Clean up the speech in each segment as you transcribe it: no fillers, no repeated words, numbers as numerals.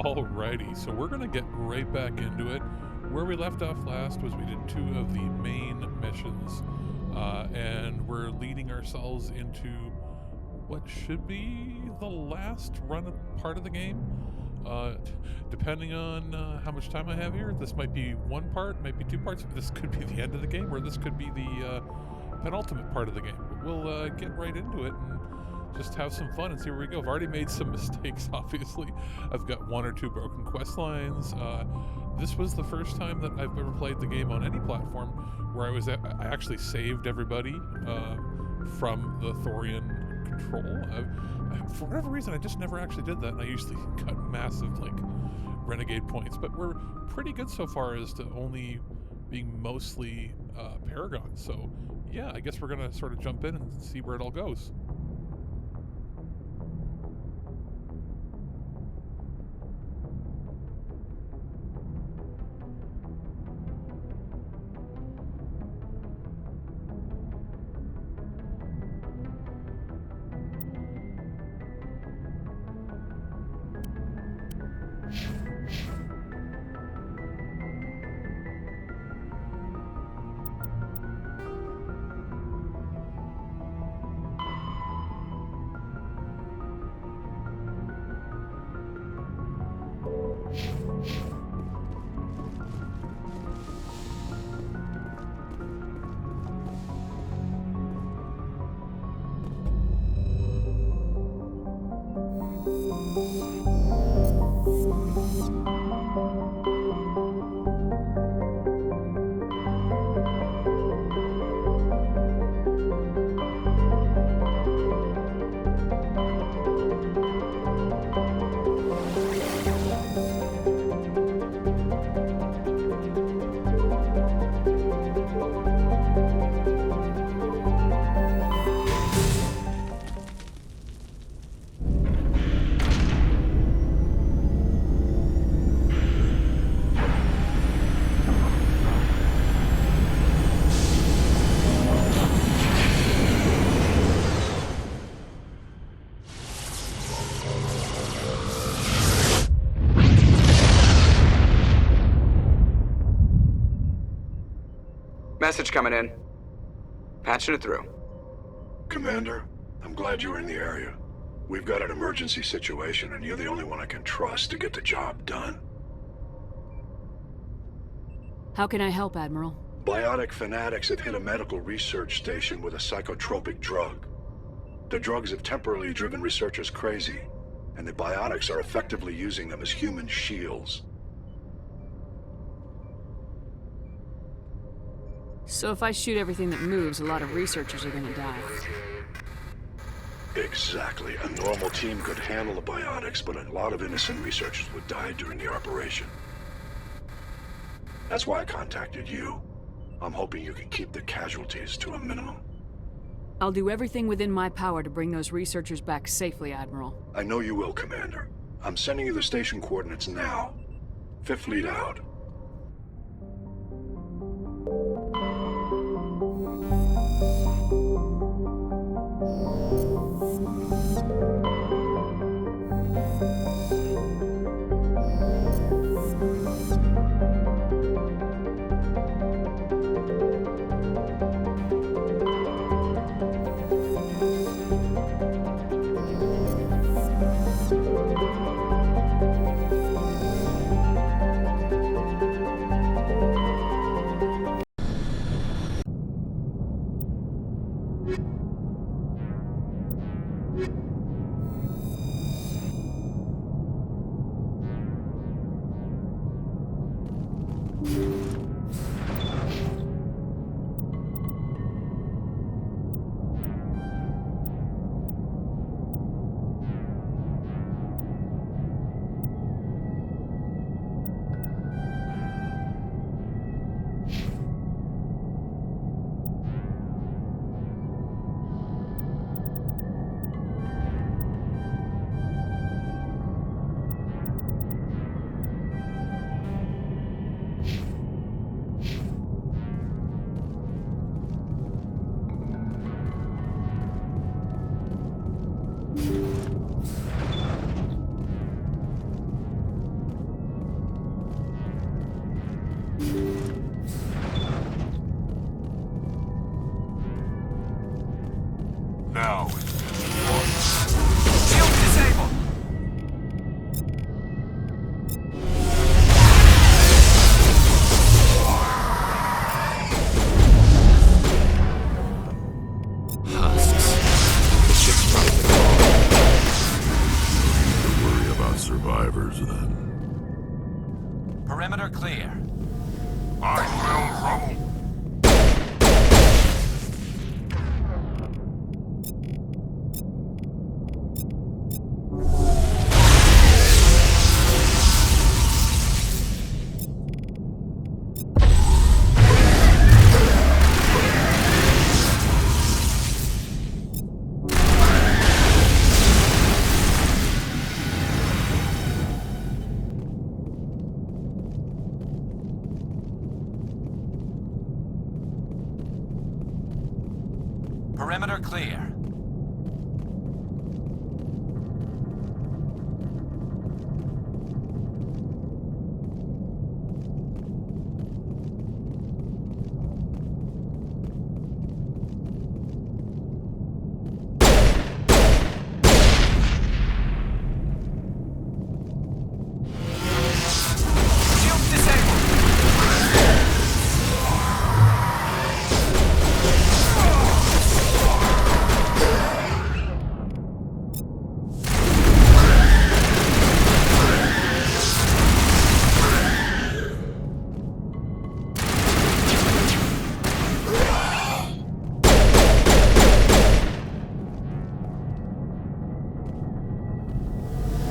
Alrighty, so we're gonna get right back into it. Where we left off last was we did 2 of the main missions, and we're leading ourselves into what should be the last part of the game. Depending on how much time I have here, this might be 1 part, might be 2 parts. This could be the end of the game, or this could be the penultimate part of the game. But we'll get right into it and just have some fun and see where we go. I've already made some mistakes, obviously. I've got 1 or 2 broken quest lines. This was the first time that I've ever played the game on any platform where I actually saved everybody from the Thorian control. For whatever reason, I just never actually did that, and I usually got massive, renegade points. But we're pretty good so far as to only being mostly Paragon. So, yeah, I guess we're going to sort of jump in and see where it all goes. Message coming in. Patching it through. Commander, I'm glad you were in the area. We've got an emergency situation, and you're the only one I can trust to get the job done. How can I help, Admiral? Biotic fanatics have hit a medical research station with a psychotropic drug. The drugs have temporarily driven researchers crazy, and the biotics are effectively using them as human shields. So if I shoot everything that moves, a lot of researchers are gonna die. Exactly. A normal team could handle the biotics, but a lot of innocent researchers would die during the operation. That's why I contacted you. I'm hoping you can keep the casualties to a minimum. I'll do everything within my power to bring those researchers back safely, Admiral. I know you will, Commander. I'm sending you the station coordinates now. 5th Fleet out. clear. I smell trouble. Perimeter clear. Shields disabled.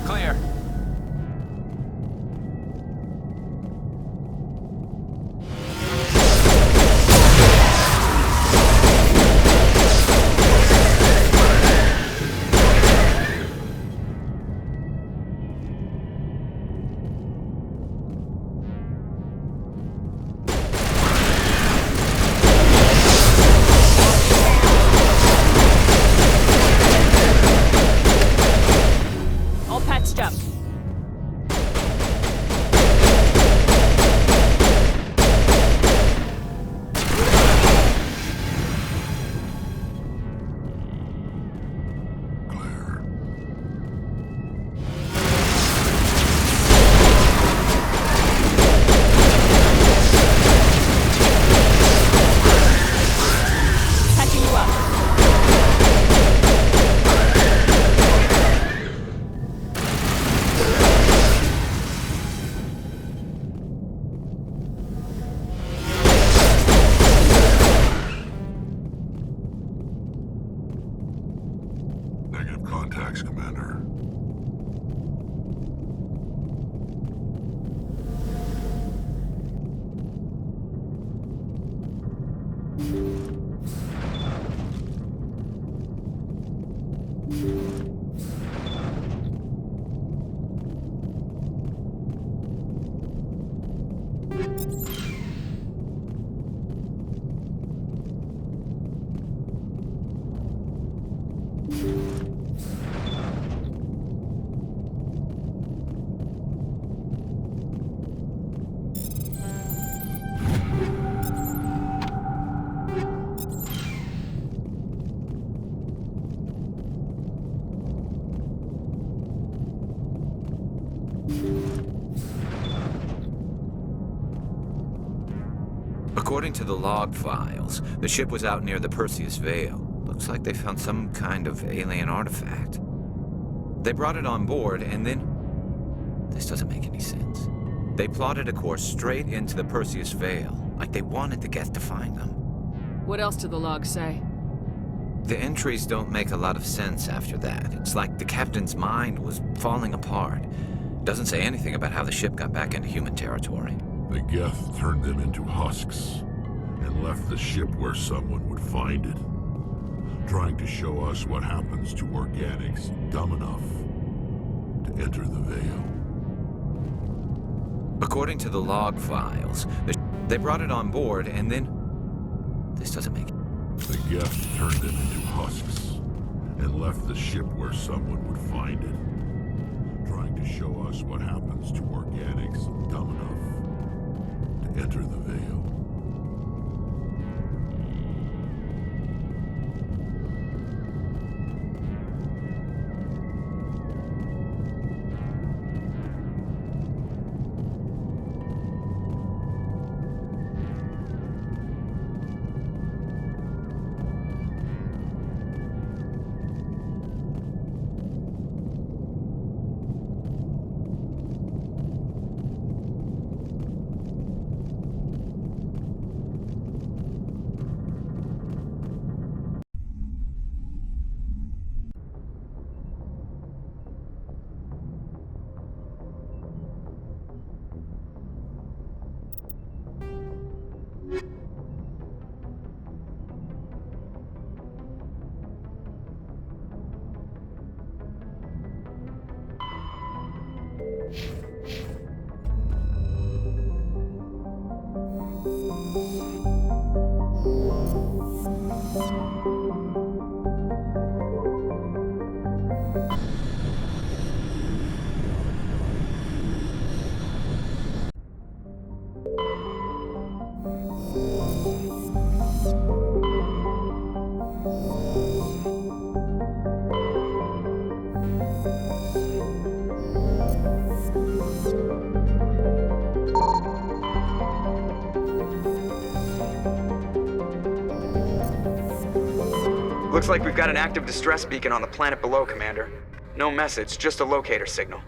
Clear. All patched up. Clear. Patching you up. Negative contacts, Commander. According to the log files, the ship was out near the Perseus Veil. Looks like they found some kind of alien artifact. They brought it on board, and then... This doesn't make any sense. They plotted a course straight into the Perseus Veil, like they wanted the Geth to find them. What else do the logs say? The entries don't make a lot of sense after that. It's like the captain's mind was falling apart. Doesn't say anything about how the ship got back into human territory. The Geth turned them into husks and left the ship where someone would find it, trying to show us what happens to organics dumb enough to enter the Veil. According to the log files, they brought it on board, and then... This doesn't make... The Geth turned them into husks and left the ship where someone would find it, trying to show us what happens to organics dumb enough to enter the Veil. Looks like we've got an active distress beacon on the planet below, Commander. No message, just a locator signal.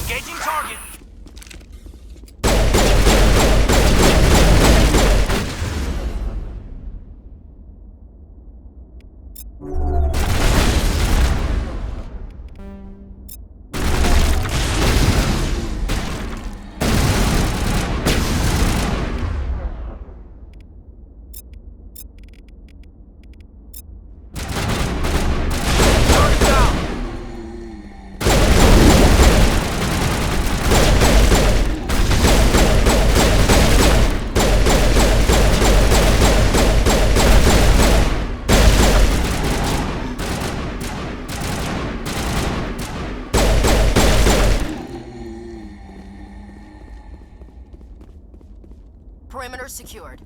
Engaging target. Perimeter secured.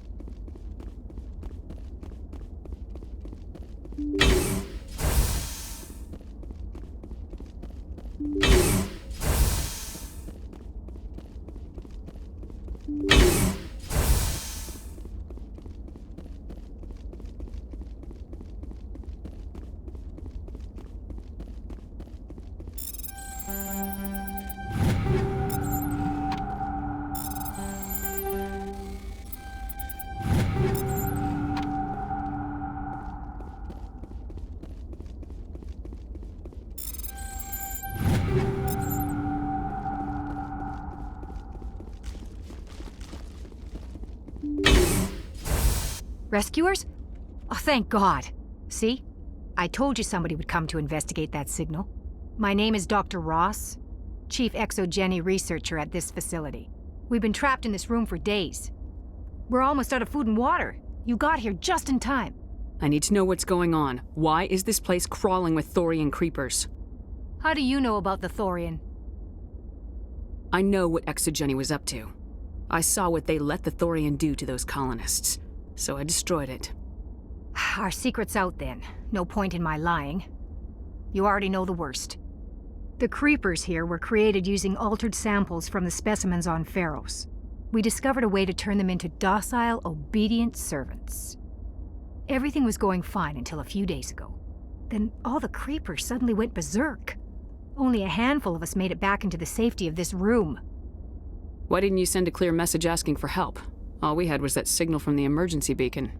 Rescuers? Oh, thank God. See? I told you somebody would come to investigate that signal. My name is Dr. Ross, Chief Exogeny Researcher at this facility. We've been trapped in this room for days. We're almost out of food and water. You got here just in time. I need to know what's going on. Why is this place crawling with Thorian creepers? How do you know about the Thorian? I know what Exogeny was up to. I saw what they let the Thorian do to those colonists, so I destroyed it. Our secret's out then. No point in my lying. You already know the worst. The creepers here were created using altered samples from the specimens on Pharos. We discovered a way to turn them into docile, obedient servants. Everything was going fine until a few days ago. Then all the creepers suddenly went berserk. Only a handful of us made it back into the safety of this room. Why didn't you send a clear message asking for help? All we had was that signal from the emergency beacon.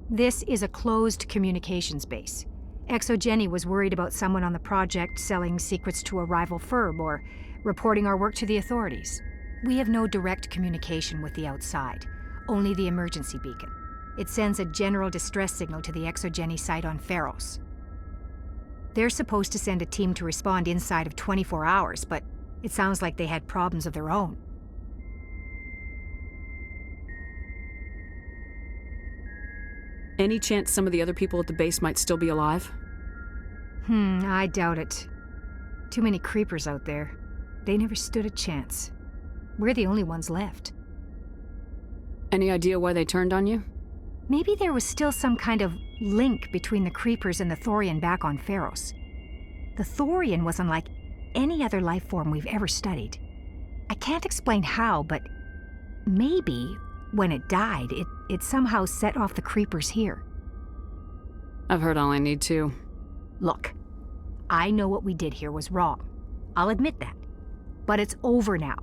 This is a closed communications base. Exogeny was worried about someone on the project selling secrets to a rival firm or reporting our work to the authorities. We have no direct communication with the outside, only the emergency beacon. It sends a general distress signal to the Exogeny site on Pharos. They're supposed to send a team to respond inside of 24 hours, but it sounds like they had problems of their own. Any chance some of the other people at the base might still be alive? I doubt it. Too many creepers out there. They never stood a chance. We're the only ones left. Any idea why they turned on you? Maybe there was still some kind of link between the creepers and the Thorian back on Pharos. The Thorian was unlike any other life form we've ever studied. I can't explain how, but maybe when it died, it somehow set off the creepers here. I've heard all I need to. Look, I know what we did here was wrong. I'll admit that. But it's over now.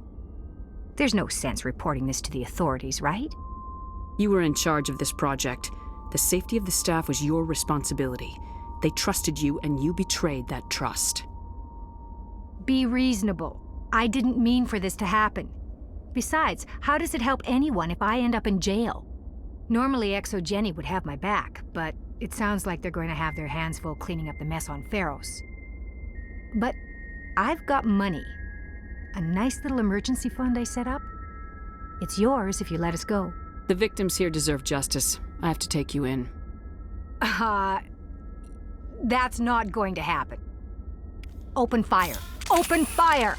There's no sense reporting this to the authorities, right? You were in charge of this project. The safety of the staff was your responsibility. They trusted you, and you betrayed that trust. Be reasonable. I didn't mean for this to happen. Besides, how does it help anyone if I end up in jail? Normally Exogeny would have my back, but it sounds like they're going to have their hands full cleaning up the mess on Pharos. But I've got money. A nice little emergency fund I set up. It's yours if you let us go. The victims here deserve justice. I have to take you in. That's not going to happen. Open fire. Open fire!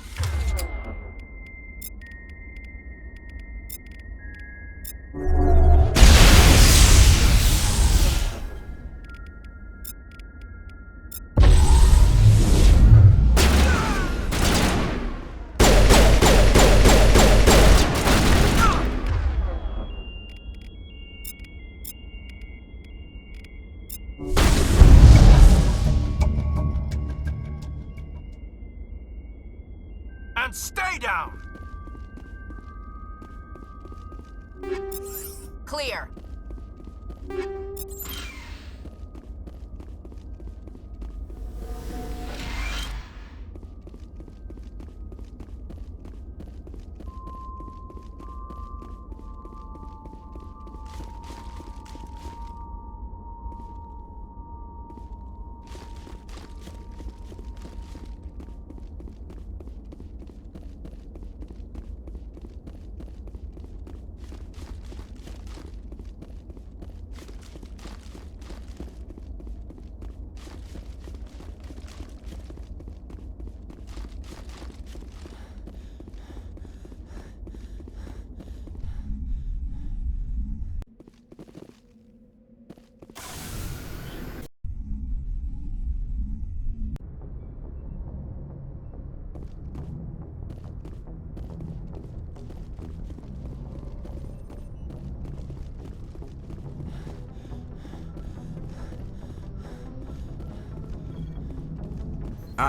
And stay down! Clear.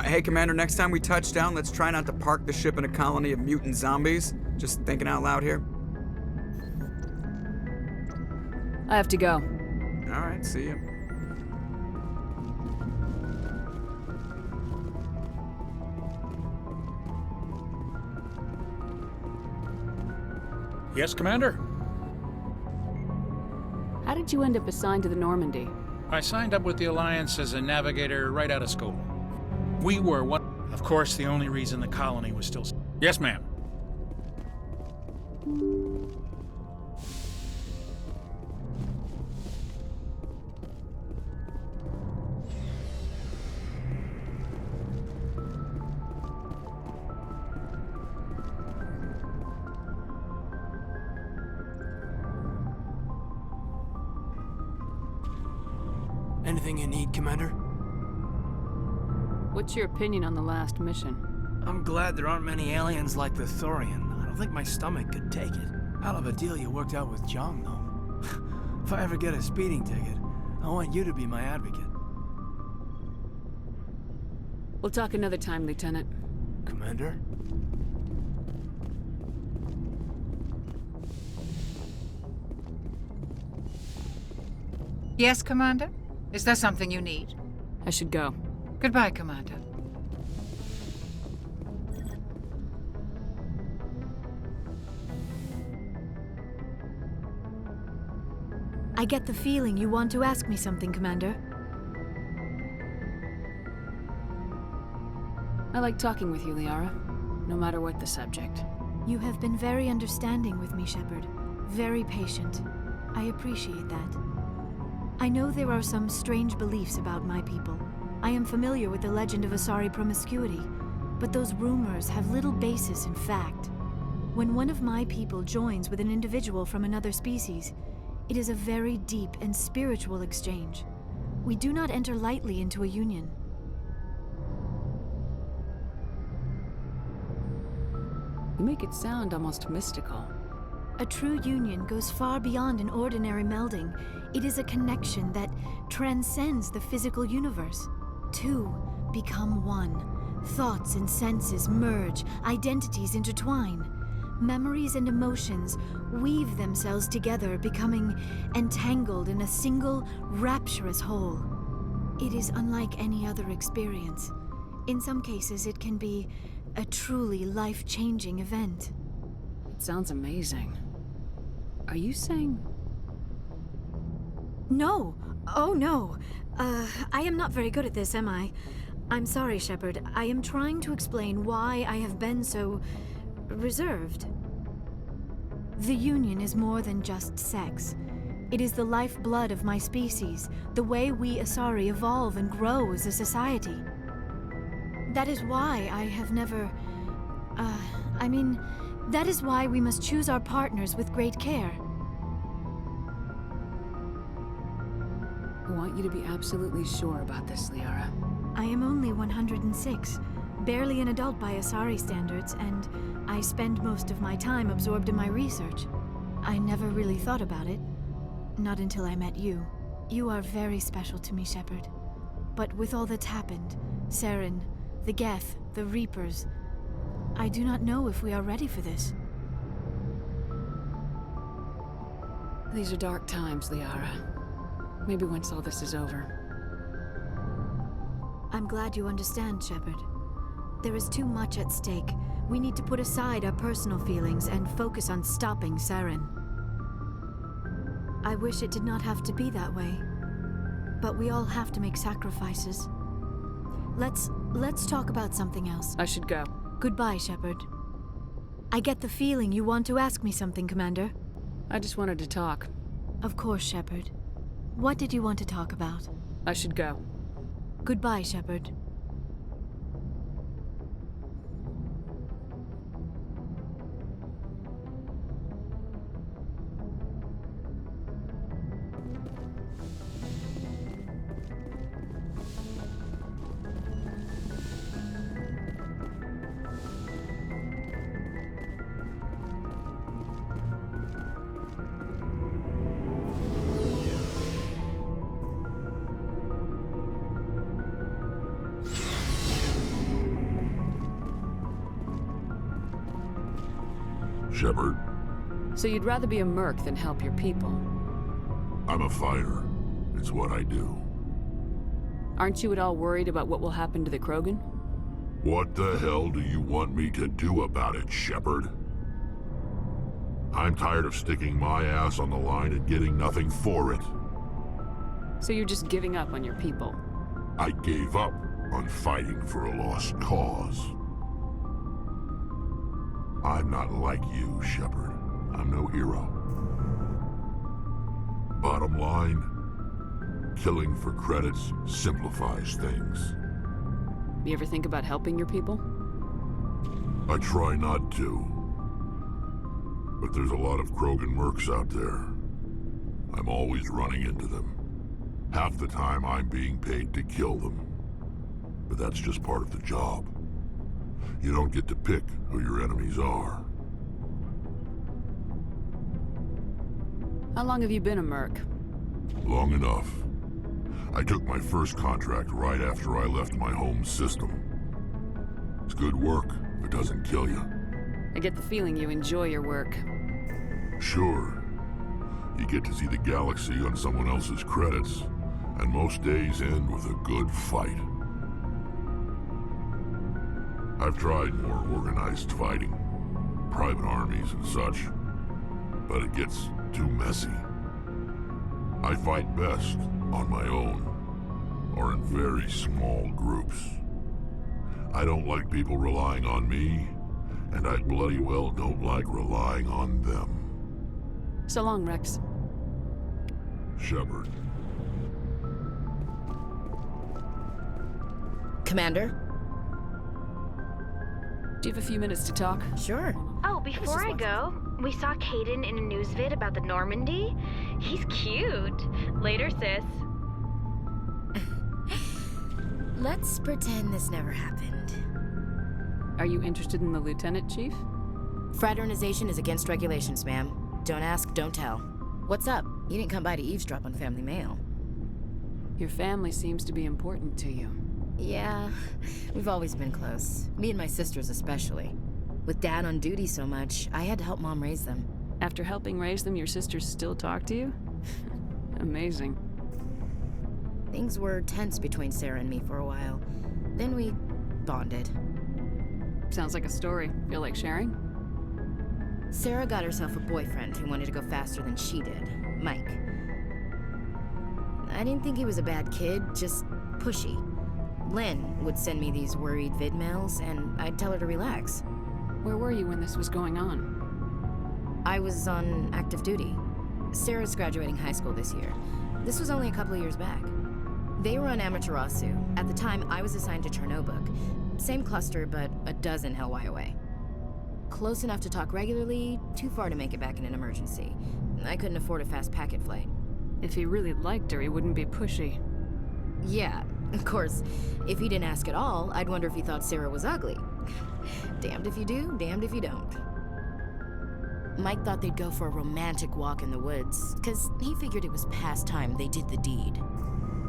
Hey, Commander, next time we touch down, let's try not to park the ship in a colony of mutant zombies. Just thinking out loud here. I have to go. All right, see you. Yes, Commander? How did you end up assigned to the Normandy? I signed up with the Alliance as a navigator right out of school. We were one... Of course, the only reason the colony was still... Yes, ma'am. Anything you need, Commander? What's your opinion on the last mission? I'm glad there aren't many aliens like the Thorian. I don't think my stomach could take it. Hell of a deal you worked out with Jung, though. If I ever get a speeding ticket, I want you to be my advocate. We'll talk another time, Lieutenant. Commander? Yes, Commander? Is there something you need? I should go. Goodbye, Commander. I get the feeling you want to ask me something, Commander. I like talking with you, Liara, no matter what the subject. You have been very understanding with me, Shepard. Very patient. I appreciate that. I know there are some strange beliefs about my people. I am familiar with the legend of Asari promiscuity, but those rumors have little basis in fact. When one of my people joins with an individual from another species, it is a very deep and spiritual exchange. We do not enter lightly into a union. You make it sound almost mystical. A true union goes far beyond an ordinary melding. It is a connection that transcends the physical universe. Two become one. Thoughts and senses merge, identities intertwine. Memories and emotions weave themselves together, becoming entangled in a single, rapturous whole. It is unlike any other experience. In some cases, it can be a truly life-changing event. It sounds amazing. Are you saying... No! Oh, no! I am not very good at this, am I? I'm sorry, Shepard. I am trying to explain why I have been so... reserved. The Union is more than just sex. It is the lifeblood of my species, the way we Asari evolve and grow as a society. That is why I have never... that is why we must choose our partners with great care. I want you to be absolutely sure about this, Liara. I am only 106, barely an adult by Asari standards, and I spend most of my time absorbed in my research. I never really thought about it. Not until I met you. You are very special to me, Shepard. But with all that's happened, Saren, the Geth, the Reapers, I do not know if we are ready for this. These are dark times, Liara. Maybe once all this is over. I'm glad you understand, Shepard. There is too much at stake. We need to put aside our personal feelings and focus on stopping Saren. I wish it did not have to be that way. But we all have to make sacrifices. Let's talk about something else. I should go. Goodbye, Shepard. I get the feeling you want to ask me something, Commander. I just wanted to talk. Of course, Shepard. What did you want to talk about? I should go. Goodbye, Shepard. Shepard, So you'd rather be a merc than help your people? I'm a fighter. It's what I do. Aren't you at all worried about what will happen to the Krogan? What the hell do you want me to do about it, Shepard? I'm tired of sticking my ass on the line and getting nothing for it. So you're just giving up on your people? I gave up on fighting for a lost cause. I'm not like you, Shepard. I'm no hero. Bottom line, killing for credits simplifies things. You ever think about helping your people? I try not to. But there's a lot of Krogan mercs out there. I'm always running into them. Half the time I'm being paid to kill them. But that's just part of the job. You don't get to pick who your enemies are. How long have you been a merc? Long enough. I took my first contract right after I left my home system. It's good work if it doesn't kill you. I get the feeling you enjoy your work. Sure. You get to see the galaxy on someone else's credits, and most days end with a good fight. I've tried more organized fighting, private armies and such, but it gets too messy. I fight best on my own, or in very small groups. I don't like people relying on me, and I bloody well don't like relying on them. So long, Rex. Shepard. Commander? Do you have a few minutes to talk? Sure. Oh, before I go, we saw Caden in a news vid about the Normandy. He's cute. Later, sis. Let's pretend this never happened. Are you interested in the Lieutenant, Chief? Fraternization is against regulations, ma'am. Don't ask, don't tell. What's up? You didn't come by to eavesdrop on family mail. Your family seems to be important to you. Yeah, we've always been close. Me and my sisters especially. With Dad on duty so much, I had to help Mom raise them. After helping raise them, your sisters still talk to you? Amazing. Things were tense between Sarah and me for a while. Then we bonded. Sounds like a story. Feel like sharing? Sarah got herself a boyfriend who wanted to go faster than she did, Mike. I didn't think he was a bad kid, just pushy. Lynn would send me these worried vid mails, and I'd tell her to relax. Where were you when this was going on? I was on active duty. Sarah's graduating high school this year. This was only a couple of years back. They were on Amaterasu. At the time, I was assigned to Chernobog. Same cluster, but a dozen LY away. Close enough to talk regularly, too far to make it back in an emergency. I couldn't afford a fast packet flight. If he really liked her, he wouldn't be pushy. Yeah, of course. If he didn't ask at all, I'd wonder if he thought Sarah was ugly. Damned if you do, damned if you don't. Mike thought they'd go for a romantic walk in the woods, because he figured it was past time they did the deed.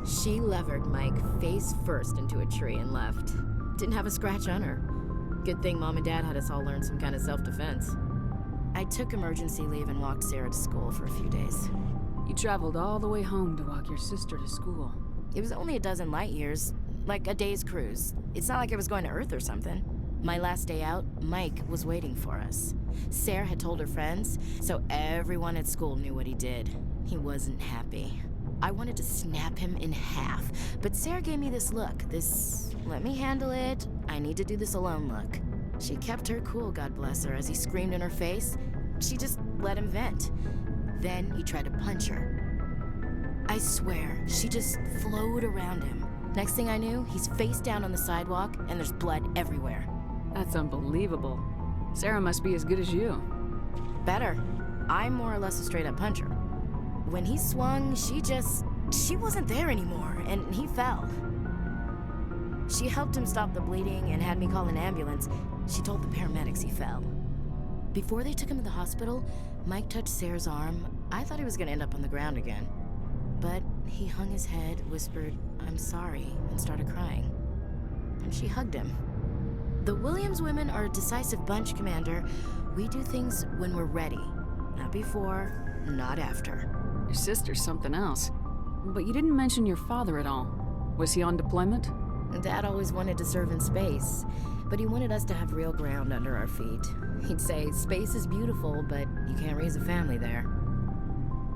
She levered Mike face first into a tree and left. Didn't have a scratch on her. Good thing Mom and Dad had us all learn some kind of self-defense. I took emergency leave and walked Sarah to school for a few days. You traveled all the way home to walk your sister to school. It was only a dozen light years, like a day's cruise. It's not like I was going to Earth or something. My last day out, Mike was waiting for us. Sarah had told her friends, so everyone at school knew what he did. He wasn't happy. I wanted to snap him in half, but Sarah gave me this look, this let me handle it, I need to do this alone look. She kept her cool, God bless her, as he screamed in her face. She just let him vent. Then he tried to punch her. I swear, she just flowed around him. Next thing I knew, he's face down on the sidewalk, and there's blood everywhere. That's unbelievable. Sarah must be as good as you. Better. I'm more or less a straight-up puncher. When he swung, she wasn't there anymore, and he fell. She helped him stop the bleeding and had me call an ambulance. She told the paramedics he fell. Before they took him to the hospital, Mike touched Sarah's arm. I thought he was gonna end up on the ground again. But he hung his head, whispered, "I'm sorry," and started crying. And she hugged him. The Williams women are a decisive bunch, Commander. We do things when we're ready. Not before, not after. Your sister's something else. But you didn't mention your father at all. Was he on deployment? Dad always wanted to serve in space, but he wanted us to have real ground under our feet. He'd say, space is beautiful, but you can't raise a family there.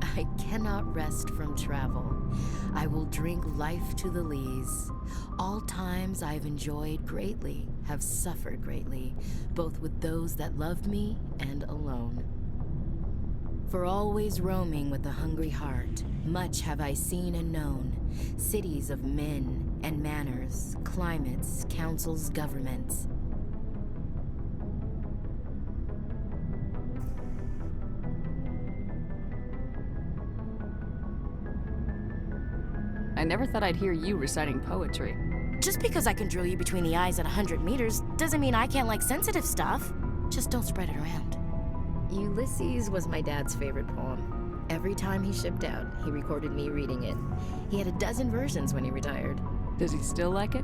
I cannot rest from travel. I will drink life to the lees. All times I've enjoyed greatly, have suffered greatly, both with those that loved me and alone. For always roaming with a hungry heart, much have I seen and known, cities of men and manners, climates, councils, governments. I never thought I'd hear you reciting poetry. Just because I can drill you between the eyes at 100 meters doesn't mean I can't like sensitive stuff. Just don't spread it around. Ulysses was my dad's favorite poem. Every time he shipped out, he recorded me reading it. He had a dozen versions when he retired. Does he still like it?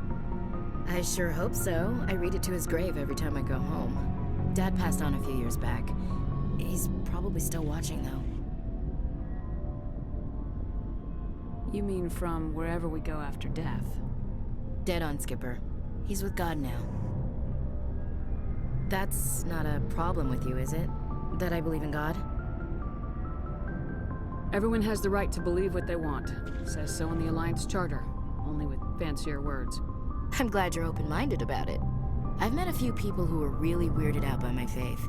I sure hope so. I read it to his grave every time I go home. Dad passed on a few years back. He's probably still watching, though. You mean from wherever we go after death? Dead on, Skipper. He's with God now. That's not a problem with you, is it? That I believe in God? Everyone has the right to believe what they want. It says so in the Alliance Charter, only with fancier words. I'm glad you're open-minded about it. I've met a few people who are really weirded out by my faith.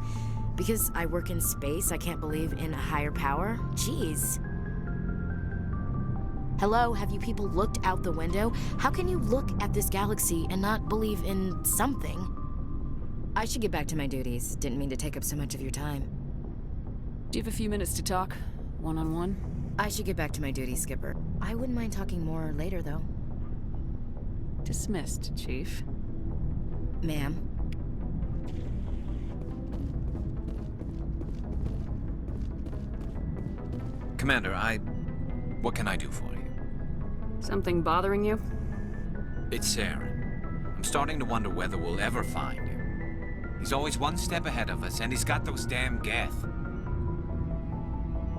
Because I work in space, I can't believe in a higher power? Jeez. Hello, have you people looked out the window? How can you look at this galaxy and not believe in something? I should get back to my duties. Didn't mean to take up so much of your time. Do you have a few minutes to talk? One-on-one? I should get back to my duties, Skipper. I wouldn't mind talking more later, though. Dismissed, Chief. Ma'am. Commander, what can I do for you? Something bothering you? It's Saren. I'm starting to wonder whether we'll ever find him. He's always one step ahead of us, and he's got those damn Geth.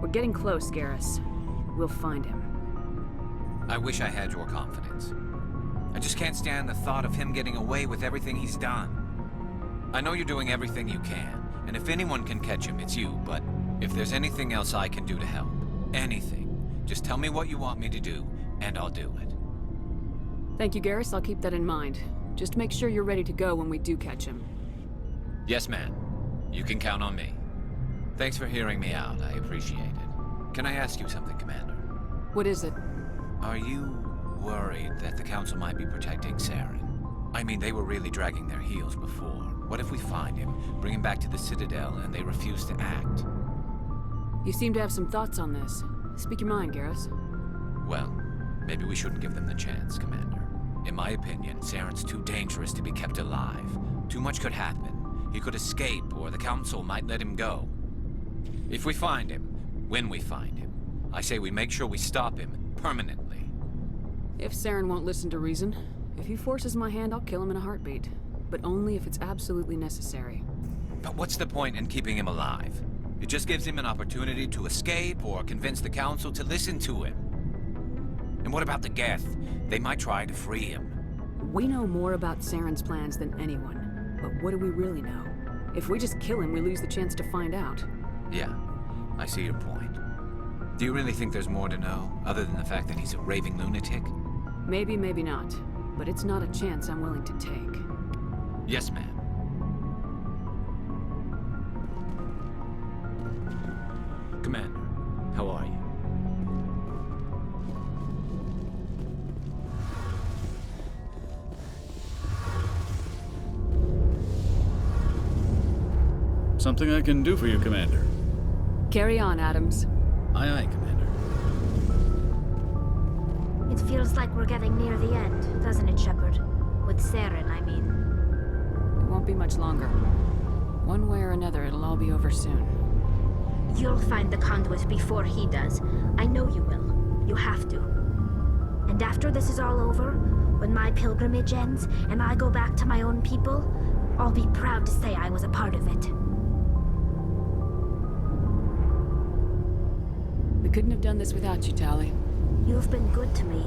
We're getting close, Garrus. We'll find him. I wish I had your confidence. I just can't stand the thought of him getting away with everything he's done. I know you're doing everything you can, and if anyone can catch him, it's you, but if there's anything else I can do to help, anything, just tell me what you want me to do, and I'll do it. Thank you, Garrus. I'll keep that in mind. Just make sure you're ready to go when we do catch him. Yes, ma'am. You can count on me. Thanks for hearing me out. I appreciate it. Can I ask you something, Commander? What is it? Are you worried that the Council might be protecting Saren? I mean, they were really dragging their heels before. What if we find him, bring him back to the Citadel, and they refuse to act? You seem to have some thoughts on this. Speak your mind, Garrus. Well, maybe we shouldn't give them the chance, Commander. In my opinion, Saren's too dangerous to be kept alive. Too much could happen. He could escape, or the Council might let him go. If we find him, when we find him, I say we make sure we stop him permanently. If Saren won't listen to reason, if he forces my hand, I'll kill him in a heartbeat. But only if it's absolutely necessary. But what's the point in keeping him alive? It just gives him an opportunity to escape or convince the Council to listen to him. And what about the Geth? They might try to free him. We know more about Saren's plans than anyone. But what do we really know? If we just kill him, we lose the chance to find out. Yeah, I see your point. Do you really think there's more to know, other than the fact that he's a raving lunatic? Maybe, maybe not. But it's not a chance I'm willing to take. Yes, ma'am. Commander, how are you? Something I can do for you, Commander. Carry on, Adams. Aye, aye, Commander. It feels like we're getting near the end, doesn't it, Shepard? With Saren, I mean. It won't be much longer. One way or another, it'll all be over soon. You'll find the conduit before he does. I know you will. You have to. And after this is all over, when my pilgrimage ends and I go back to my own people, I'll be proud to say I was a part of it. We couldn't have done this without you, Tali. You've been good to me.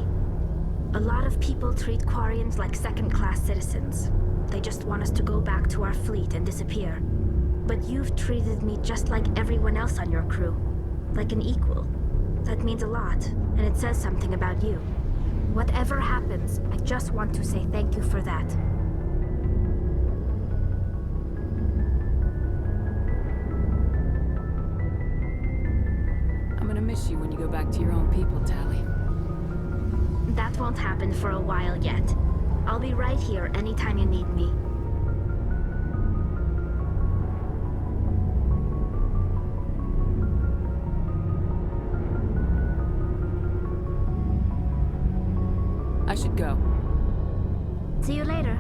A lot of people treat Quarians like second-class citizens. They just want us to go back to our fleet and disappear. But you've treated me just like everyone else on your crew. Like an equal. That means a lot, and it says something about you. Whatever happens, I just want to say thank you for that. I'm gonna miss you when you go back to your own people, Tali. That won't happen for a while yet. I'll be right here anytime you need me. I should go. See you later.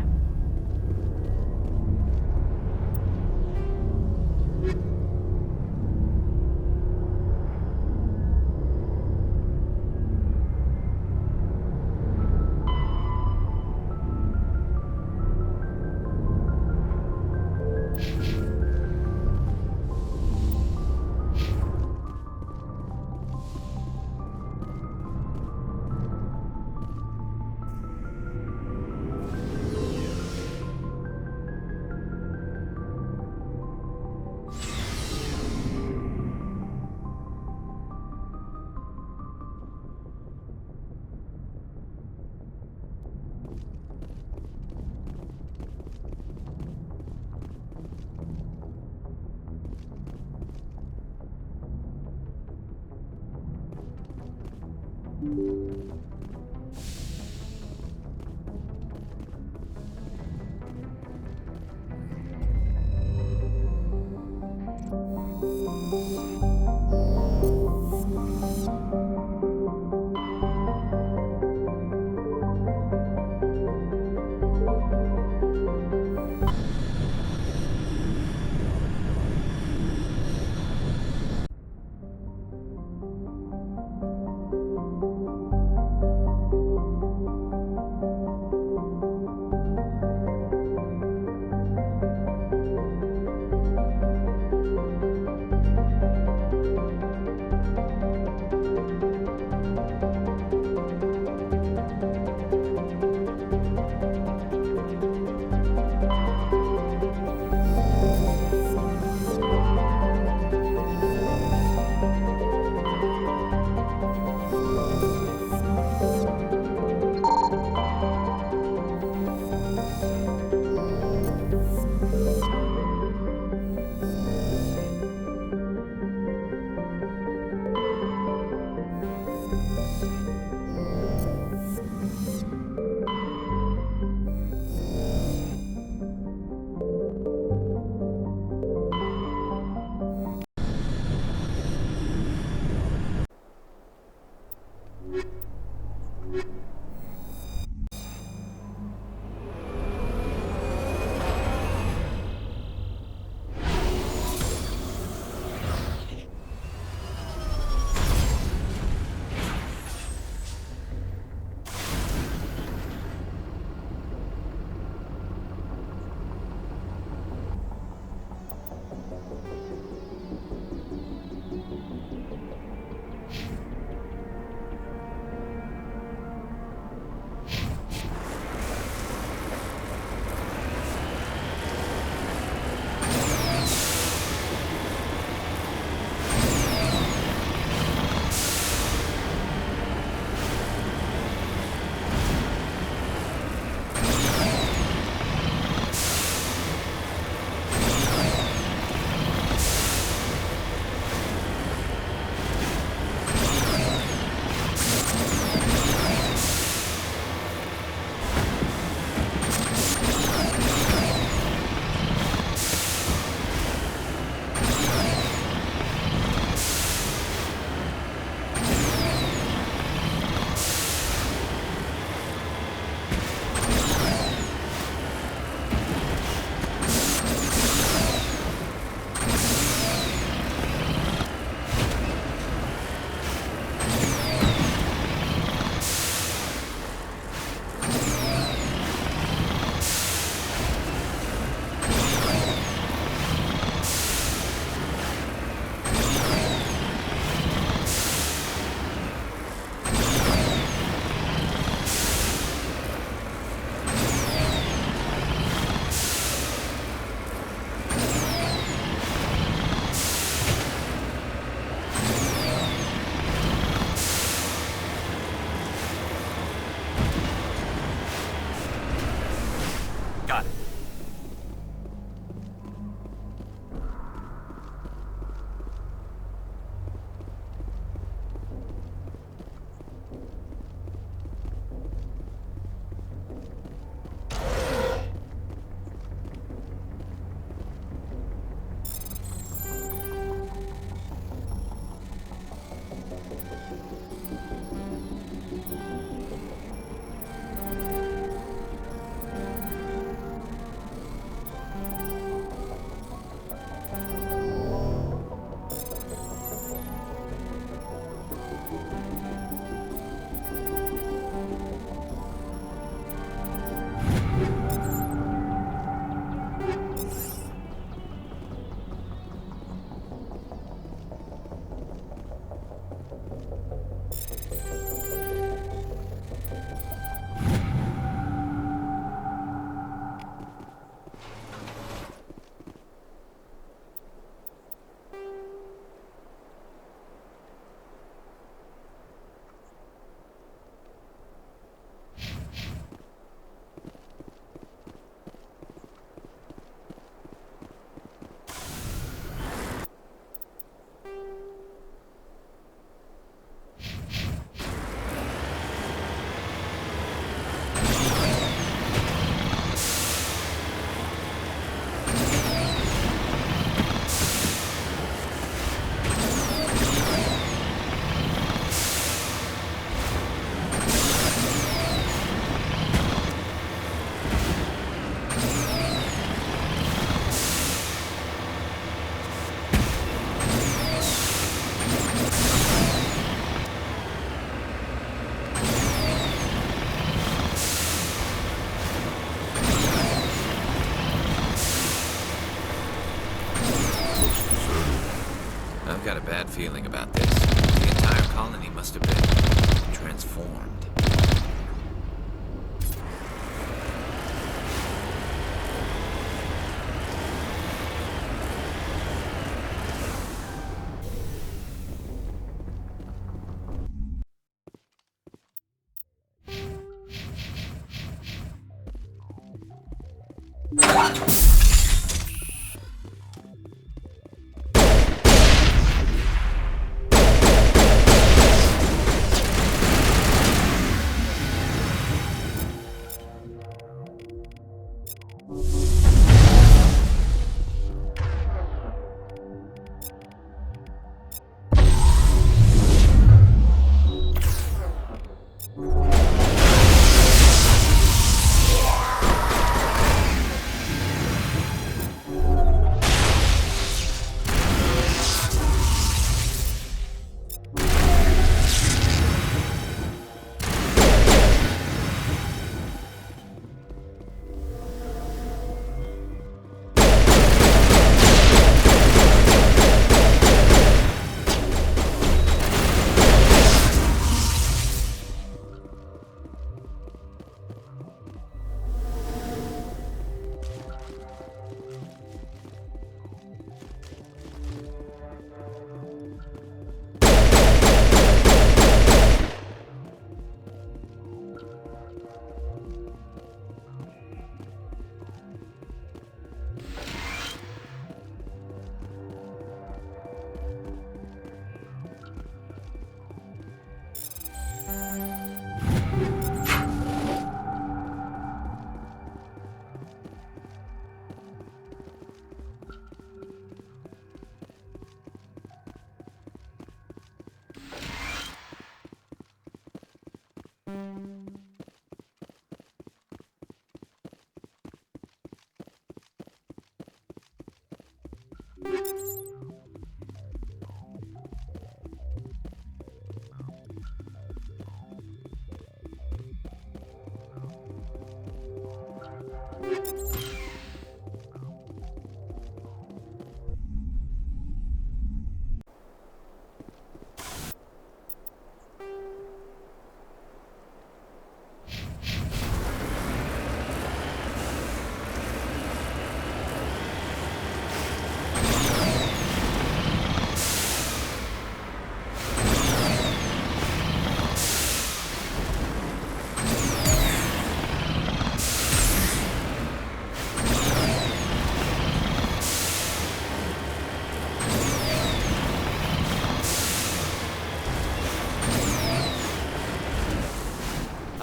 this. The entire colony must have been transformed.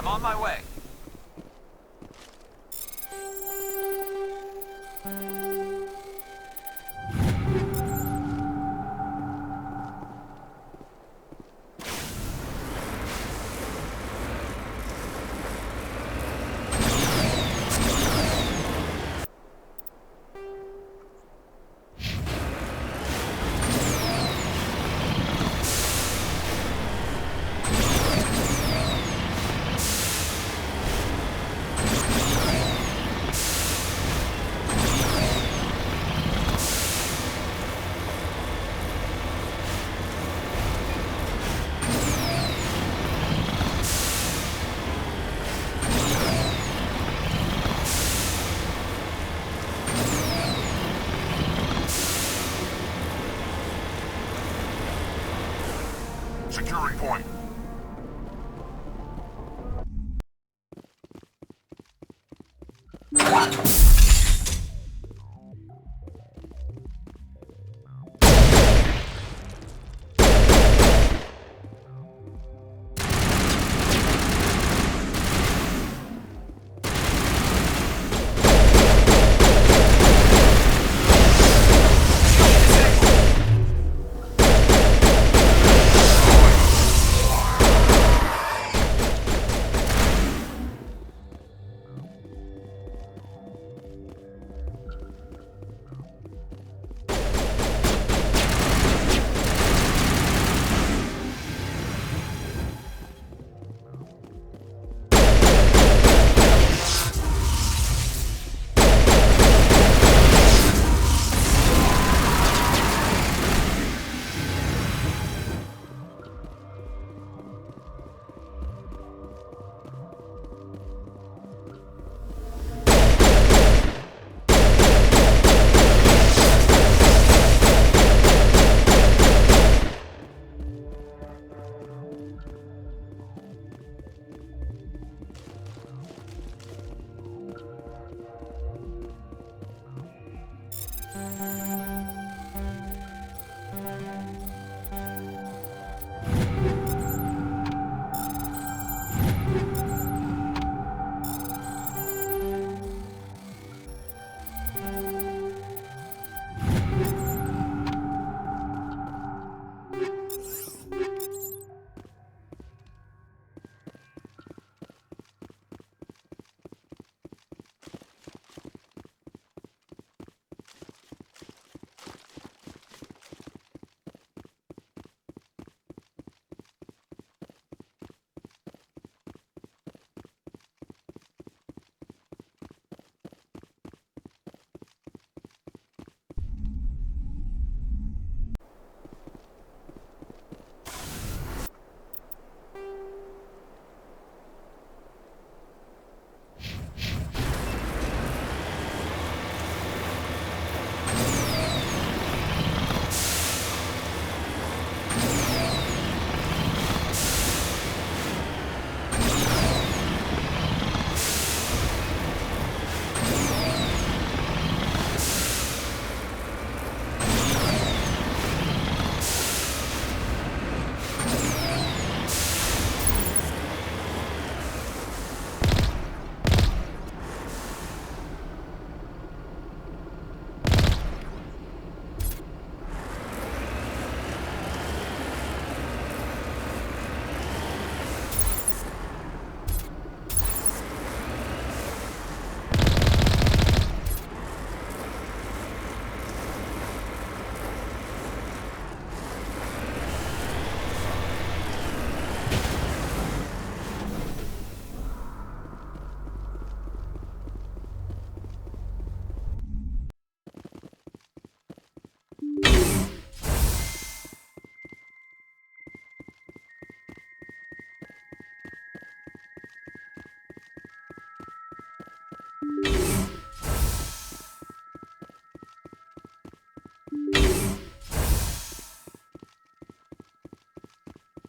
On my way. Securing point.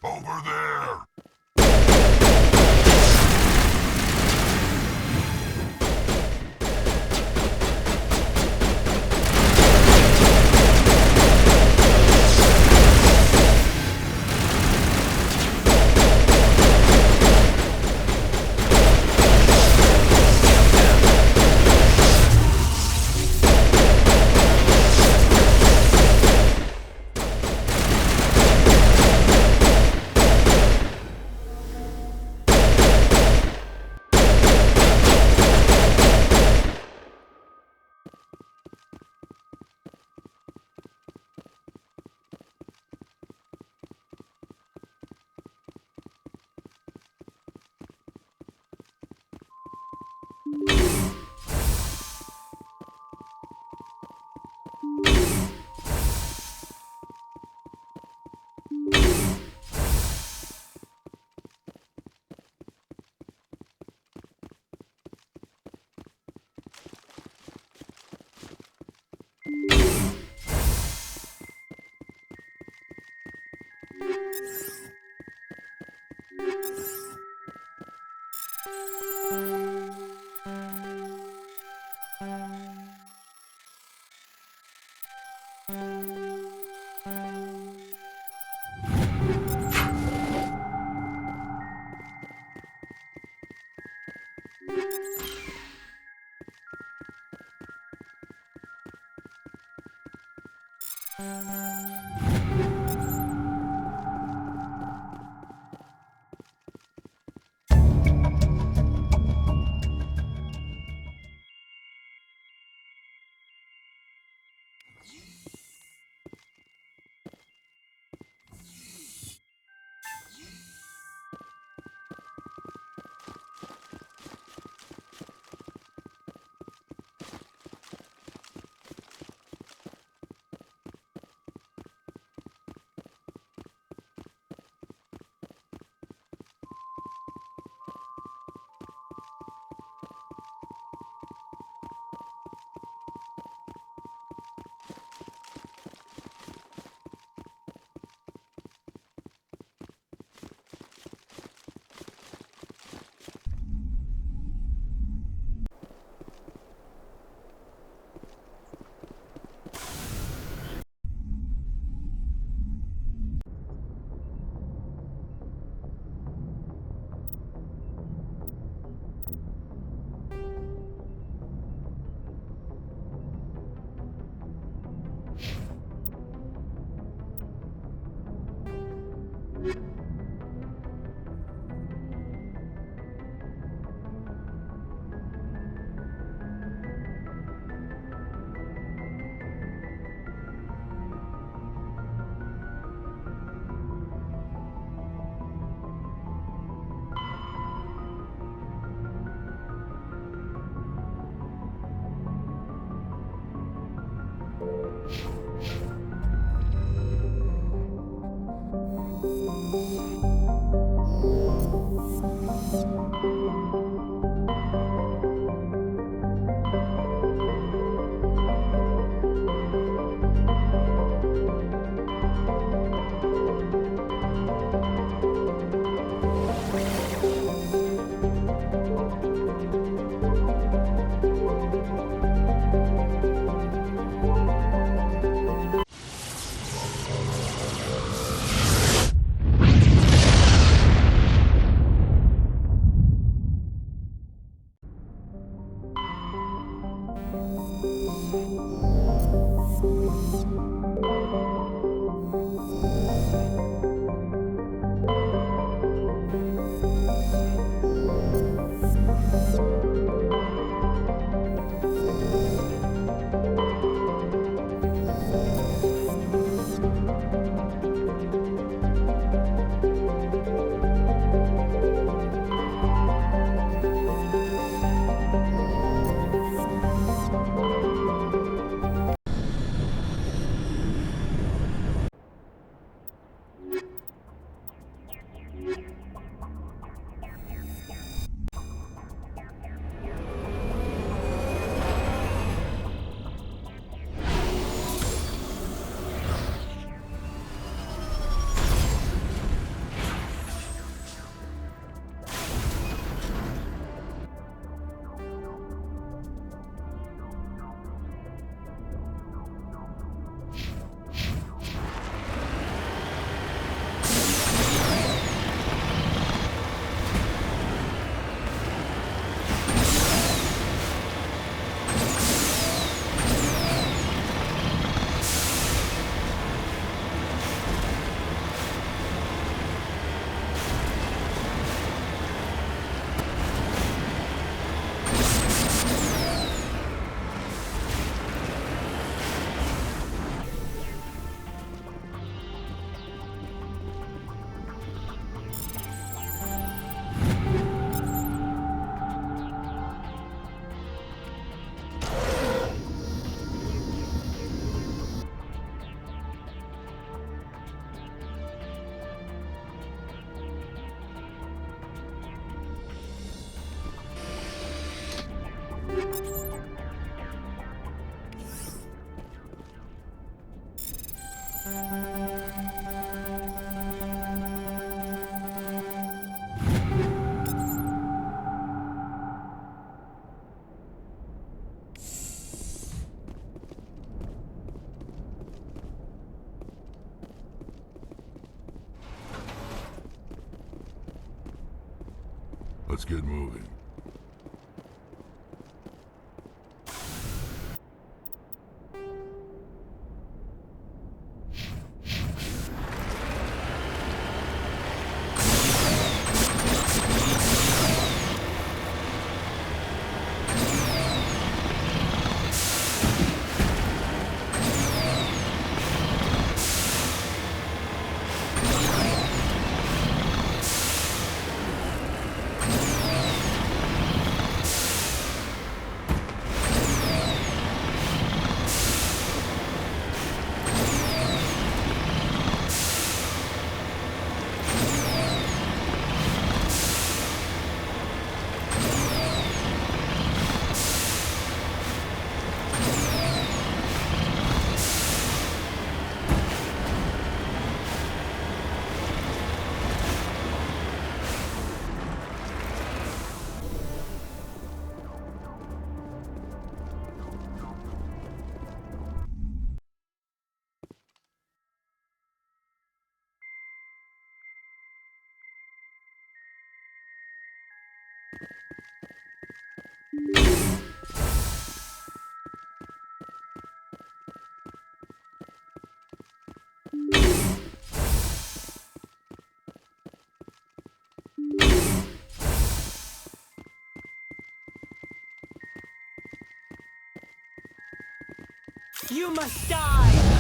Over there! Let's get moving. You must die!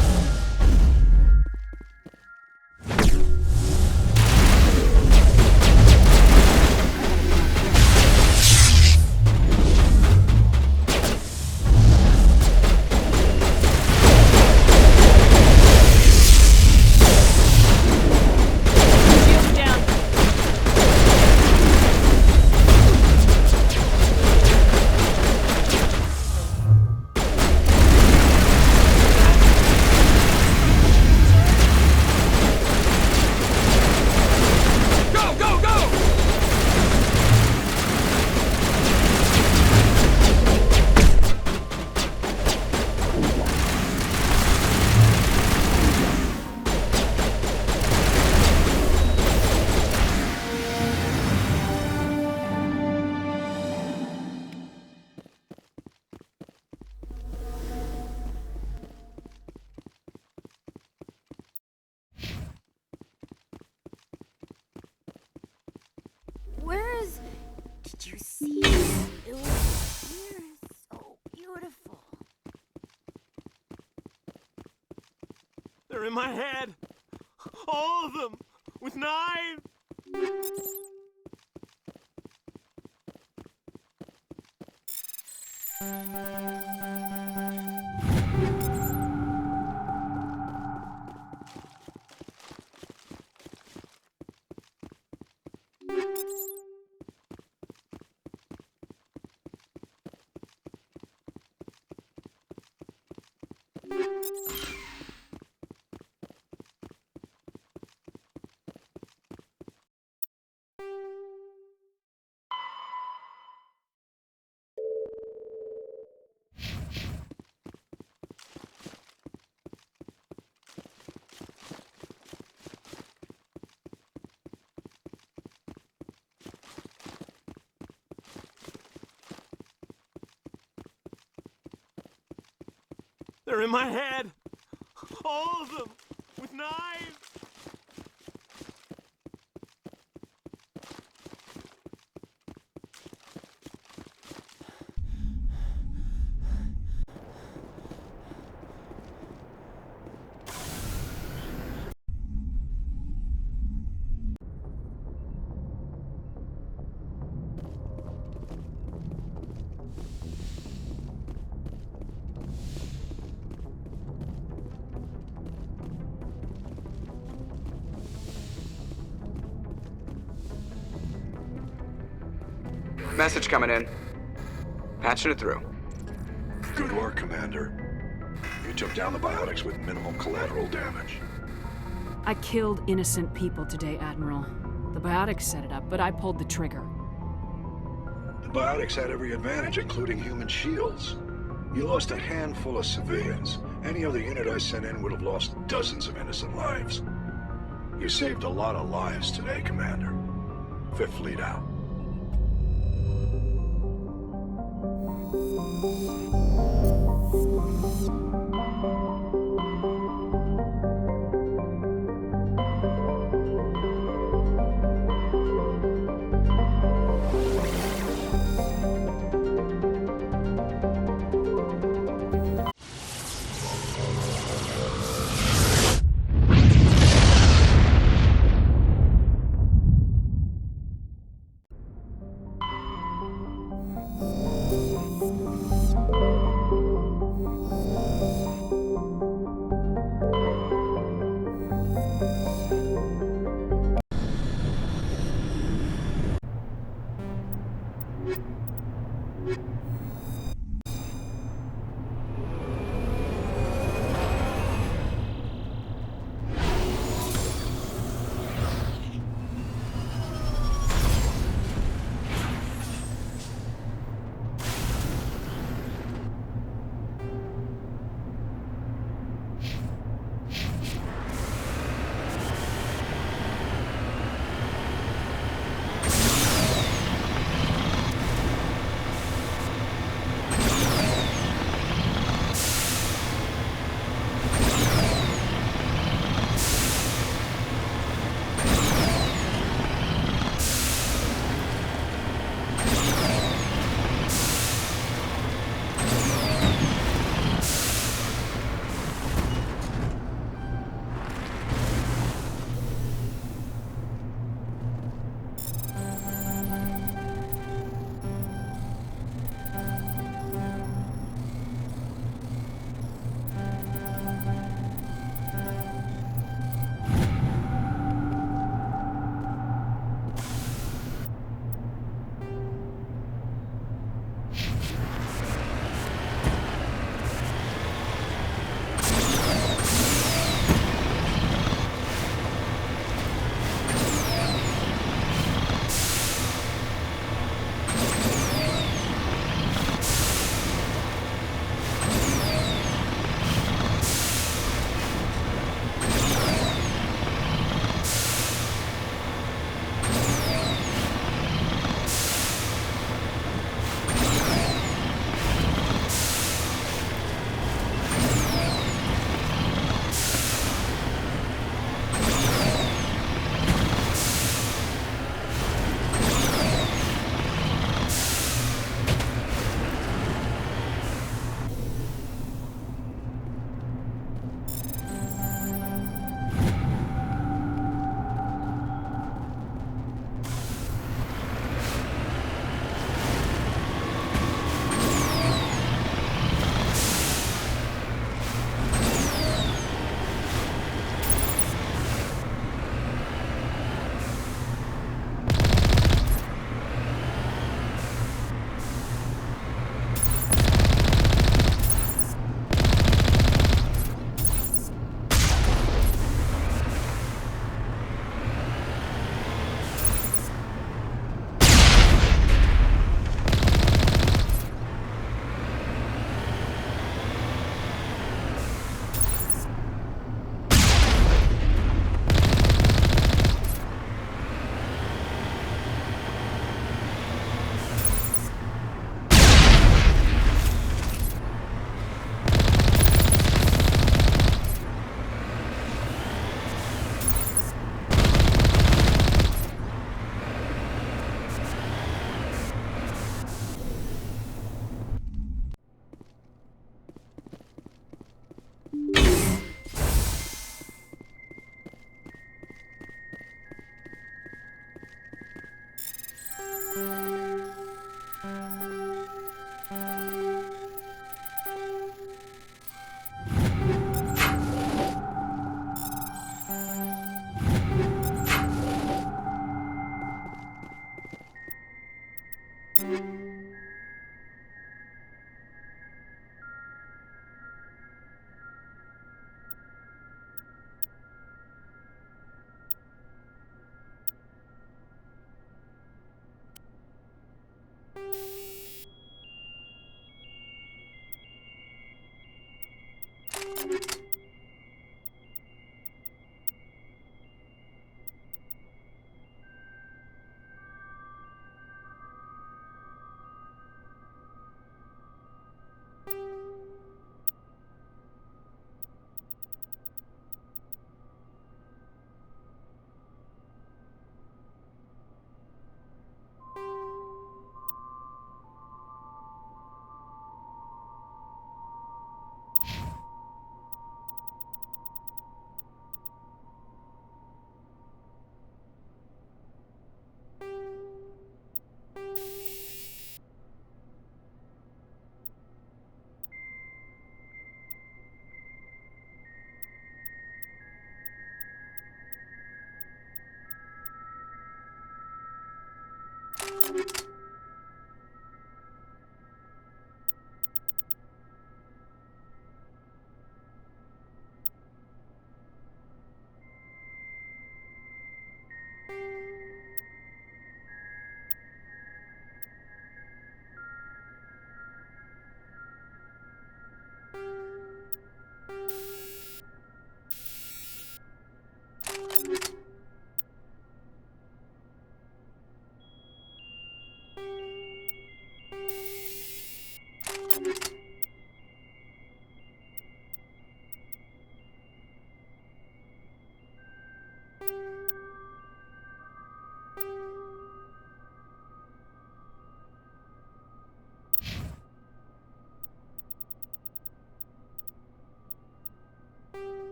Where is... Did you see it? It was here. So beautiful. They're in my head! All of them! With knives! They're in my head! All of them! With knives! Message coming in. Patching it through. Good work, Commander. You took down the biotics with minimal collateral damage. I killed innocent people today, Admiral. The biotics set it up, but I pulled the trigger. The biotics had every advantage, including human shields. You lost a handful of civilians. Any other unit I sent in would have lost dozens of innocent lives. You saved a lot of lives today, Commander. Fifth Fleet out.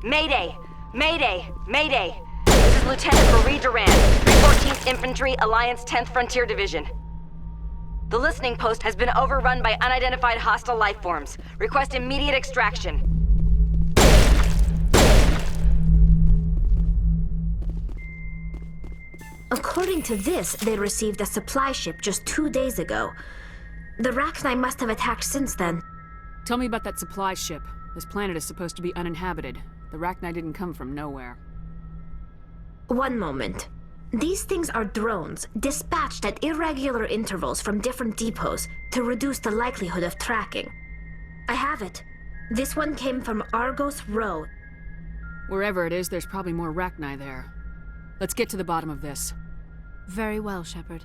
Mayday! Mayday! Mayday! This is Lieutenant Marie Durand, 314th Infantry, Alliance 10th Frontier Division. The listening post has been overrun by unidentified hostile life forms. Request immediate extraction. According to this, they received a supply ship just 2 days ago. The Rachni must have attacked since then. Tell me about that supply ship. This planet is supposed to be uninhabited. The Rachni didn't come from nowhere. One moment. These things are drones, dispatched at irregular intervals from different depots to reduce the likelihood of tracking. I have it. This one came from Argos Row. Wherever it is, there's probably more Rachni there. Let's get to the bottom of this. Very well, Shepard.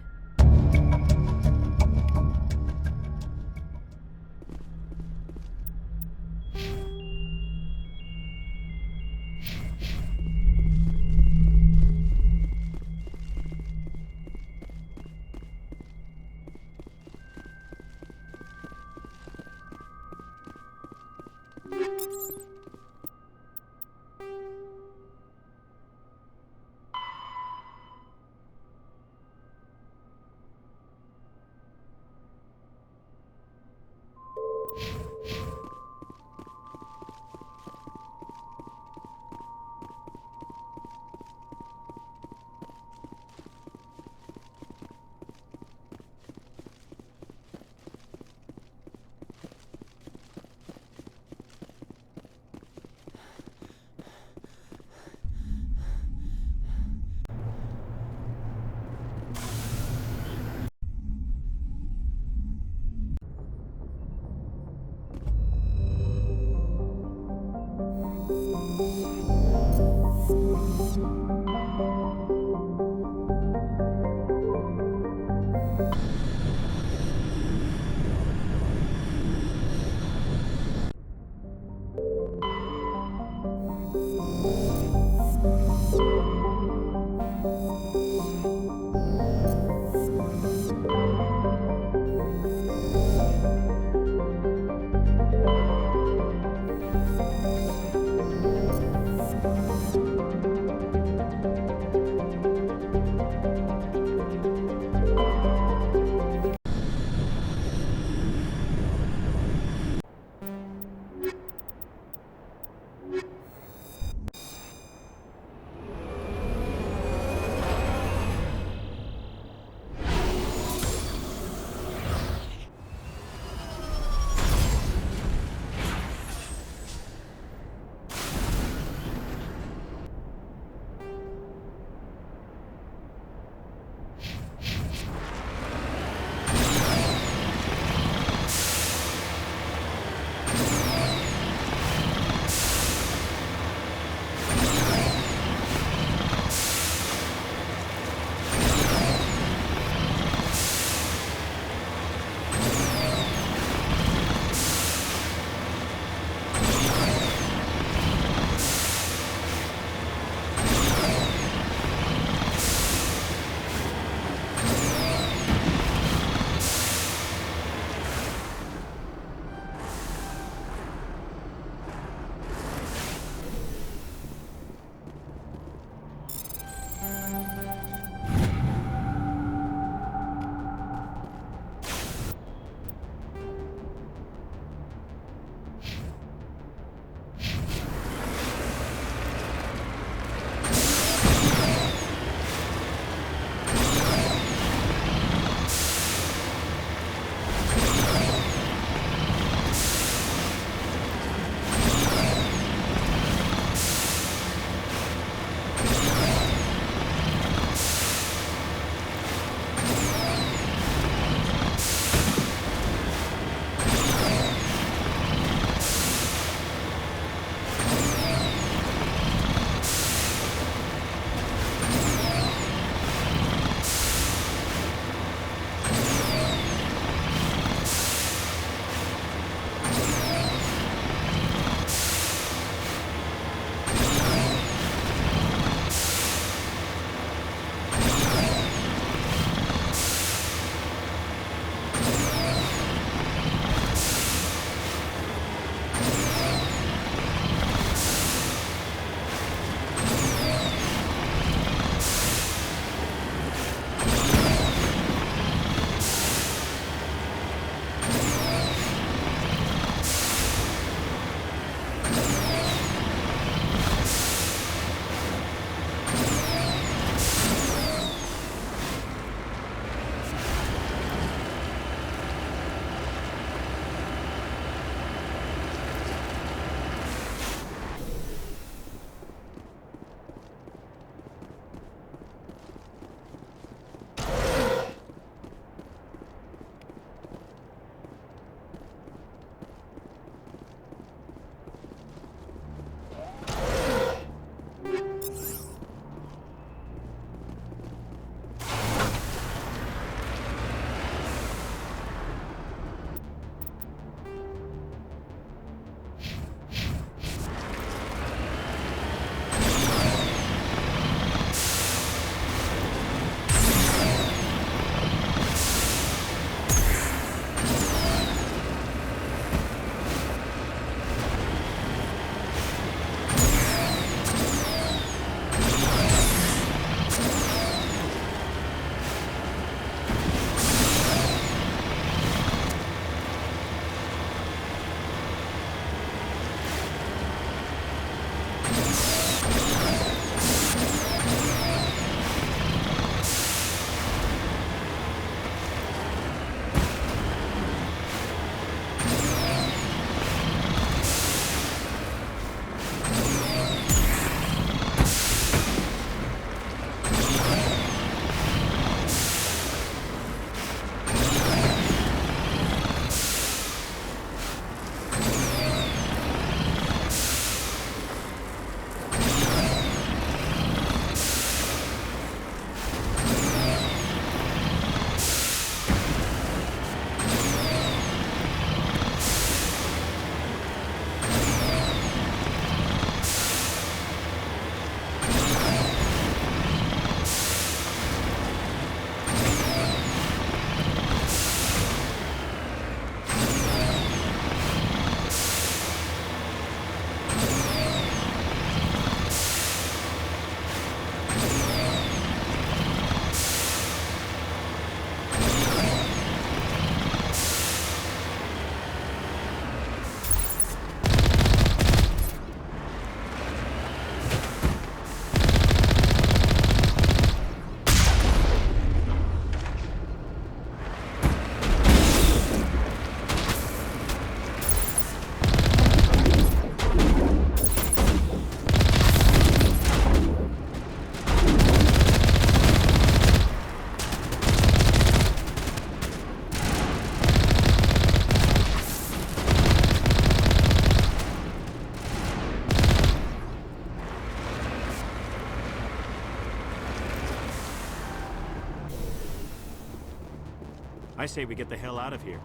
I say we get the hell out of here.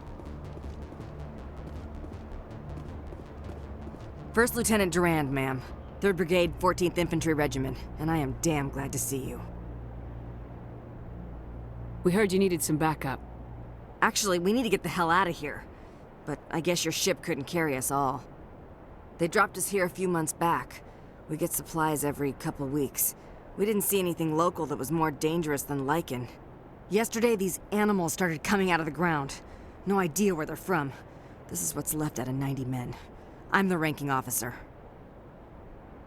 First Lieutenant Durand, ma'am. 3rd Brigade, 14th Infantry Regiment, and I am damn glad to see you. We heard you needed some backup. Actually, we need to get the hell out of here. But I guess your ship couldn't carry us all. They dropped us here a few months back. We get supplies every couple weeks. We didn't see anything local that was more dangerous than lichen. Yesterday, these animals started coming out of the ground. No idea where they're from. This is what's left out of 90 men. I'm the ranking officer.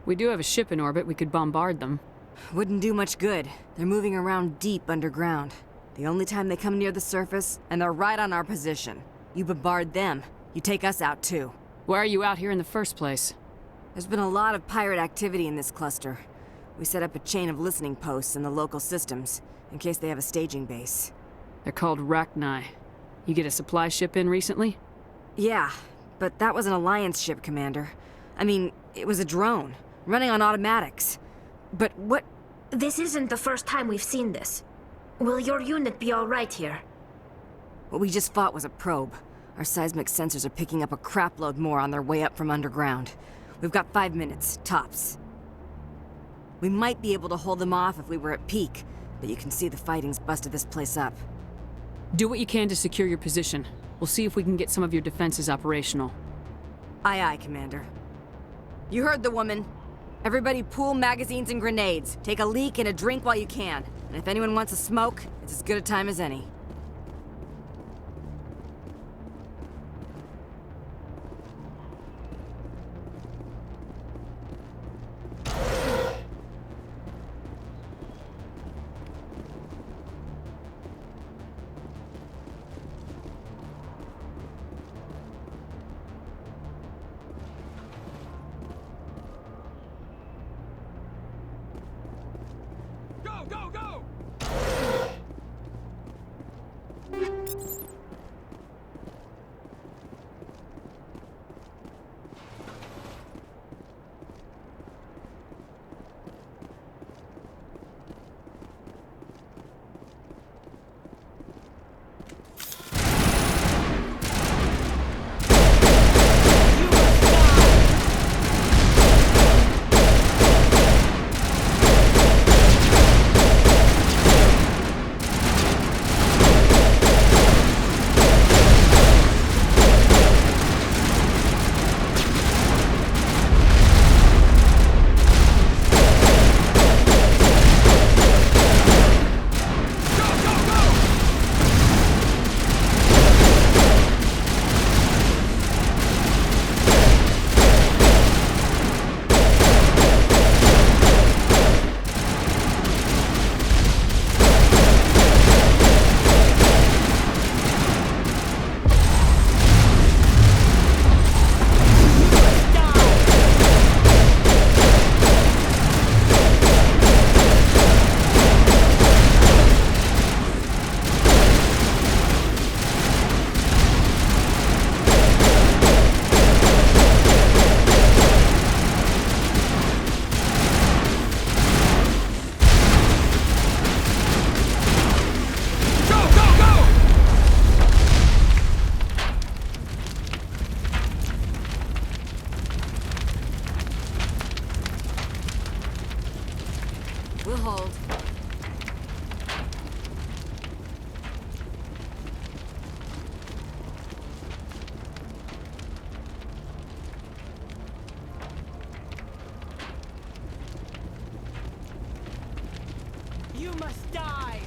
We do have a ship in orbit. We could bombard them. Wouldn't do much good. They're moving around deep underground. The only time they come near the surface, and they're right on our position. You bombard them, you take us out too. Why are you out here in the first place? There's been a lot of pirate activity in this cluster. We set up a chain of listening posts in the local systems, in case they have a staging base. They're called Rachni. You get a supply ship in recently? Yeah, but that was an Alliance ship, Commander. I mean, it was a drone, running on automatics. But what... This isn't the first time we've seen this. Will your unit be all right here? What we just fought was a probe. Our seismic sensors are picking up a crapload more on their way up from underground. We've got 5 minutes, tops. We might be able to hold them off if we were at peak, but you can see the fighting's busted this place up. Do what you can to secure your position. We'll see if we can get some of your defenses operational. Aye, aye, Commander. You heard the woman. Everybody pool magazines and grenades. Take a leak and a drink while you can. And if anyone wants a smoke, it's as good a time as any. Go, go! We'll hold. You must die!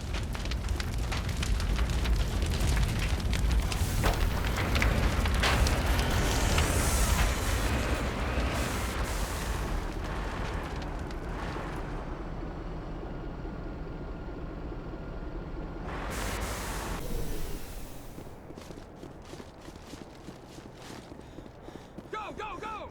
Go, go, go!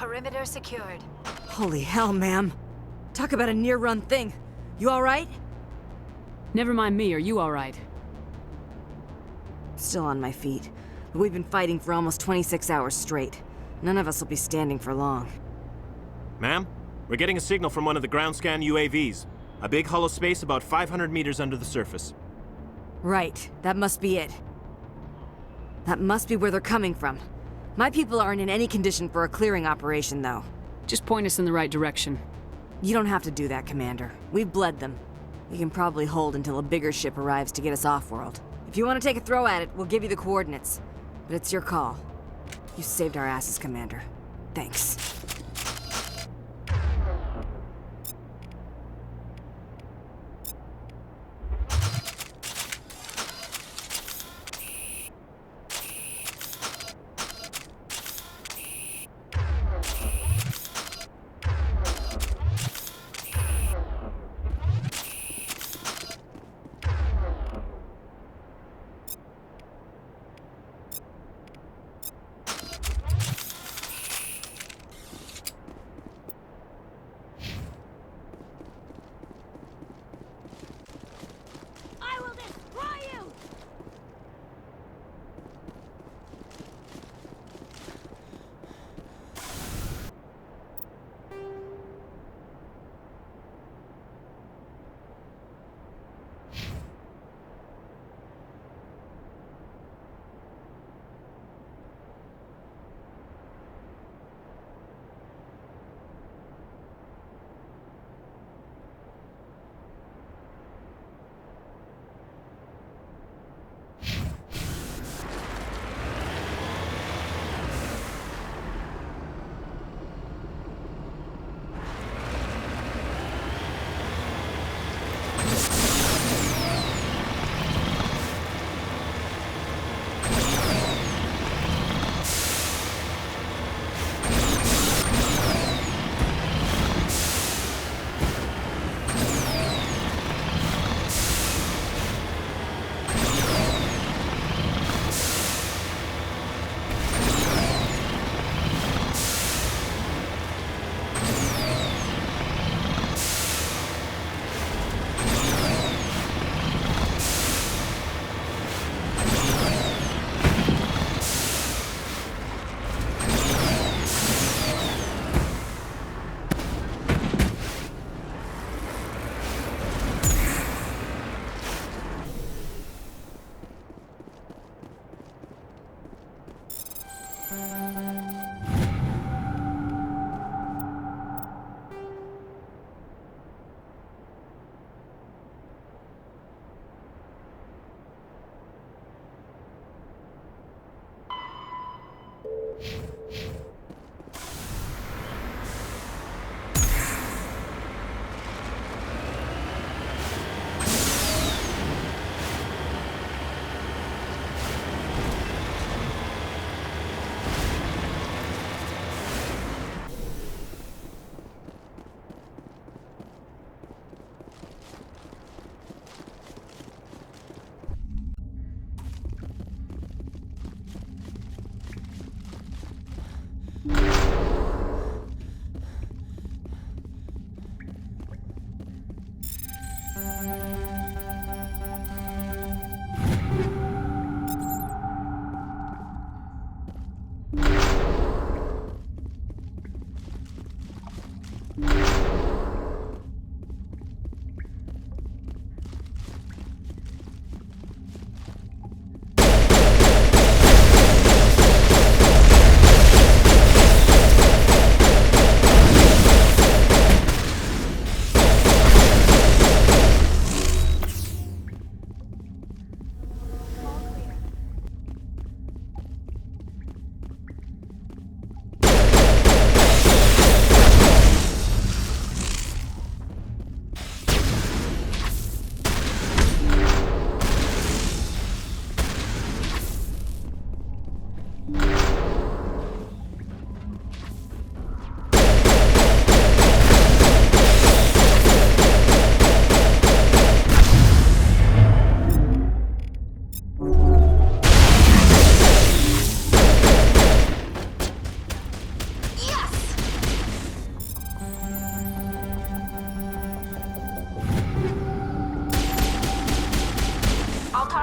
Perimeter secured. Holy hell, ma'am. Talk about a near-run thing. You alright? Never mind me, are you alright? Still on my feet. But we've been fighting for almost 26 hours straight. None of us will be standing for long. Ma'am, we're getting a signal from one of the ground scan UAVs. A big hollow space about 500 meters under the surface. Right, that must be it. That must be where they're coming from. My people aren't in any condition for a clearing operation, though. Just point us in the right direction. You don't have to do that, Commander. We've bled them. We can probably hold until a bigger ship arrives to get us off-world. If you want to take a throw at it, we'll give you the coordinates. But it's your call. You saved our asses, Commander. Thanks.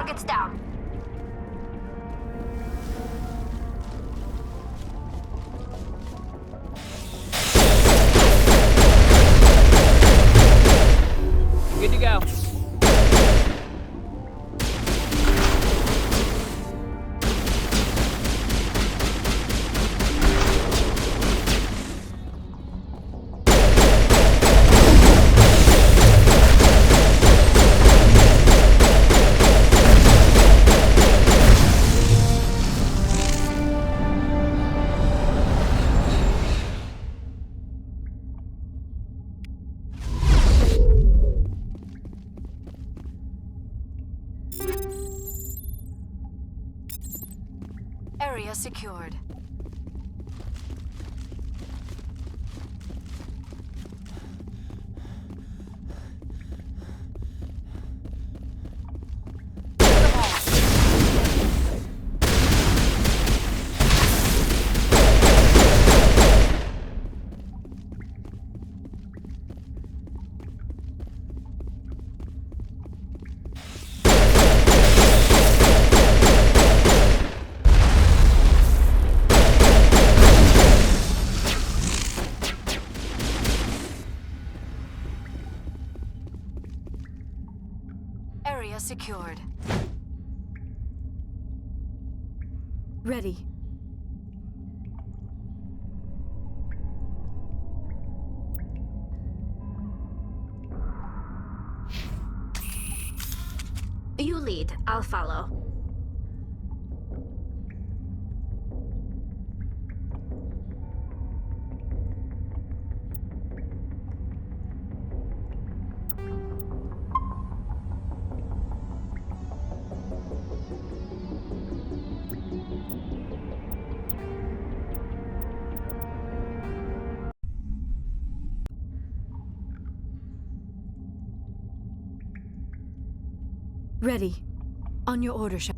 Target's down. Good to go. Area secured. Area secured. Ready. You lead, I'll follow. Ready. On your order, Shep.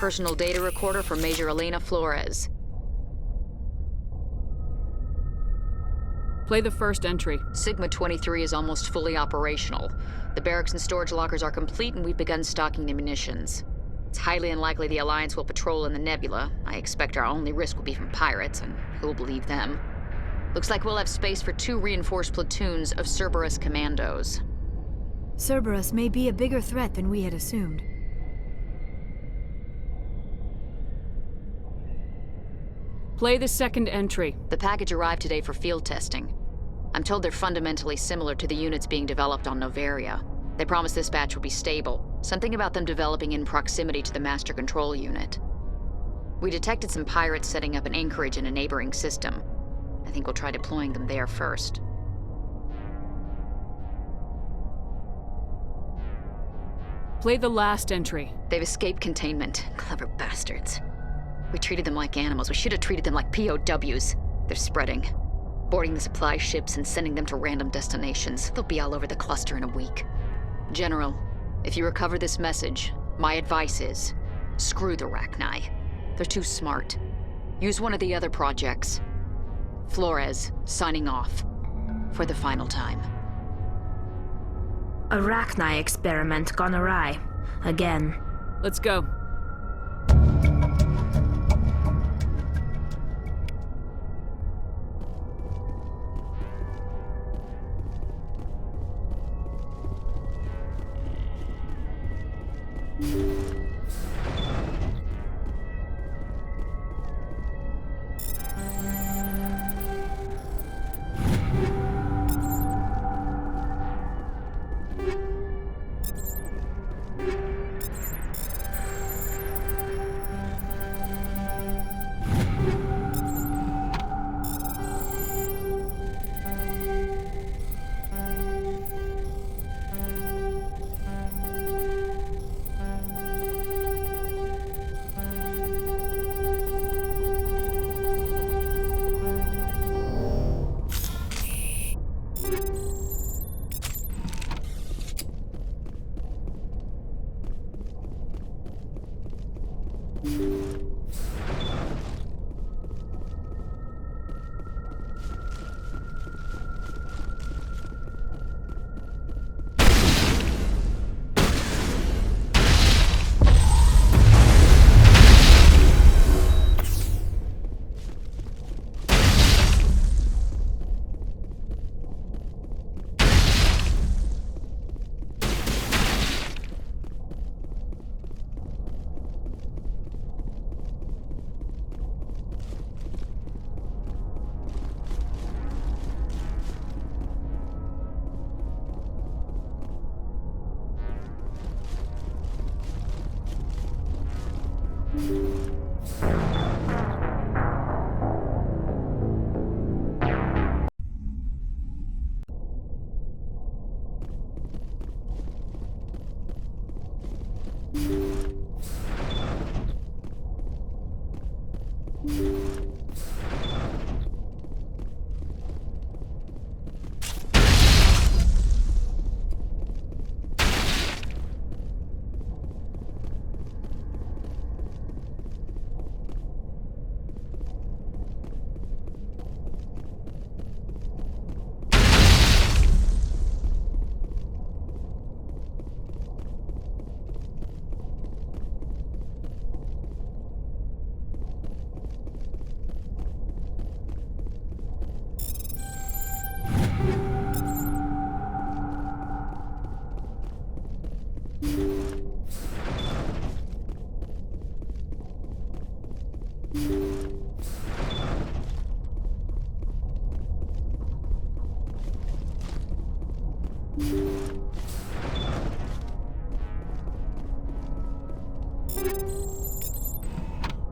personal data recorder for Major Elena Flores. Play the first entry. Sigma 23 is almost fully operational. The barracks and storage lockers are complete, and we've begun stocking the munitions. It's highly unlikely the Alliance will patrol in the nebula. I expect our only risk will be from pirates, and who'll believe them? Looks like we'll have space for 2 reinforced platoons of Cerberus commandos. Cerberus may be a bigger threat than we had assumed. Play the second entry. The package arrived today for field testing. I'm told they're fundamentally similar to the units being developed on Novaria. They promise this batch will be stable. Something about them developing in proximity to the master control unit. We detected some pirates setting up an anchorage in a neighboring system. I think we'll try deploying them there first. Play the last entry. They've escaped containment. Clever bastards. We treated them like animals. We should have treated them like POWs. They're spreading. Boarding the supply ships and sending them to random destinations. They'll be all over the cluster in a week. General, if you recover this message, my advice is, screw the Rachni. They're too smart. Use one of the other projects. Flores, signing off. For the final time. A Rachni experiment gone awry. Again. Let's go.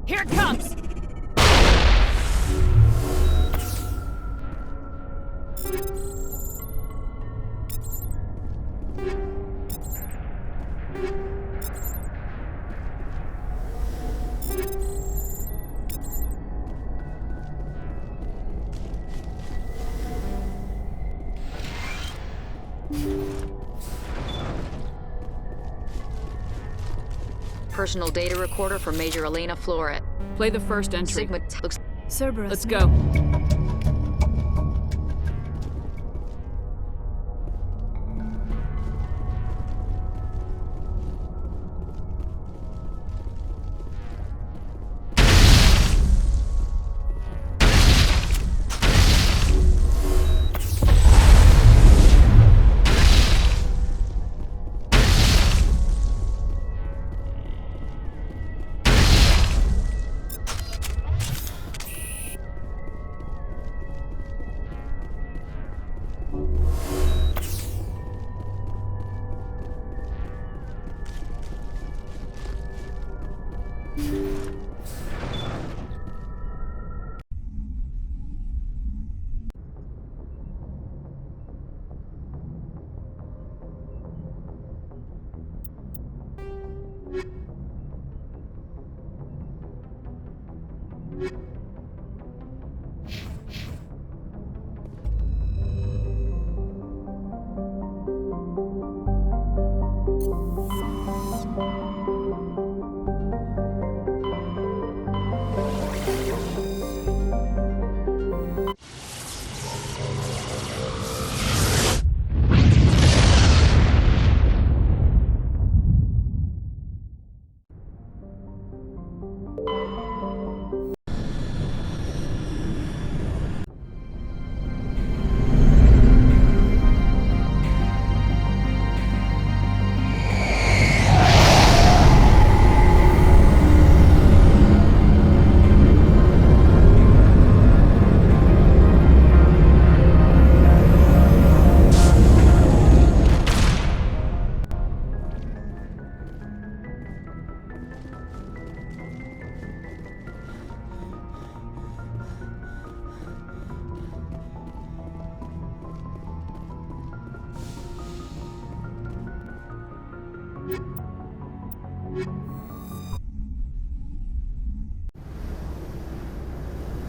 Here it comes! personal data recorder for Major Elena Flores. Play the first entry. Sigma looks... Cerberus. Let's go.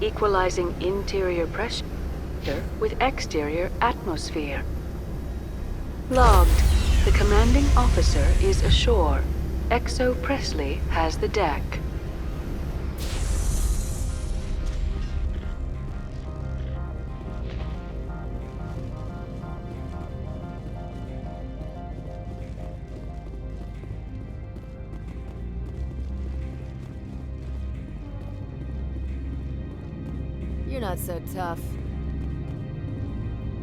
Equalizing interior pressure with exterior atmosphere. Logged. The commanding officer is ashore. Exo Presley has the deck. You're not so tough.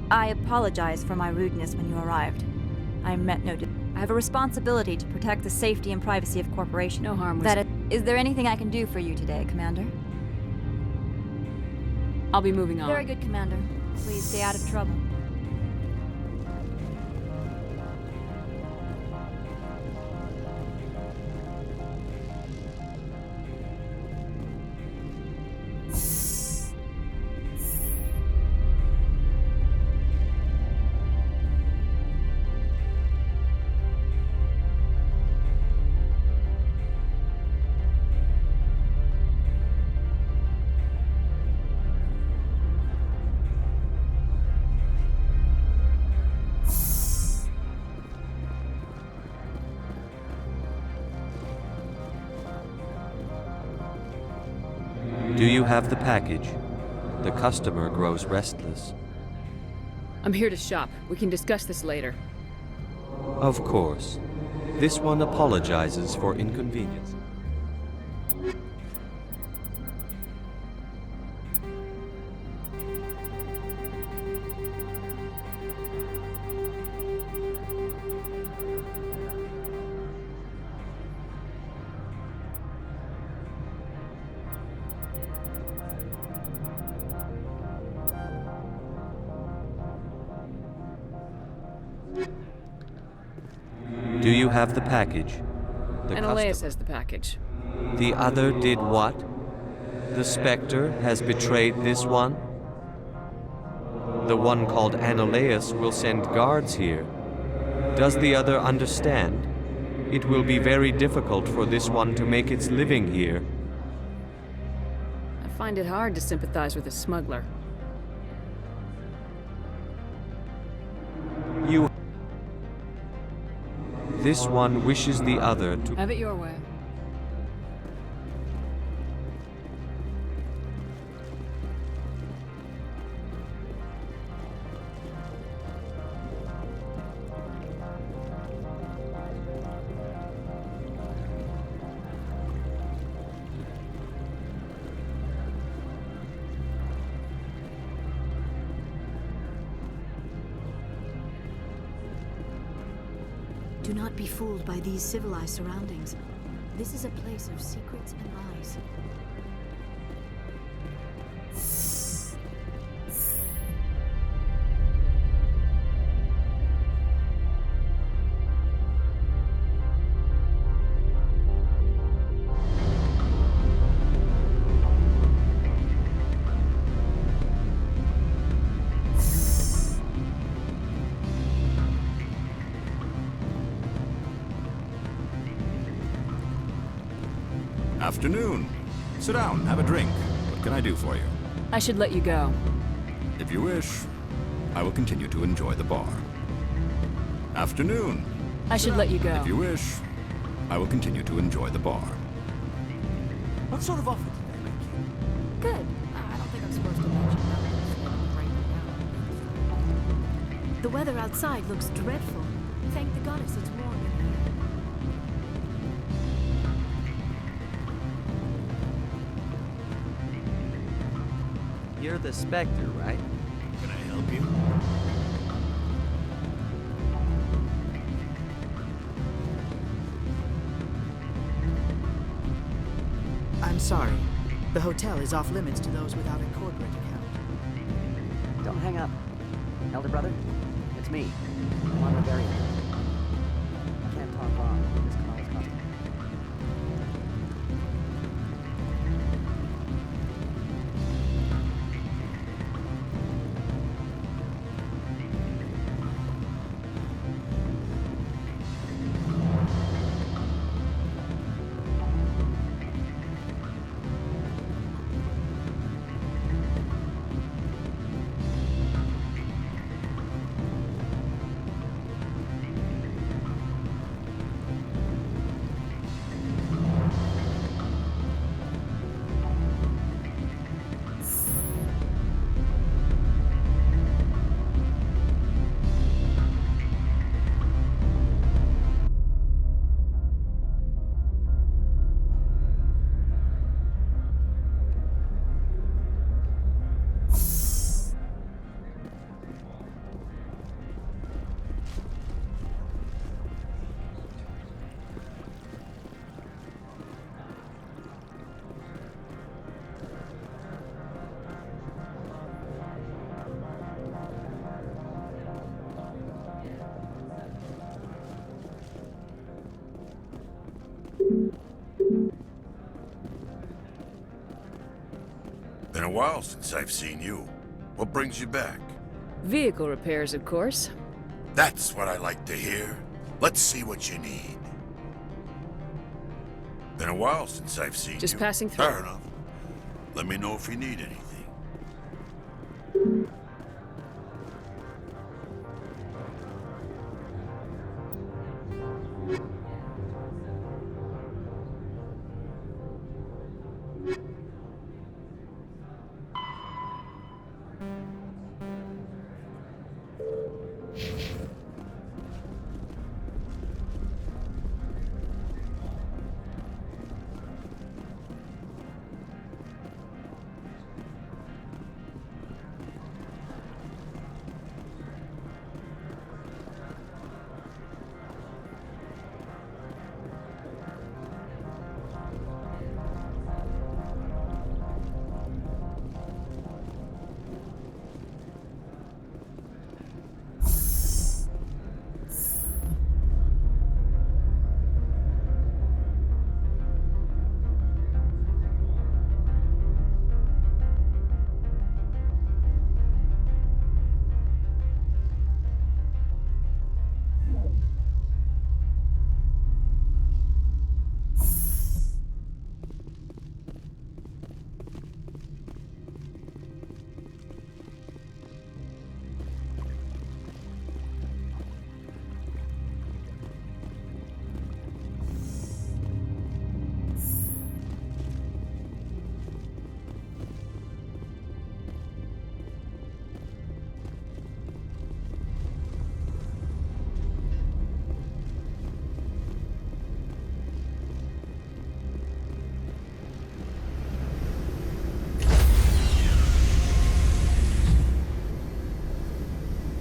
I apologize for my rudeness when you arrived. I meant no. I have a responsibility to protect the safety and privacy of corporation. No harm was... Is there anything I can do for you today, Commander? I'll be moving on. Very good, Commander. Please stay out of trouble. Do you have the package? The customer grows restless. I'm here to shop. We can discuss this later. Of course. This one apologizes for inconvenience. Do you have the package? Analeus has the package. The other did what? The Spectre has betrayed this one? The one called Analeus will send guards here. Does the other understand? It will be very difficult for this one to make its living here. I find it hard to sympathize with a smuggler. This one wishes the other to... Have it your way. Do not be fooled by these civilized surroundings. This is a place of secrets and lies. Afternoon. Sit down, have a drink. What can I do for you? I should let you go. If you wish, I will continue to enjoy the bar. Afternoon. I should let you go. If you wish, I will continue to enjoy the bar. What sort of offer did they make you? Good. I don't think I'm supposed to mention that. The weather outside looks dreadful. Thank the goddess it's warm in here. You're the Spectre, right? Can I help you? I'm sorry. The hotel is off limits to those without a corporate account. Don't hang up. Elder brother, it's me. I'm on the very end. I can't talk long. This call is coming. Been a while since I've seen you. What brings you back? Vehicle repairs, of course. That's what I like to hear. Let's see what you need. Been a while since I've seen you. Just passing through. Fair enough. Let me know if you need anything.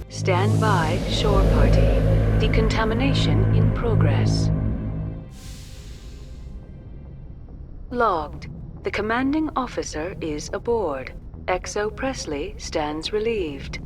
Stand by, shore party. Decontamination in in progress. Logged. The commanding officer is aboard. XO Presley stands relieved.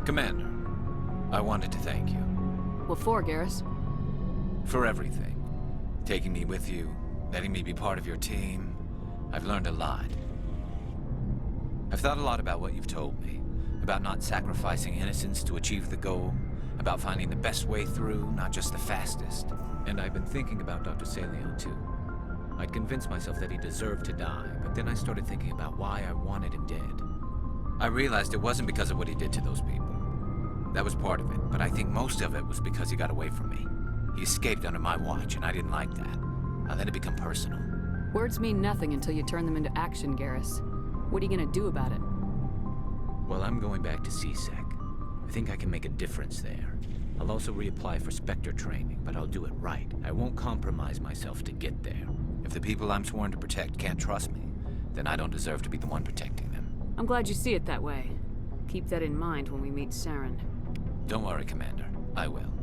Commander, I wanted to thank you. What for, Garrus? For everything. Taking me with you, letting me be part of your team. I've learned a lot. I've thought a lot about what you've told me. About not sacrificing innocence to achieve the goal. About finding the best way through, not just the fastest. And I've been thinking about Dr. Saleon, too. I'd convinced myself that he deserved to die, but then I started thinking about why I wanted him dead. I realized it wasn't because of what he did to those people. That was part of it, but I think most of it was because he got away from me. He escaped under my watch, and I didn't like that. I let it become personal. Words mean nothing until you turn them into action, Garrus. What are you gonna do about it? Well, I'm going back to CSEC. I think I can make a difference there. I'll also reapply for Spectre training, but I'll do it right. I won't compromise myself to get there. If the people I'm sworn to protect can't trust me, then I don't deserve to be the one protecting them. I'm glad you see it that way. Keep that in mind when we meet Saren. Don't worry, Commander. I will.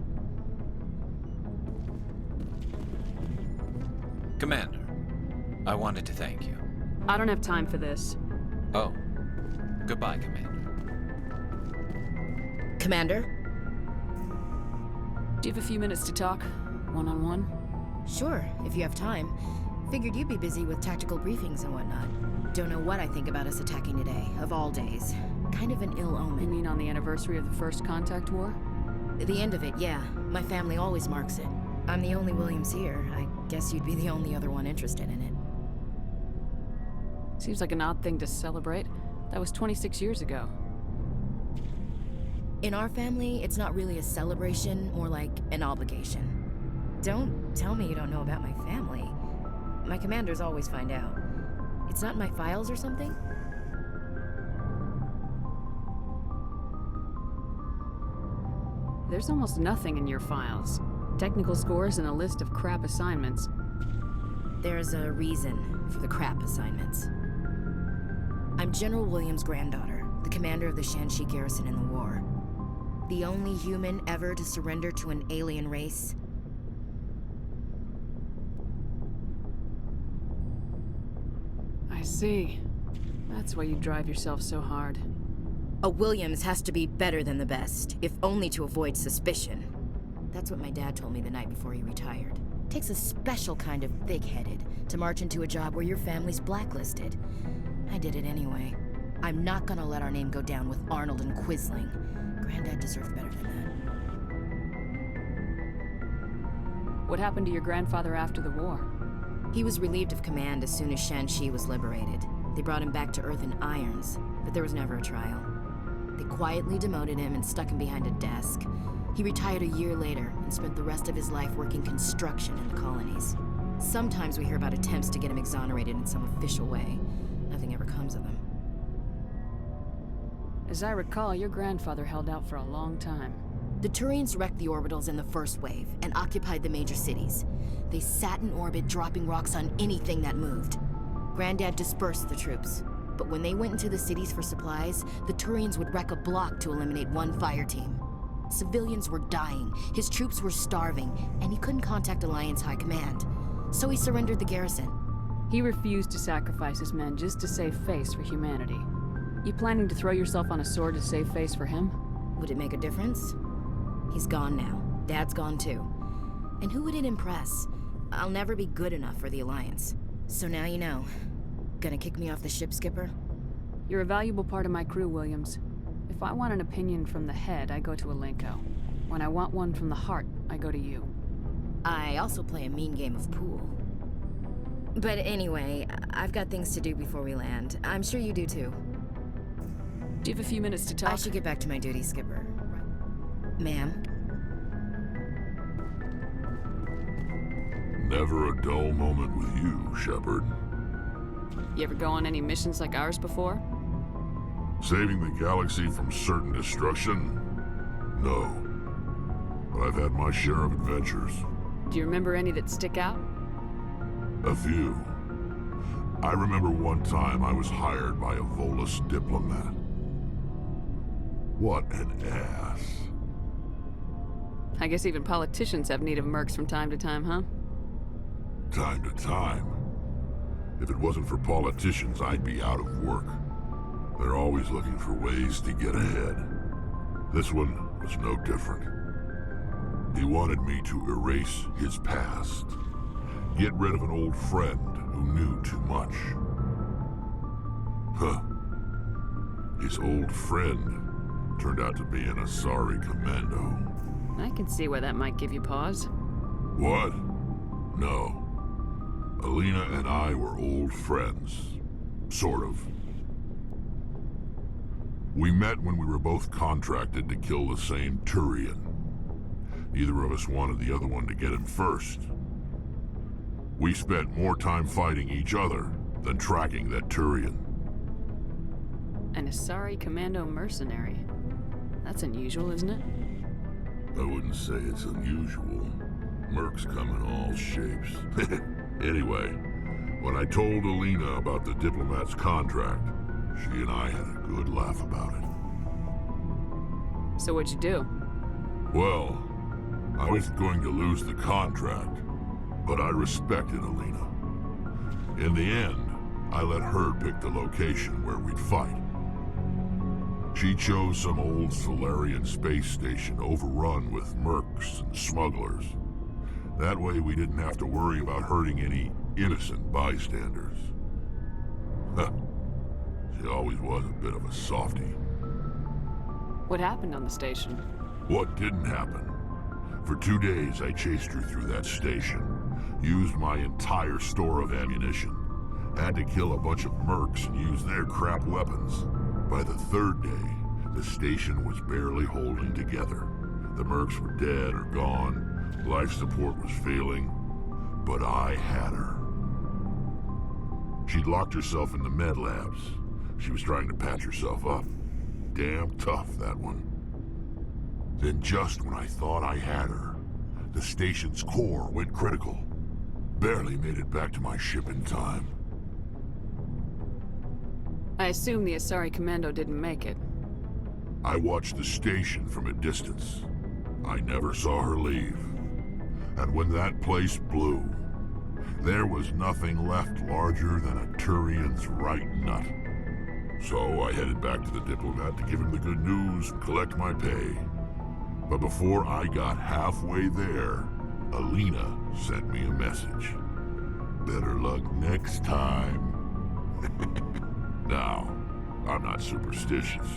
Commander, I wanted to thank you. I don't have time for this. Oh. Goodbye, Commander. Commander? Do you have a few minutes to talk? One-on-one? Sure, if you have time. Figured you'd be busy with tactical briefings and whatnot. Don't know what I think about us attacking today, of all days. Kind of an ill omen. You mean on the anniversary of the First Contact War? The end of it, yeah. My family always marks it. I'm the only Williams here. I guess you'd be the only other one interested in it. Seems like an odd thing to celebrate. That was 26 years ago. In our family, it's not really a celebration, more like an obligation. Don't tell me you don't know about my family. My commanders always find out. It's not in my files or something? There's almost nothing in your files. Technical scores and a list of crap assignments. There's a reason for the crap assignments. I'm General Williams' granddaughter, the commander of the Shanxi garrison in the war. The only human ever to surrender to an alien race. I see. That's why you drive yourself so hard. A Williams has to be better than the best, if only to avoid suspicion. That's what my dad told me the night before he retired. Takes a special kind of thick-headed to march into a job where your family's blacklisted. I did it anyway. I'm not gonna let our name go down with Arnold and Quisling. Granddad deserved better than that. What happened to your grandfather after the war? He was relieved of command as soon as Shanxi was liberated. They brought him back to Earth in irons, but there was never a trial. They quietly demoted him and stuck him behind a desk. He retired a year later and spent the rest of his life working construction in the colonies. Sometimes we hear about attempts to get him exonerated in some official way. Nothing ever comes of them. As I recall, your grandfather held out for a long time. The Turians wrecked the orbitals in the first wave and occupied the major cities. They sat in orbit, dropping rocks on anything that moved. Granddad dispersed the troops, but when they went into the cities for supplies, the Turians would wreck a block to eliminate one fire team. Civilians were dying, his troops were starving, and he couldn't contact Alliance High Command. So he surrendered the garrison. He refused to sacrifice his men just to save face for humanity. You planning to throw yourself on a sword to save face for him? Would it make a difference? He's gone now. Dad's gone too. And who would it impress? I'll never be good enough for the Alliance. So now you know. Gonna kick me off the ship, Skipper? You're a valuable part of my crew, Williams. If I want an opinion from the head, I go to Alenko. When I want one from the heart, I go to you. I also play a mean game of pool. But anyway, I've got things to do before we land. I'm sure you do too. Do you have a few minutes to talk? I should get back to my duty, Skipper. Ma'am? Never a dull moment with you, Shepard. You ever go on any missions like ours before? Saving the galaxy from certain destruction? No. But I've had my share of adventures. Do you remember any that stick out? A few. I remember one time I was hired by a Volus diplomat. What an ass. I guess even politicians have need of mercs from time to time, huh? Time to time. If it wasn't for politicians, I'd be out of work. They're always looking for ways to get ahead. This one was no different. He wanted me to erase his past. Get rid of an old friend who knew too much. Huh. His old friend turned out to be an Asari commando. I can see why that might give you pause. What? No. Alina and I were old friends. Sort of. We met when we were both contracted to kill the same Turian. Neither of us wanted the other one to get him first. We spent more time fighting each other than tracking that Turian. An Asari commando mercenary. That's unusual, isn't it? I wouldn't say it's unusual. Mercs come in all shapes. Anyway, when I told Alina about the diplomat's contract, she and I had a good laugh about it. So what'd you do? Well, I was going to lose the contract, but I respected Alina. In the end, I let her pick the location where we'd fight. She chose some old Solarian space station overrun with mercs and smugglers. That way we didn't have to worry about hurting any innocent bystanders. Huh. She always was a bit of a softie. What happened on the station? What didn't happen? For 2 days I chased her through that station. Used my entire store of ammunition. Had to kill a bunch of mercs and use their crap weapons. By the 3rd day, the station was barely holding together. The mercs were dead or gone. Life support was failing. But I had her. She'd locked herself in the med labs. She was trying to patch herself up. Damn tough, that one. Then just when I thought I had her, the station's core went critical. Barely made it back to my ship in time. I assume the Asari commando didn't make it. I watched the station from a distance. I never saw her leave. And when that place blew, there was nothing left larger than a Turian's right nut. So I headed back to the diplomat to give him the good news and collect my pay. But before I got halfway there, Alina sent me a message. Better luck next time. Now, I'm not superstitious,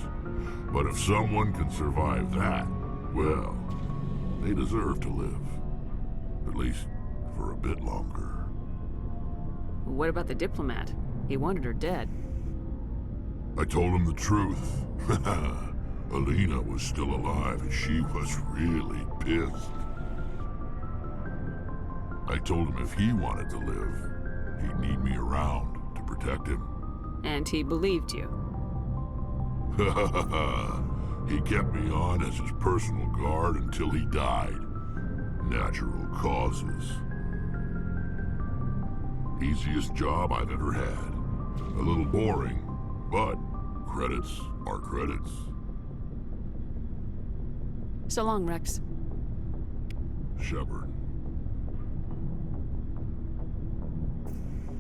but if someone can survive that, well, they deserve to live. At least for a bit longer. What about the diplomat? He wanted her dead. I told him the truth. Alina was still alive and she was really pissed. I told him if he wanted to live, he'd need me around to protect him. And he believed you. He kept me on as his personal guard until he died. Natural causes. Easiest job I've ever had. A little boring, but credits are credits. So long, Rex. Shepard.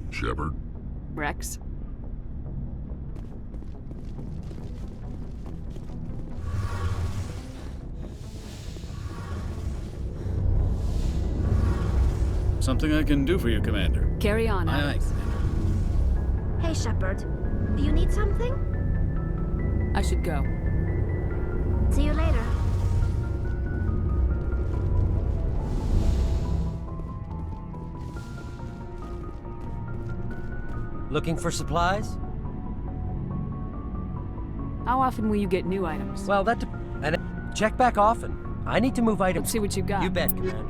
Shepard? Rex? Something I can do for you, Commander. Carry on, Alex. Hey, Shepard. Do you need something? I should go. See you later. Looking for supplies? How often will you get new items? Well, and check back often. I need to move items. Let's see what you got. You bet, Commander.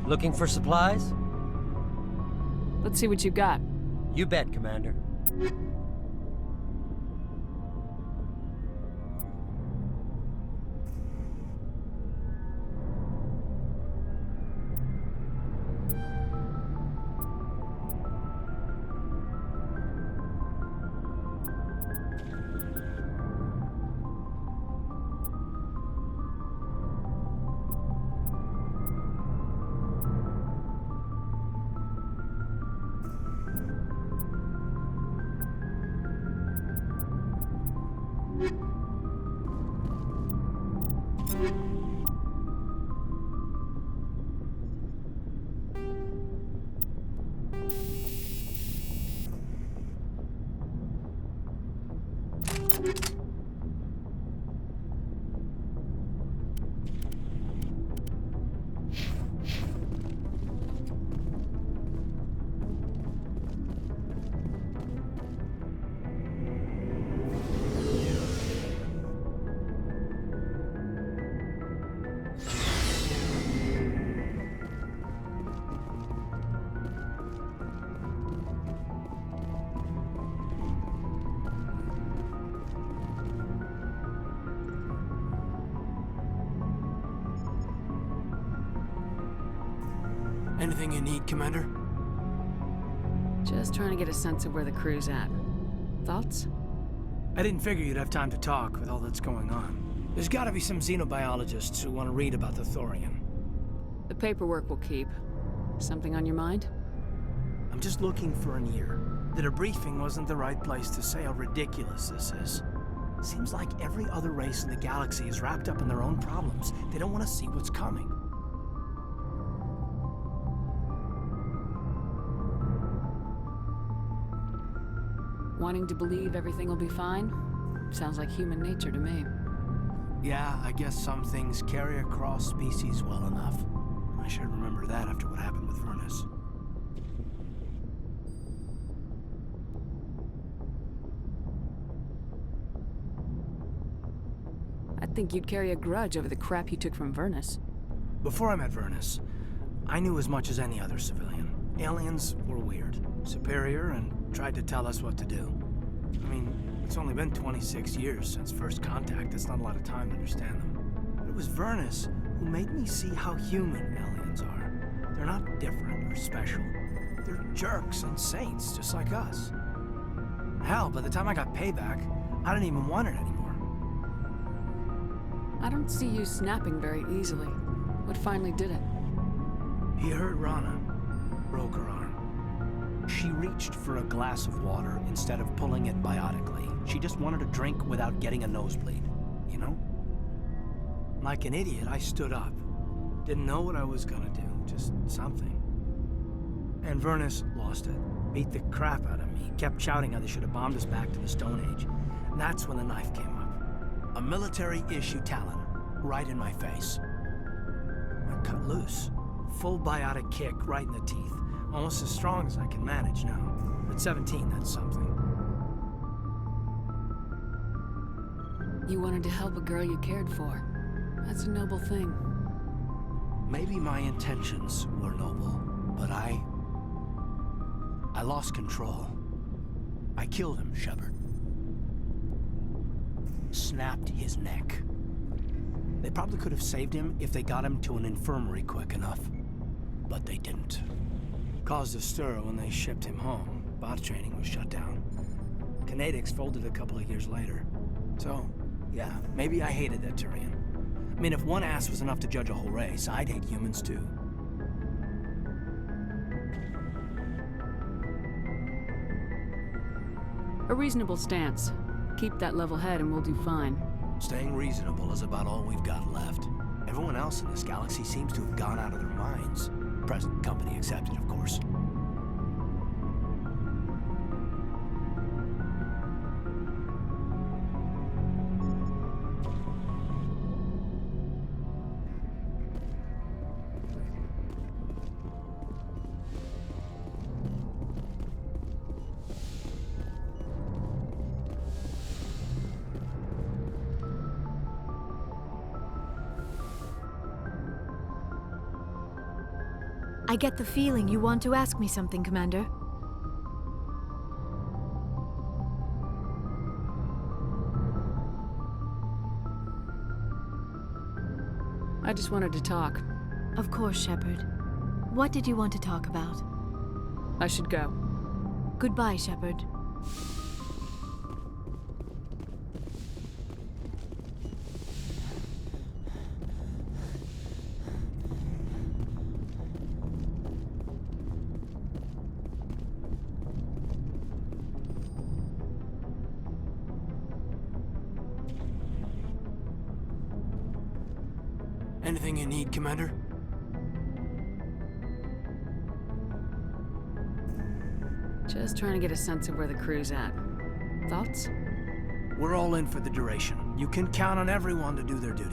Looking for supplies? Let's see what you got. You bet, Commander. Anything you need, Commander? Just trying to get a sense of where the crew's at. Thoughts? I didn't figure you'd have time to talk with all that's going on. There's gotta be some xenobiologists who want to read about the Thorian. The paperwork will keep. Something on your mind? I'm just looking for an ear. The debriefing wasn't the right place to say how ridiculous this is. Seems like every other race in the galaxy is wrapped up in their own problems. They don't want to see what's coming. Wanting to believe everything will be fine? Sounds like human nature to me. Yeah, I guess some things carry across species well enough. I should remember that after what happened with Virnus. I think you'd carry a grudge over the crap you took from Virnus. Before I met Virnus, I knew as much as any other civilian. Aliens were weird, superior, and tried to tell us what to do. I mean, it's only been 26 years since first contact. That's not a lot of time to understand them. But it was Virnus who made me see how human aliens are. They're not different or special. They're jerks and saints, just like us. Hell, by the time I got payback, I didn't even want it anymore. I don't see you snapping very easily. What finally did it? He hurt Rana. Broke her arm. She reached for a glass of water instead of pulling it biotically. She just wanted a drink without getting a nosebleed, you know? Like an idiot, I stood up. Didn't know what I was gonna do, just something. And Virnus lost it. Beat the crap out of me. Kept shouting how they should have bombed us back to the Stone Age. And that's when the knife came up. A military-issue talon, right in my face. I cut loose. Full biotic kick right in the teeth. Almost as strong as I can manage now. At 17, that's something. You wanted to help a girl you cared for. That's a noble thing. Maybe my intentions were noble, but I lost control. I killed him, Shepard. Snapped his neck. They probably could have saved him if they got him to an infirmary quick enough. But they didn't. Caused a stir when they shipped him home. Bot training was shut down. Kinetics folded a couple of years later. So, yeah, maybe I hated that Turian. I mean, if one ass was enough to judge a whole race, I'd hate humans too. A reasonable stance. Keep that level head and we'll do fine. Staying reasonable is about all we've got left. Everyone else in this galaxy seems to have gone out of their minds. Present company accepted, of course. I get the feeling you want to ask me something, Commander. I just wanted to talk. Of course, Shepard. What did you want to talk about? I should go. Goodbye, Shepard. Anything you need, Commander? Just trying to get a sense of where the crew's at. Thoughts? We're all in for the duration. You can count on everyone to do their duty.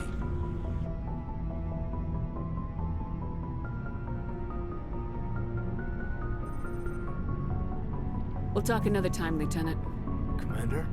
We'll talk another time, Lieutenant. Commander?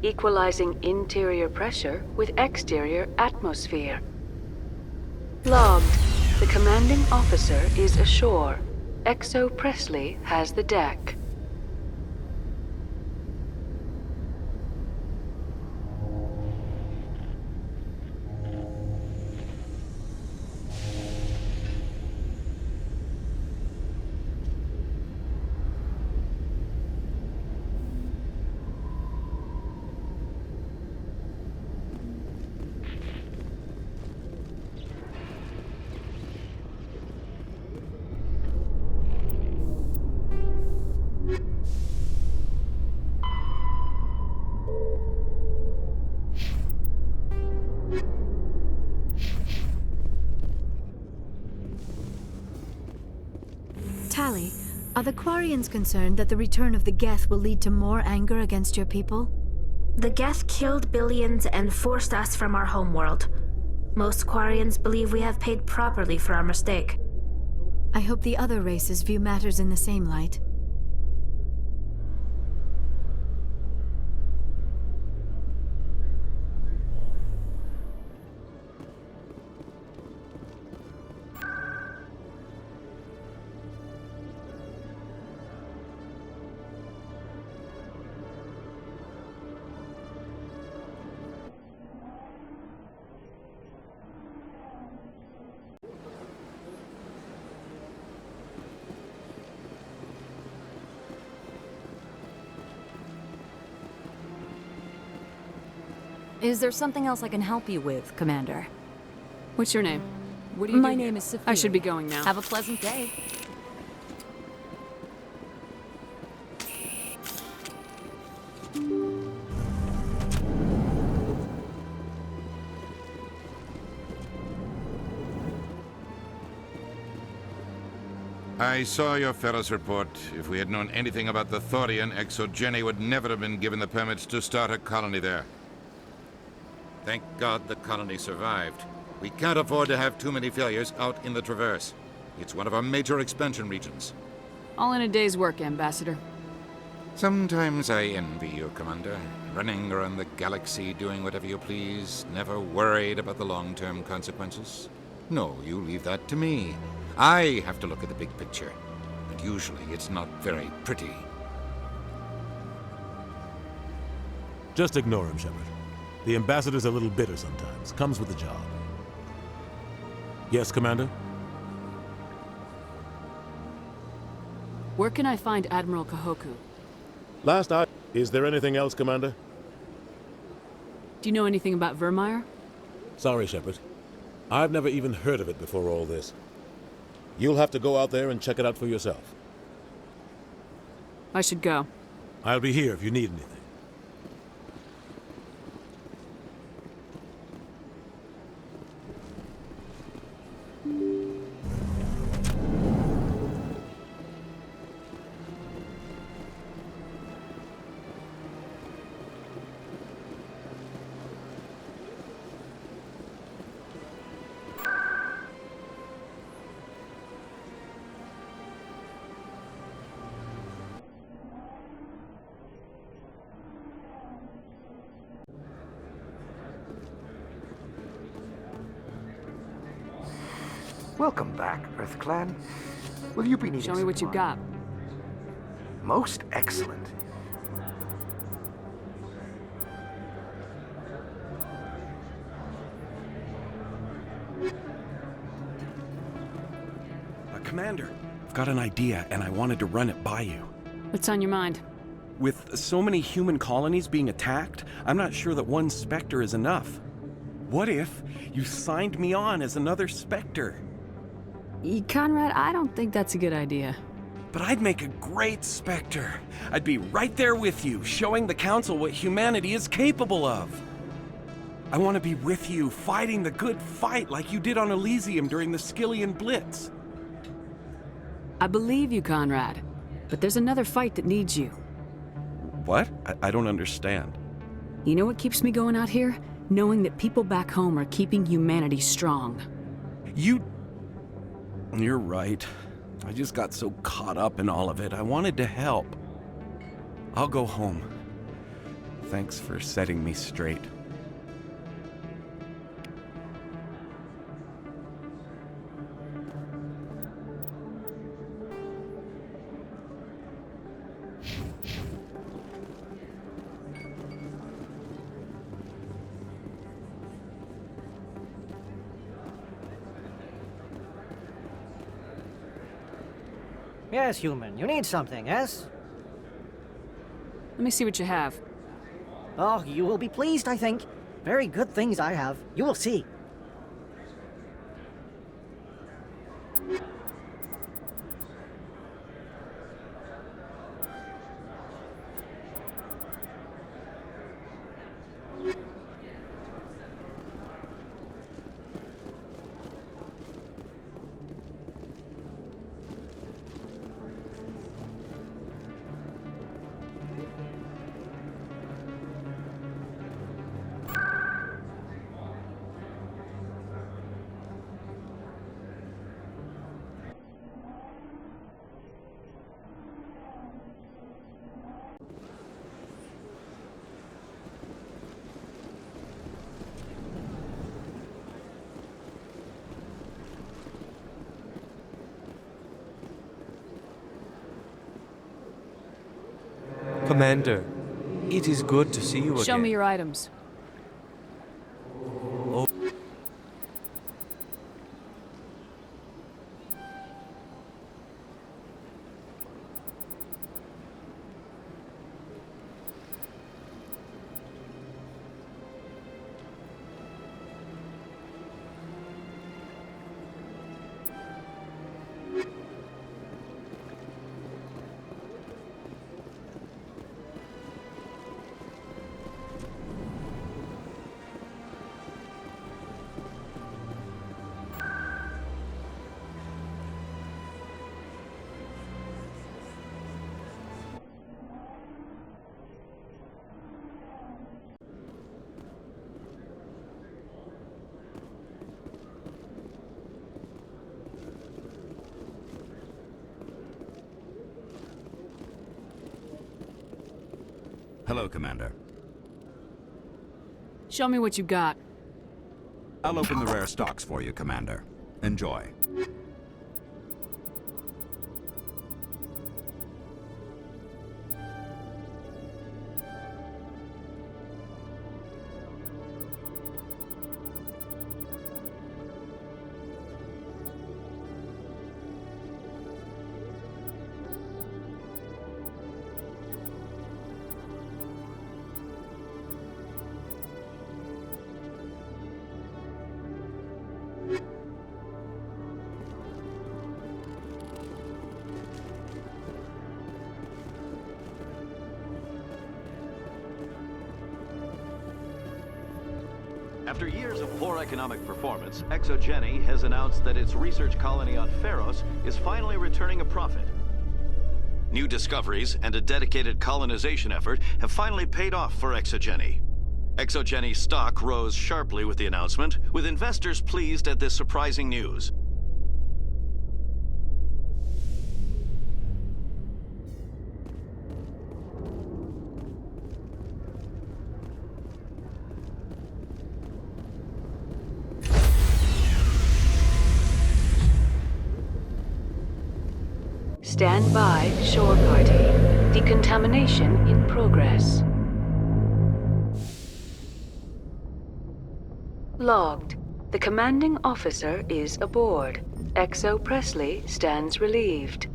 equalizing interior pressure with exterior atmosphere. Logged. The commanding officer is ashore. XO Presley has the deck. Tally, are the Quarians concerned that the return of the Geth will lead to more anger against your people? The Geth killed billions and forced us from our homeworld. Most Quarians believe we have paid properly for our mistake. I hope the other races view matters in the same light. Is there something else I can help you with, Commander? What's your name? What do you My do name here? is Sophia. I should be going now. Have a pleasant day. I saw your Ferris report. If we had known anything about the Thorian, XO Jenny would never have been given the permits to start a colony there. Thank God the colony survived. We can't afford to have too many failures out in the Traverse. It's one of our major expansion regions. All in a day's work, Ambassador. Sometimes I envy you, Commander. Running around the galaxy doing whatever you please, never worried about the long-term consequences. No, you leave that to me. I have to look at the big picture, and usually it's not very pretty. Just ignore him, Shepard. The Ambassador's a little bitter sometimes. Comes with the job. Yes, Commander? Where can I find Admiral Kahoku? Is there anything else, Commander? Do you know anything about Virmire? Sorry, Shepard. I've never even heard of it before all this. You'll have to go out there and check it out for yourself. I should go. I'll be here if you need anything. Welcome back, EarthClan. Will you be needing Show me what you got. Most excellent. Commander, I've got an idea, and I wanted to run it by you. What's on your mind? With so many human colonies being attacked, I'm not sure that one Spectre is enough. What if you signed me on as another Spectre? Conrad, I don't think that's a good idea. But I'd make a great Spectre. I'd be right there with you, showing the Council what humanity is capable of. I want to be with you, fighting the good fight like you did on Elysium during the Skillian Blitz. I believe you, Conrad. But there's another fight that needs you. What? I don't understand. You know what keeps me going out here? Knowing that people back home are keeping humanity strong. You're right. I just got so caught up in all of it. I wanted to help. I'll go home. Thanks for setting me straight. Yes, human. You need something, yes? Let me see what you have. Oh, you will be pleased, I think. Very good things I have. You will see. Commander, it is good to see you again. Show me your items. Oh. Hello, Commander. Show me what you got. I'll open the rare stocks for you, Commander. Enjoy. After years of poor economic performance, ExoGeni has announced that its research colony on Pharos is finally returning a profit. New discoveries and a dedicated colonization effort have finally paid off for ExoGeni. ExoGeni stock rose sharply with the announcement, with investors pleased at this surprising news. Stand by, shore party. Decontamination in progress. Logged. The commanding officer is aboard. Exo Presley stands relieved.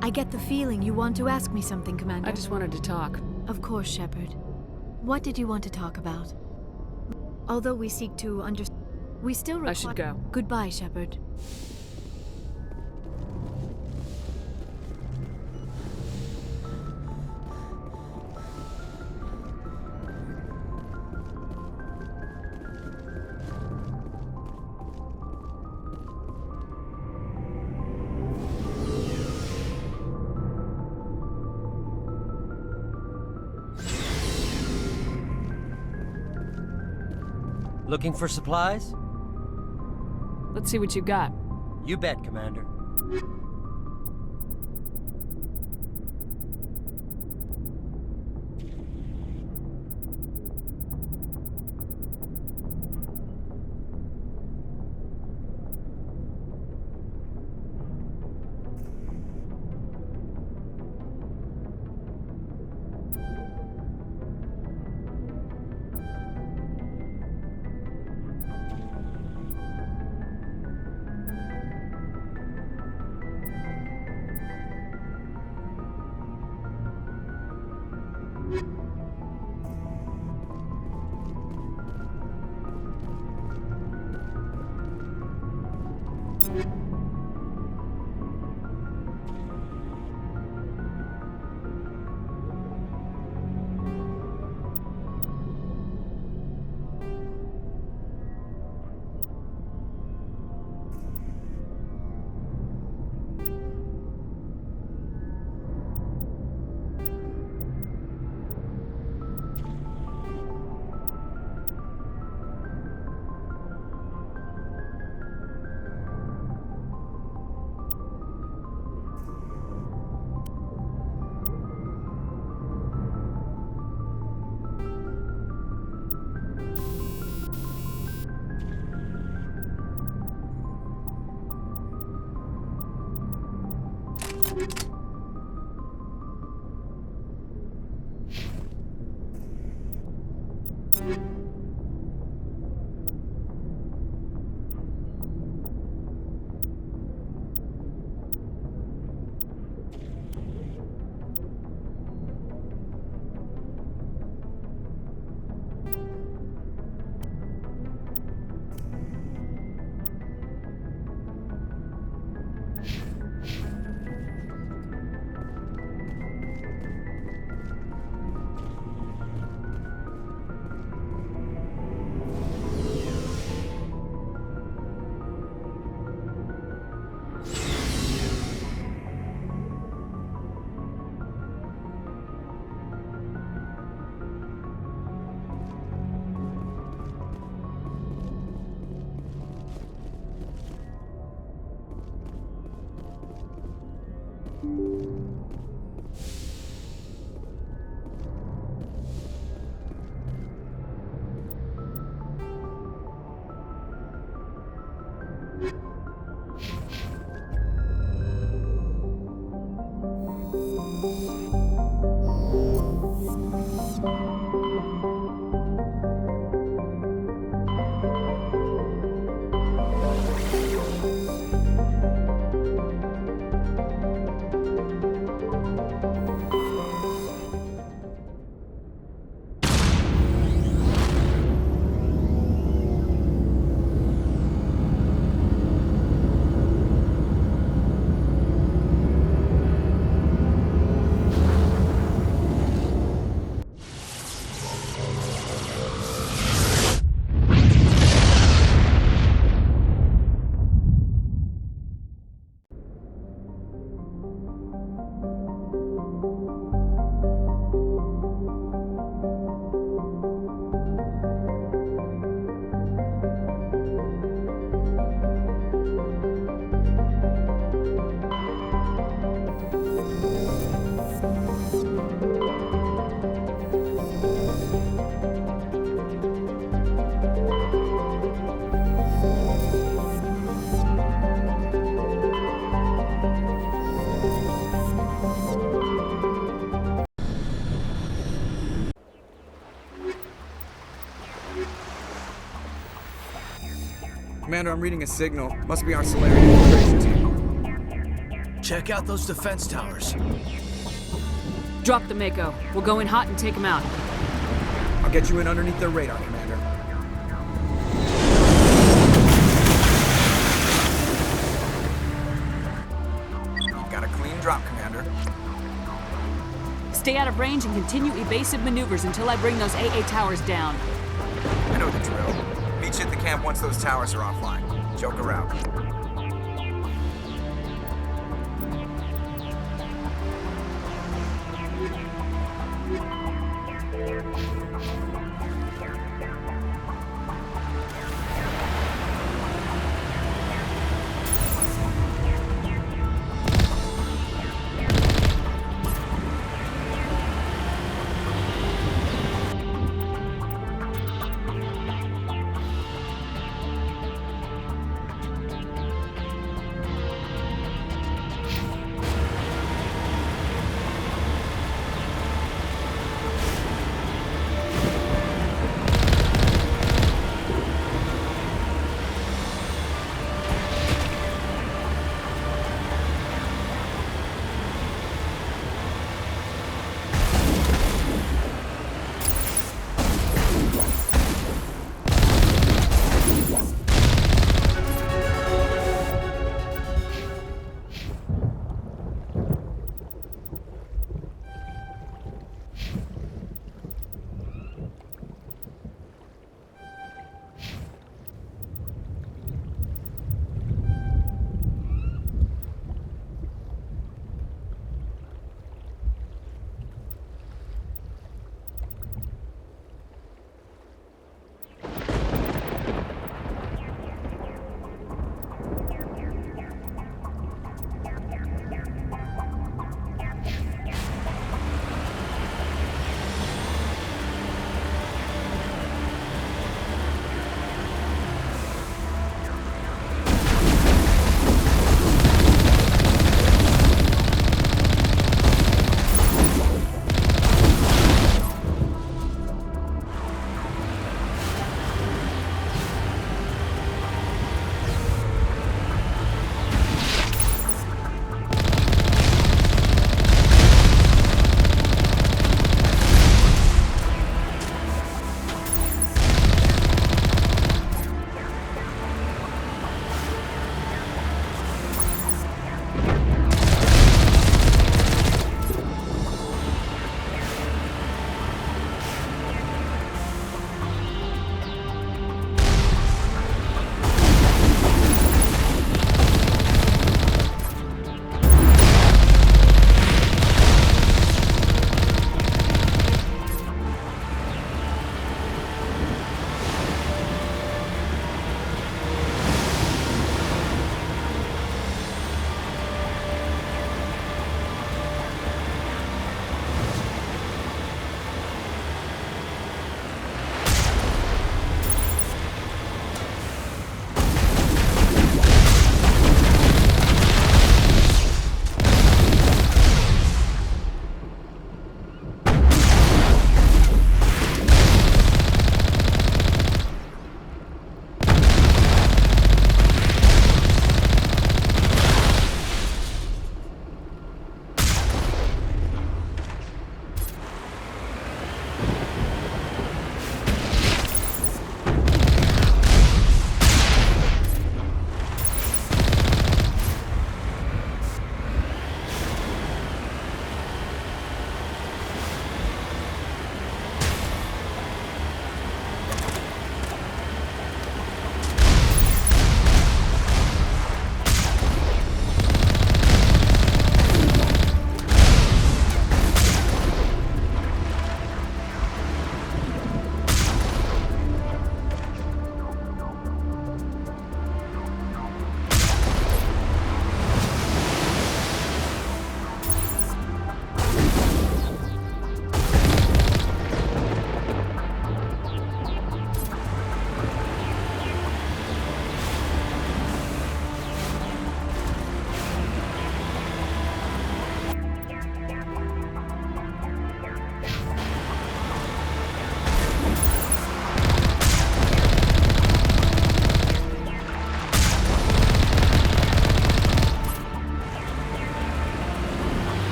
I get the feeling you want to ask me something, Commander. I just wanted to talk. Of course, Shepard. What did you want to talk about? Although we seek to understand, we still require— I should go. Goodbye, Shepard. Looking for supplies? Let's see what you got. You bet, Commander. Commander, I'm reading a signal. Must be our Solarian infiltration team. Check out those defense towers. Drop the Mako. We'll go in hot and take him out. I'll get you in underneath their radar, Commander. Got a clean drop, Commander. Stay out of range and continue evasive maneuvers until I bring those AA towers down. I know the drill. Meet you at the camp once those towers are offline. Joke around.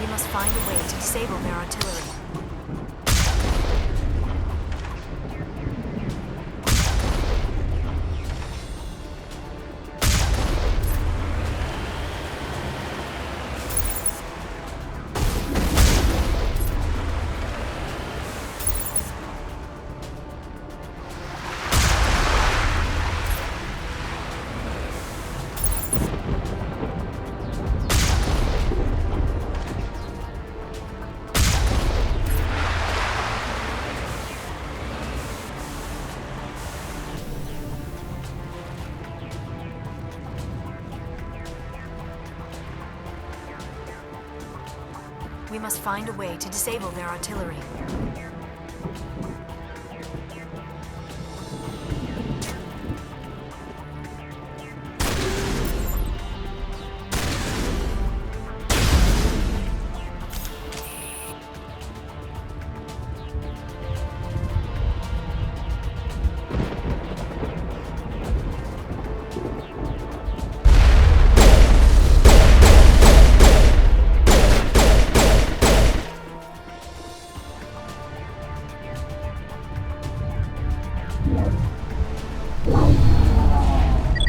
We must find a way to disable their artillery. We must find a way to disable their artillery.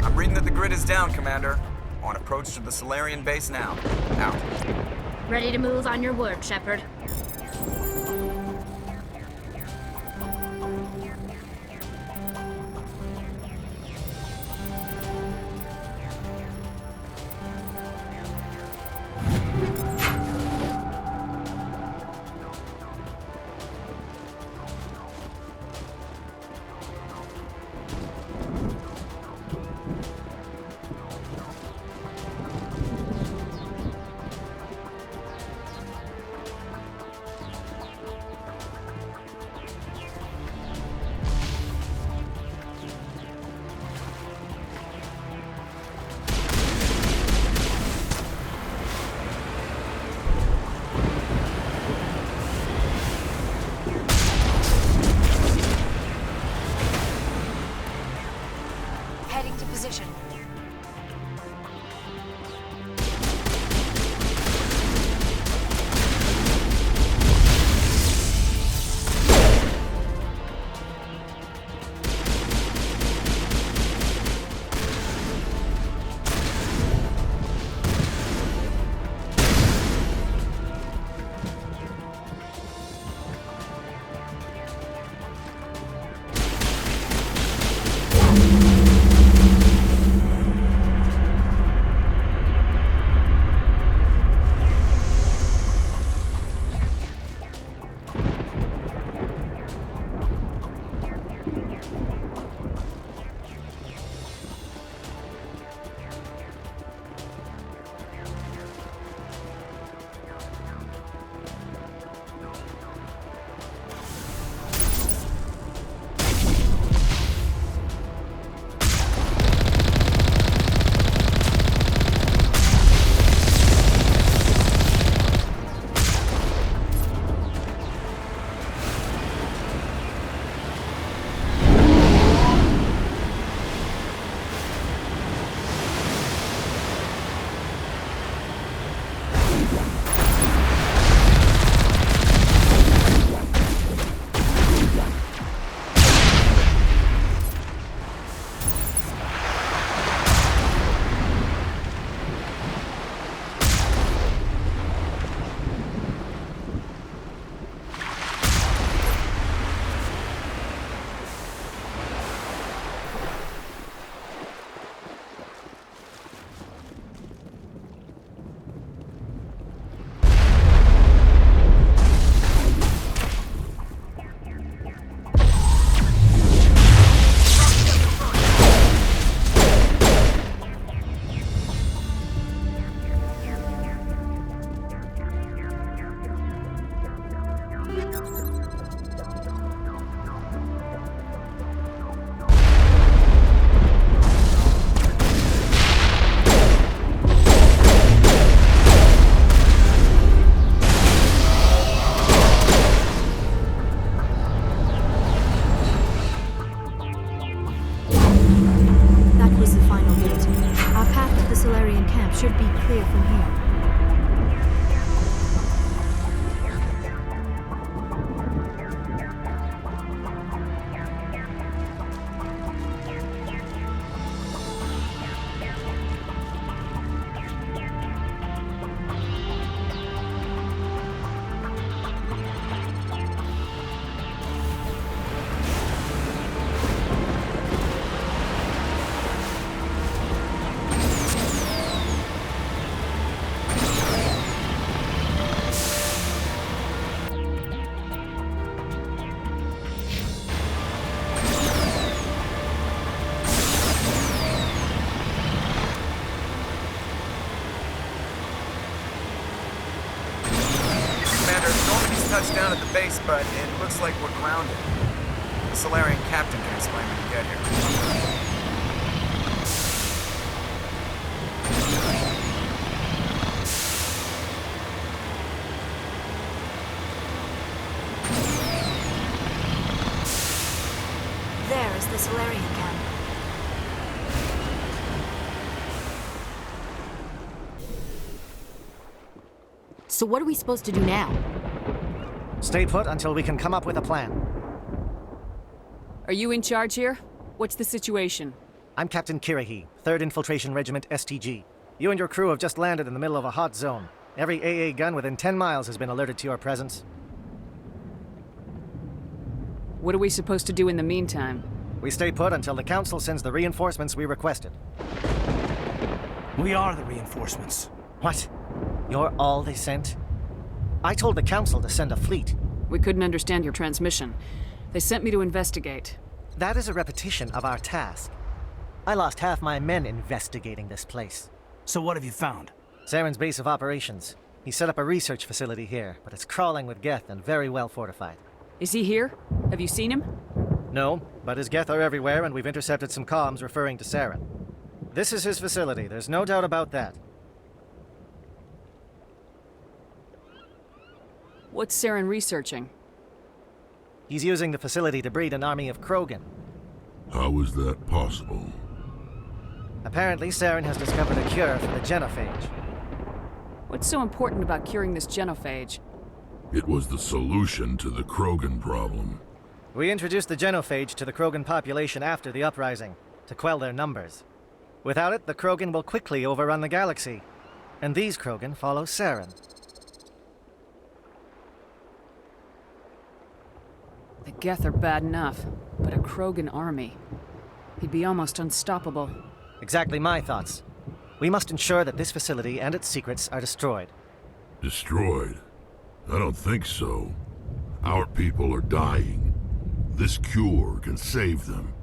I'm reading that the grid is down, Commander. On approach to the Solarian base now. Out. Ready to move on your word, Shepard. touch down at the base, but it looks like we're grounded. The Solarian captain can explain when we get here. There is the Solarian camp. So what are we supposed to do now? Stay put until we can come up with a plan. Are you in charge here? What's the situation? I'm Captain Kirahi, 3rd Infiltration Regiment STG. You and your crew have just landed in the middle of a hot zone. Every AA gun within 10 miles has been alerted to your presence. What are we supposed to do in the meantime? We stay put until the Council sends the reinforcements we requested. We are the reinforcements. What? You're all they sent? I told the Council to send a fleet. We couldn't understand your transmission. They sent me to investigate. That is a repetition of our task. I lost half my men investigating this place. So what have you found? Saren's base of operations. He set up a research facility here, but it's crawling with Geth and very well fortified. Is he here? Have you seen him? No, but his Geth are everywhere and we've intercepted some comms referring to Saren. This is his facility, there's no doubt about that. What's Saren researching? He's using the facility to breed an army of Krogan. How is that possible? Apparently, Saren has discovered a cure for the genophage. What's so important about curing this genophage? It was the solution to the Krogan problem. We introduced the genophage to the Krogan population after the uprising, to quell their numbers. Without it, the Krogan will quickly overrun the galaxy. And these Krogan follow Saren. The Geth are bad enough, but a Krogan army. He'd be almost unstoppable. Exactly my thoughts. We must ensure that this facility and its secrets are destroyed. Destroyed? I don't think so. Our people are dying. This cure can save them.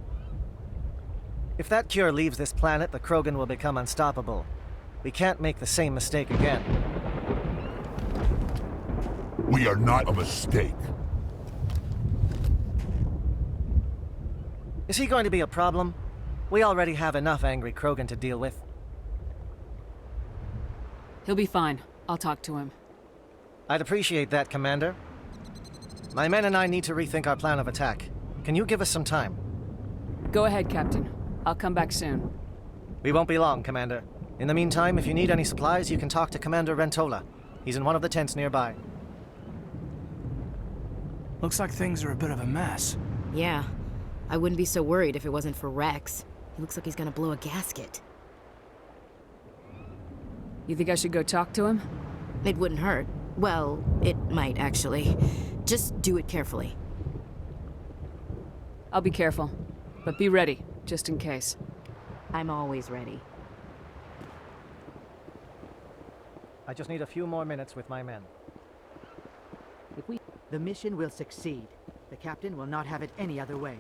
If that cure leaves this planet, the Krogan will become unstoppable. We can't make the same mistake again. We are not a mistake. Is he going to be a problem? We already have enough angry Krogan to deal with. He'll be fine. I'll talk to him. I'd appreciate that, Commander. My men and I need to rethink our plan of attack. Can you give us some time? Go ahead, Captain. I'll come back soon. We won't be long, Commander. In the meantime, if you need any supplies, you can talk to Commander Rentola. He's in one of the tents nearby. Looks like things are a bit of a mess. Yeah. I wouldn't be so worried if it wasn't for Rex. He looks like he's gonna blow a gasket. You think I should go talk to him? It wouldn't hurt. Well, it might, actually. Just do it carefully. I'll be careful. But be ready, just in case. I'm always ready. I just need a few more minutes with my men. The mission will succeed. The captain will not have it any other way.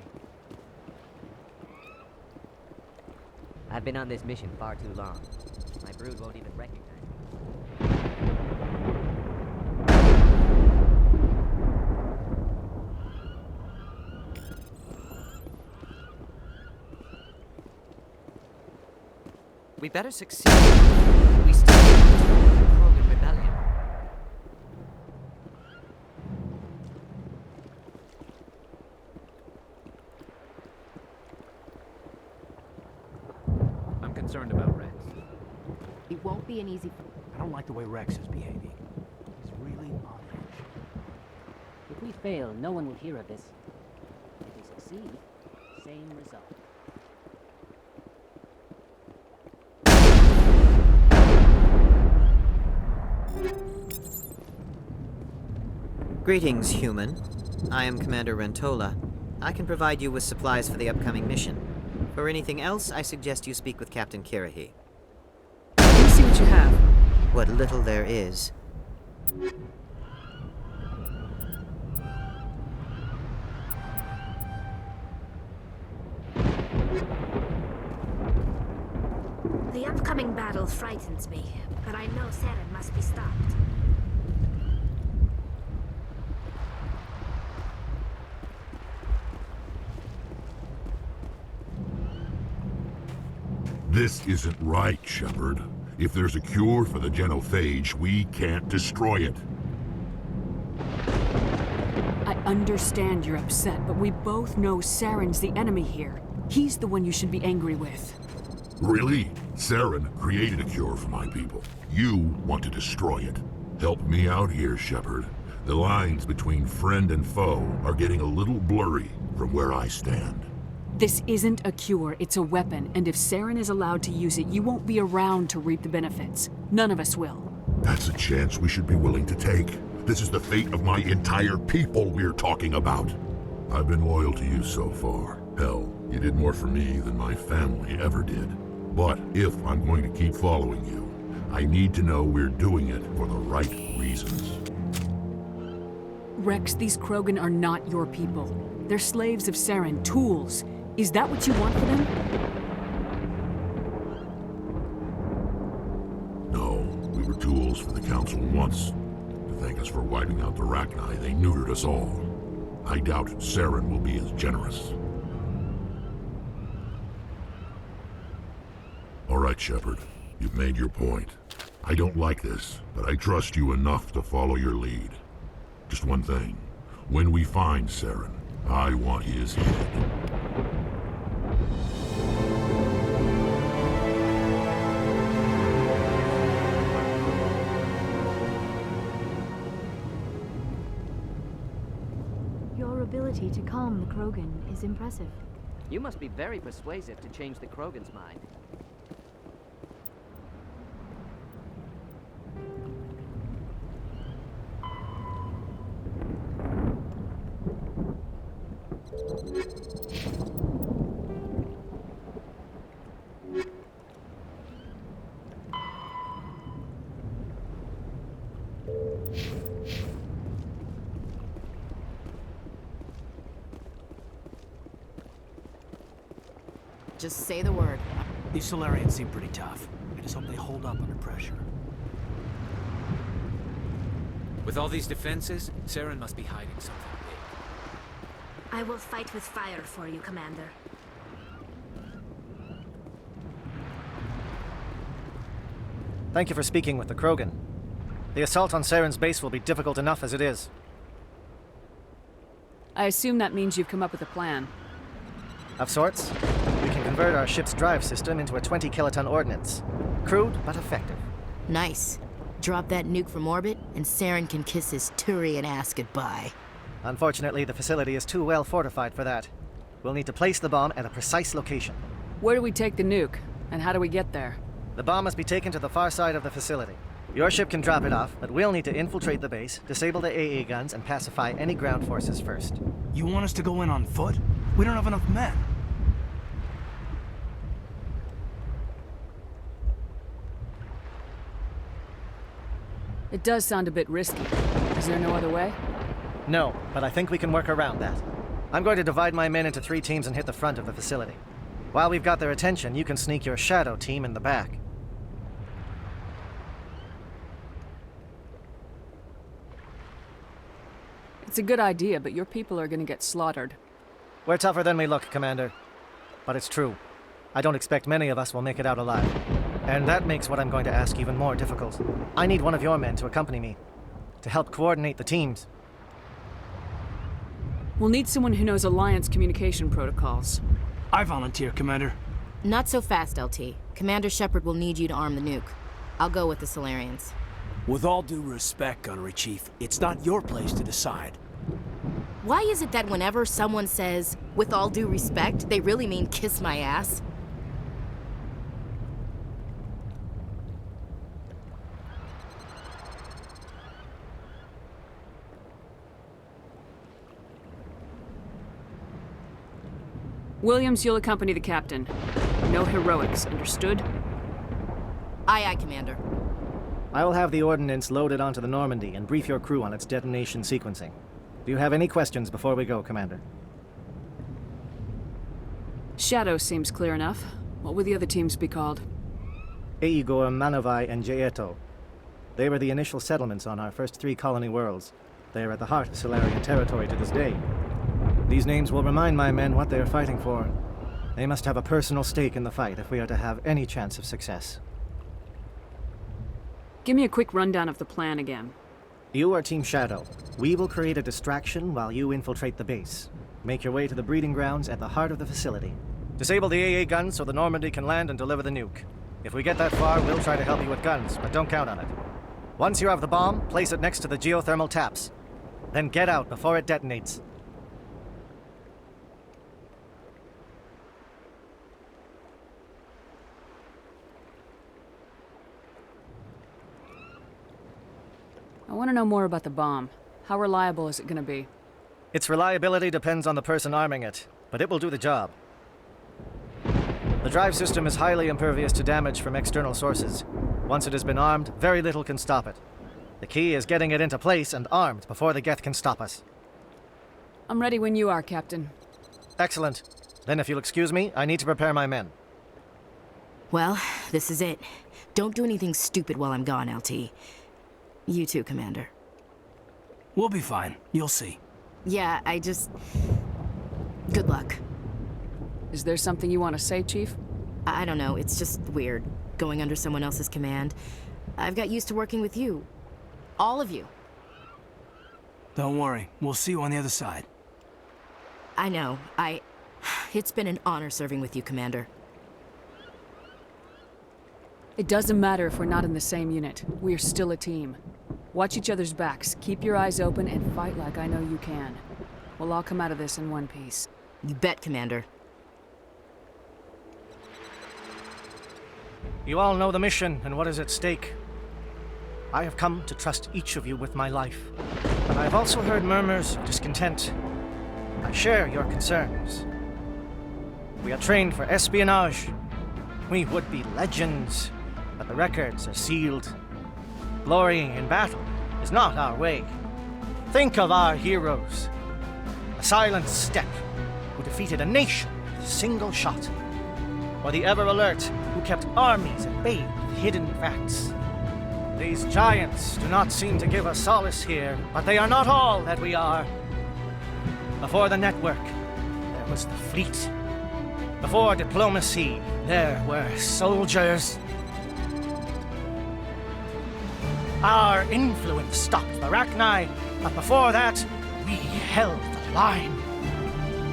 I've been on this mission far too long. My brood won't even recognize We better succeed. We still the Krogan rebellion. I'm concerned about Rex. It won't be an easy... I don't like the way Rex is behaving. He's really on edge. If we fail, no one will hear of this. If we succeed, same result. Greetings, human. I am Commander Rentola. I can provide you with supplies for the upcoming mission. For anything else, I suggest you speak with Captain Kirahi. Let me see what you have. What little there is. The upcoming battle frightens me, but I know Saren must be stopped. This isn't right, Shepard. If there's a cure for the genophage, we can't destroy it. I understand you're upset, but we both know Saren's the enemy here. He's the one you should be angry with. Really? Saren created a cure for my people. You want to destroy it. Help me out here, Shepard. The lines between friend and foe are getting a little blurry from where I stand. This isn't a cure, it's a weapon, and if Saren is allowed to use it, you won't be around to reap the benefits. None of us will. That's a chance we should be willing to take. This is the fate of my entire people we're talking about. I've been loyal to you so far. Hell, you did more for me than my family ever did. But if I'm going to keep following you, I need to know we're doing it for the right reasons. Rex, these Krogan are not your people. They're slaves of Saren, tools. Is that what you want for them? No, we were tools for the Council once. To thank us for wiping out the Rachni, they neutered us all. I doubt Saren will be as generous. All right, Shepard. You've made your point. I don't like this, but I trust you enough to follow your lead. Just one thing. When we find Saren, I want his head. Your ability to calm the Krogan is impressive. You must be very persuasive to change the Krogan's mind. Just say the word. These Solarians seem pretty tough. I just hope they hold up under pressure. With all these defenses, Saren must be hiding something big. I will fight with fire for you, Commander. Thank you for speaking with the Krogan. The assault on Saren's base will be difficult enough as it is. I assume that means you've come up with a plan. Of sorts. We can convert our ship's drive system into a 20-kiloton ordnance. Crude, but effective. Nice. Drop that nuke from orbit, and Saren can kiss his Turian ass goodbye. Unfortunately, the facility is too well fortified for that. We'll need to place the bomb at a precise location. Where do we take the nuke? And how do we get there? The bomb must be taken to the far side of the facility. Your ship can drop it off, but we'll need to infiltrate the base, disable the AA guns, and pacify any ground forces first. You want us to go in on foot? We don't have enough men. It does sound a bit risky. Is there no other way? No, but I think we can work around that. I'm going to divide my men into 3 teams and hit the front of the facility. While we've got their attention, you can sneak your shadow team in the back. It's a good idea, but your people are gonna get slaughtered. We're tougher than we look, Commander. But it's true. I don't expect many of us will make it out alive. And that makes what I'm going to ask even more difficult. I need one of your men to accompany me, to help coordinate the teams. We'll need someone who knows Alliance communication protocols. I volunteer, Commander. Not so fast, LT. Commander Shepard will need you to arm the nuke. I'll go with the Solarians. With all due respect, Gunnery Chief, it's not your place to decide. Why is it that whenever someone says, with all due respect, they really mean kiss my ass? Williams, you'll accompany the captain. No heroics, understood? Aye, aye, Commander. I will have the ordnance loaded onto the Normandy and brief your crew on its detonation sequencing. Do you have any questions before we go, Commander? Shadow seems clear enough. What will the other teams be called? Igor, Manovai, and Jaeto. They were the initial settlements on our first 3 colony worlds. They are at the heart of Solarian territory to this day. These names will remind my men what they are fighting for, They must have a personal stake in the fight if we are to have any chance of success. Give me a quick rundown of the plan again. You are Team Shadow. We will create a distraction while you infiltrate the base. Make your way to the breeding grounds at the heart of the facility. Disable the AA guns so the Normandy can land and deliver the nuke. If we get that far, we'll try to help you with guns, but don't count on it. Once you have the bomb, place it next to the geothermal taps. Then get out before it detonates. I want to know more about the bomb. How reliable is it going to be? Its reliability depends on the person arming it, but it will do the job. The drive system is highly impervious to damage from external sources. Once it has been armed, very little can stop it. The key is getting it into place and armed before the Geth can stop us. I'm ready when you are, Captain. Excellent. Then if you'll excuse me, I need to prepare my men. Well, this is it. Don't do anything stupid while I'm gone, LT. You too, Commander. We'll be fine. You'll see. Yeah, good luck. Is there something you want to say, Chief? I don't know. It's just weird, going under someone else's command. I've got used to working with you. All of you. Don't worry. We'll see you on the other side. I know. It's been an honor serving with you, Commander. It doesn't matter if we're not in the same unit. We're still a team. Watch each other's backs, keep your eyes open, and fight like I know you can. We'll all come out of this in one piece. You bet, Commander. You all know the mission and what is at stake. I have come to trust each of you with my life, but I have also heard murmurs of discontent. I share your concerns. We are trained for espionage. We would be legends, but the records are sealed. Glory in battle is not our way. Think of our heroes. A silent step who defeated a nation with a single shot. Or the ever-alert who kept armies at bay with hidden facts. These giants do not seem to give us solace here, but they are not all that we are. Before the network, there was the fleet. Before diplomacy, there were soldiers. Our influence stopped the Rachni, but before that, we held the line.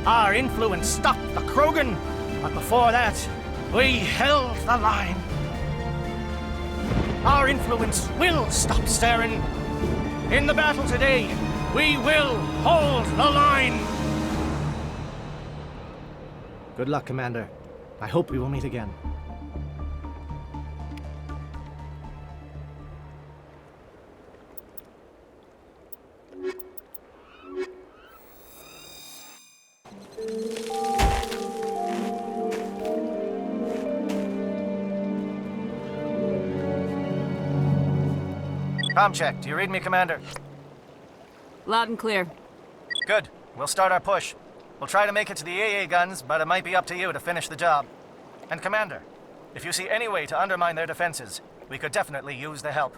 Our influence stopped the Krogan, but before that, we held the line. Our influence will stop Saren. In the battle today, we will hold the line. Good luck, Commander. I hope we will meet again. Comm check. Do you read me, Commander? Loud and clear. Good. We'll start our push. We'll try to make it to the AA guns, but it might be up to you to finish the job. And Commander, if you see any way to undermine their defenses, we could definitely use the help.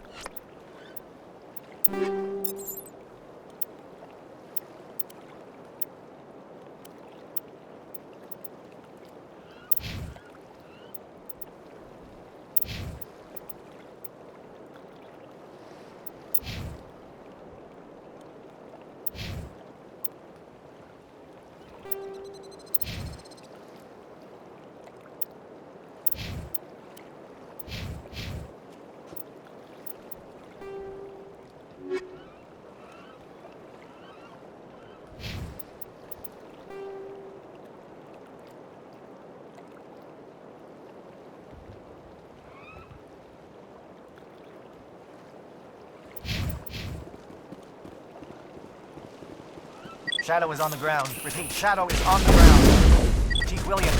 Shadow is on the ground. Repeat, Shadow is on the ground. Chief Williams,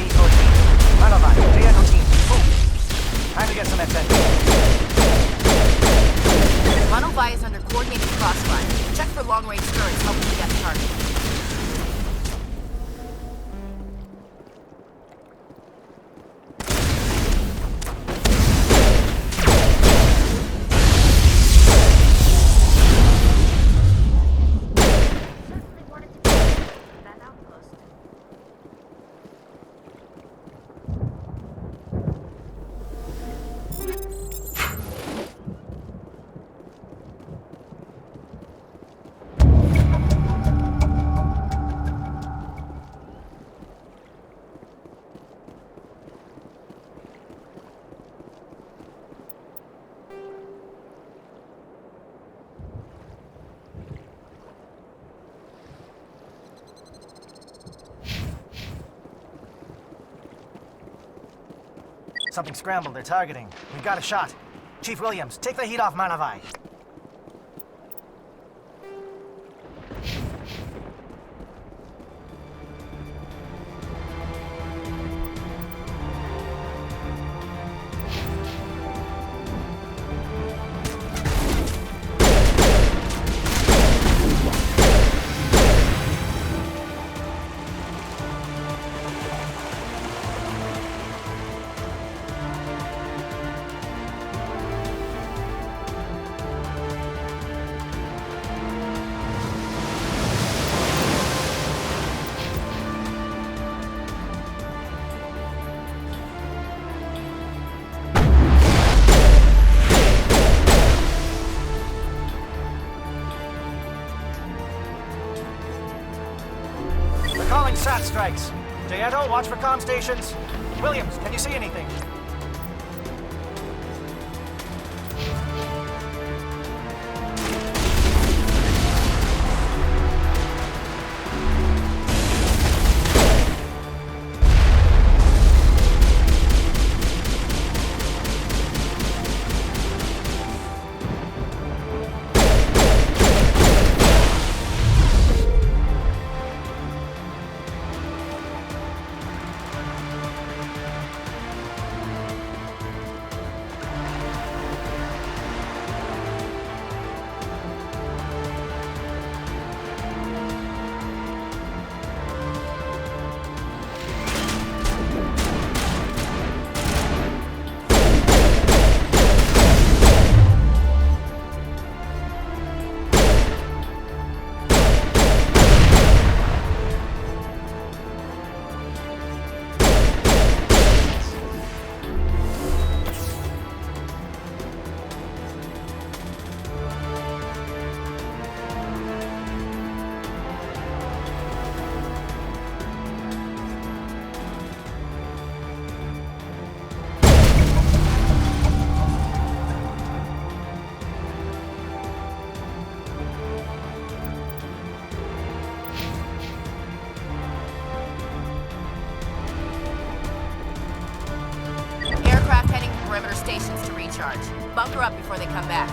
Eco team, Renova, Diego team, move. Time to get some adventure. Renova is under coordinated crossfire. Check for long-range turrets helping to get the target. something scrambled they're targeting. We've got a shot. Chief Williams, take the heat off Manavai. Calling SAT strikes. Dieto, watch for comm stations. Williams, can you see anything? Stations to recharge. Bunker up before they come back.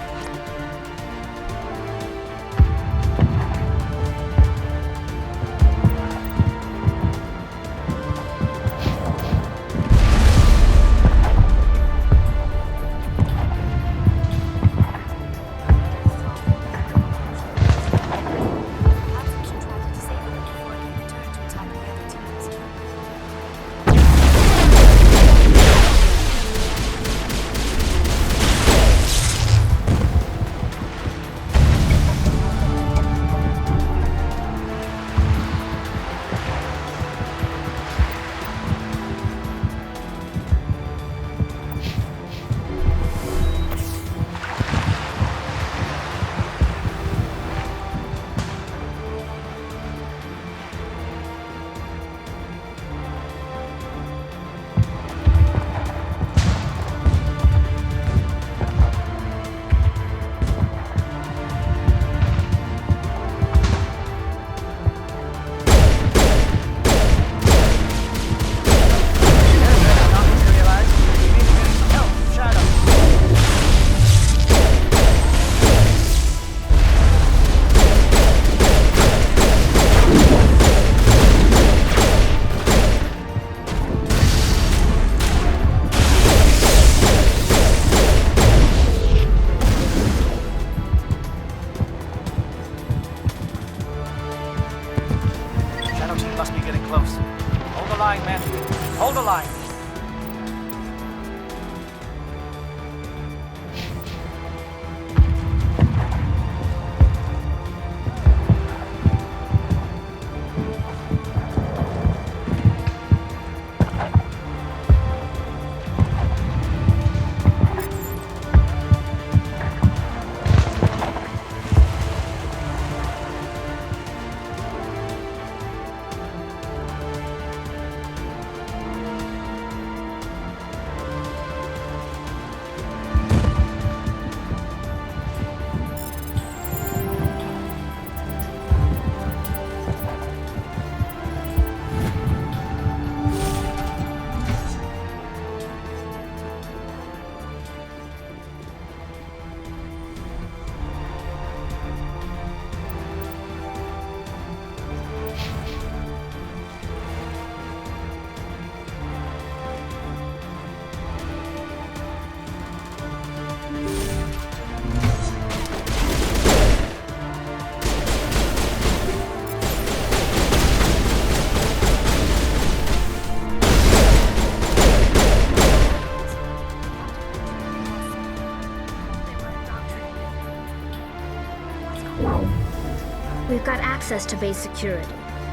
We've got access to base security.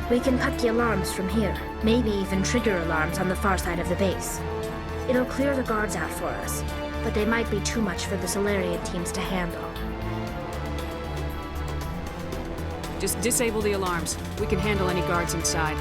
We can cut the alarms from here, maybe even trigger alarms on the far side of the base. It'll clear the guards out for us, but they might be too much for the Solarian teams to handle. Just disable the alarms. We can handle any guards inside.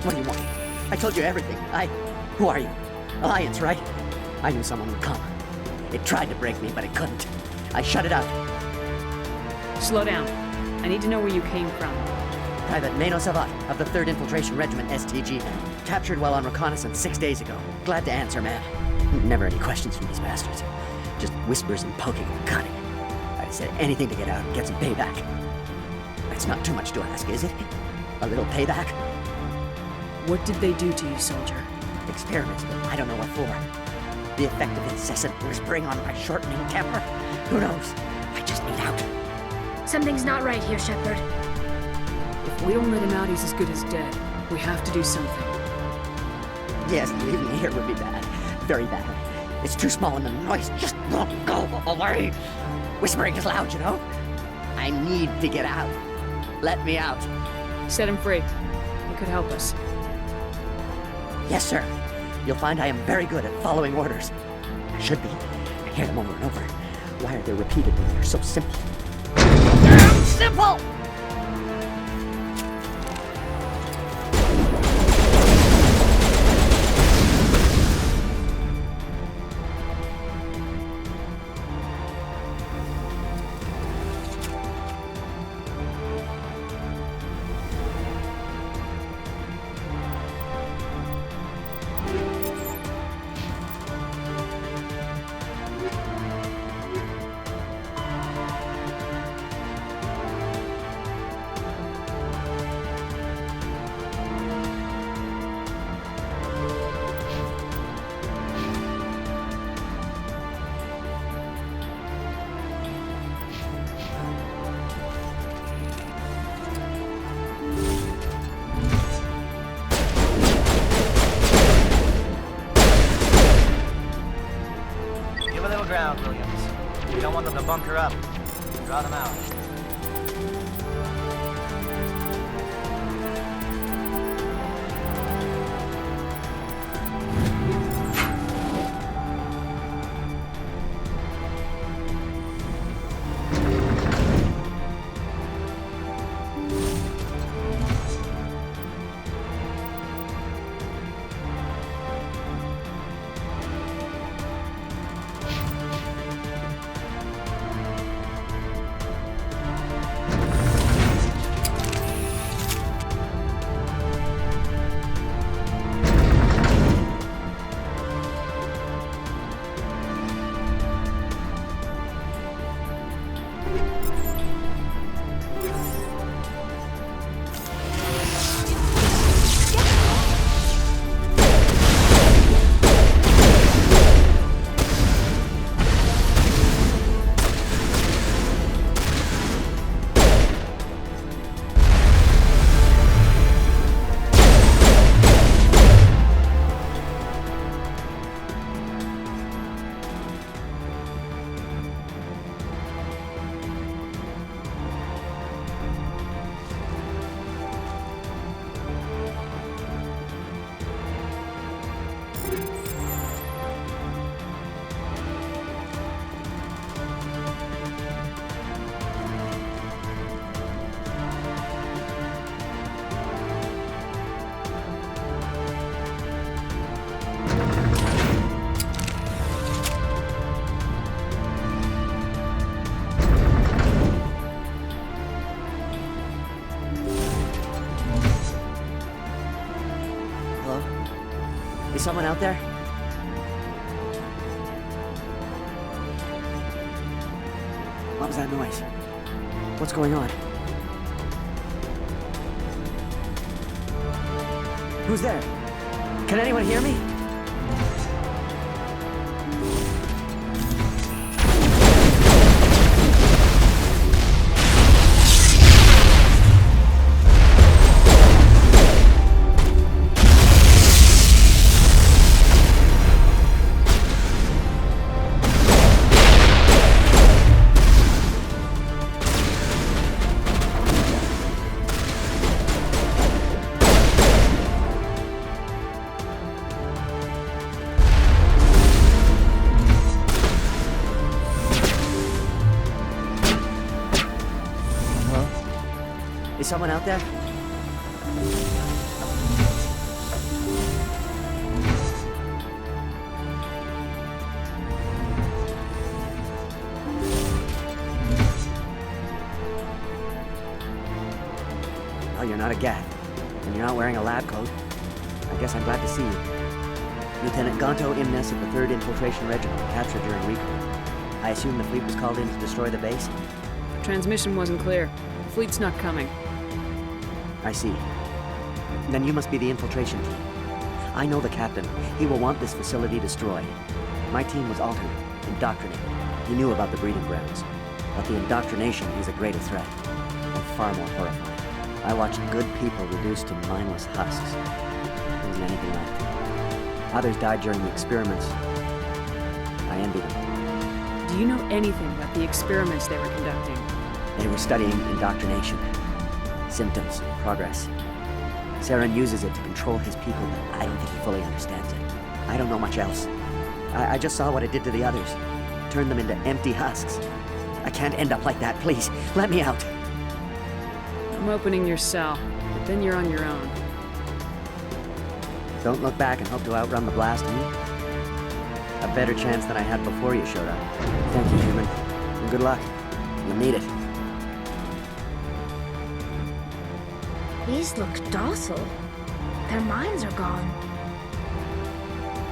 What do you want? I told you everything. Who are you? Alliance, right? I knew someone would come. It tried to break me, but it couldn't. I shut it out. Slow down. I need to know where you came from. Private Mano Savat of the 3rd Infiltration Regiment STG, man. Captured while on reconnaissance 6 days ago. Glad to answer, man. Never any questions from these bastards. Just whispers and poking and cutting. I said anything to get out and get some payback. It's not too much to ask, is it? A little payback? What did they do to you, soldier? Experiments, but I don't know what for. The effect of incessant whispering on my shortening temper? Who knows? I just need out. Something's not right here, Shepard. If we don't let him out, he's as good as dead. We have to do something. Yes, leaving me here would be bad. Very bad. It's too small and the noise just won't go away. Whispering is loud, you know? I need to get out. Let me out. Set him free. He could help us. Yes, sir. You'll find I am very good at following orders. I should be. I hear them over and over. Why are they repeated when they're so simple? Damn simple! Williams. We don't want them to bunker up. Draw them out. out there? What was that noise? What's going on? Who's there? Can anyone hear me? Is someone out there? Well, you're not a Gath, and you're not wearing a lab coat. I guess I'm glad to see you. Lieutenant Gonto Imnes of the 3rd Infiltration Regiment, captured during recon. I assume the fleet was called in to destroy the base? The transmission wasn't clear. The fleet's not coming. I see. Then you must be the infiltration team. I know the captain. He will want this facility destroyed. My team was altered, indoctrinated. He knew about the breeding grounds. But the indoctrination is a greater threat, and far more horrifying. I watched good people reduced to mindless husks. There wasn't anything left. Others died during the experiments. I envy them. Do you know anything about the experiments they were conducting? They were studying indoctrination. Symptoms, progress. Saren uses it to control his people, but I don't think he fully understands it. I don't know much else. I just saw what it did to the others. Turned them into empty husks. I can't end up like that, please. Let me out. I'm opening your cell, but then you're on your own. Don't look back and hope to outrun the blast, A better chance than I had before you showed up. Thank you, human. And good luck. You'll need it. These look docile. Their minds are gone.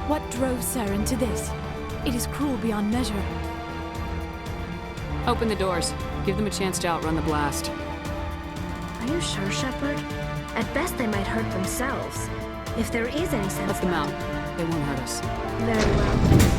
What drove Saren to this? It is cruel beyond measure. Open the doors. Give them a chance to outrun the blast. Are you sure, Shepard? At best, they might hurt themselves. If there is any sense Let them out. They won't hurt us. Very well.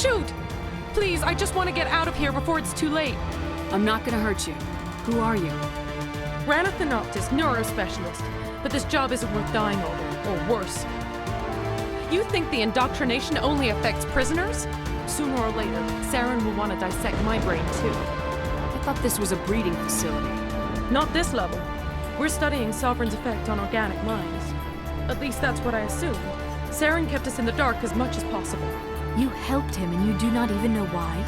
shoot! Please, I just want to get out of here before it's too late. I'm not gonna hurt you. Who are you? Ranathanoptis, neurospecialist. But this job isn't worth dying over, or worse. You think the indoctrination only affects prisoners? Sooner or later, Saren will want to dissect my brain too. I thought this was a breeding facility. Not this level. We're studying Sovereign's effect on organic minds. At least that's what I assumed. Saren kept us in the dark as much as possible. You helped him and you do not even know why?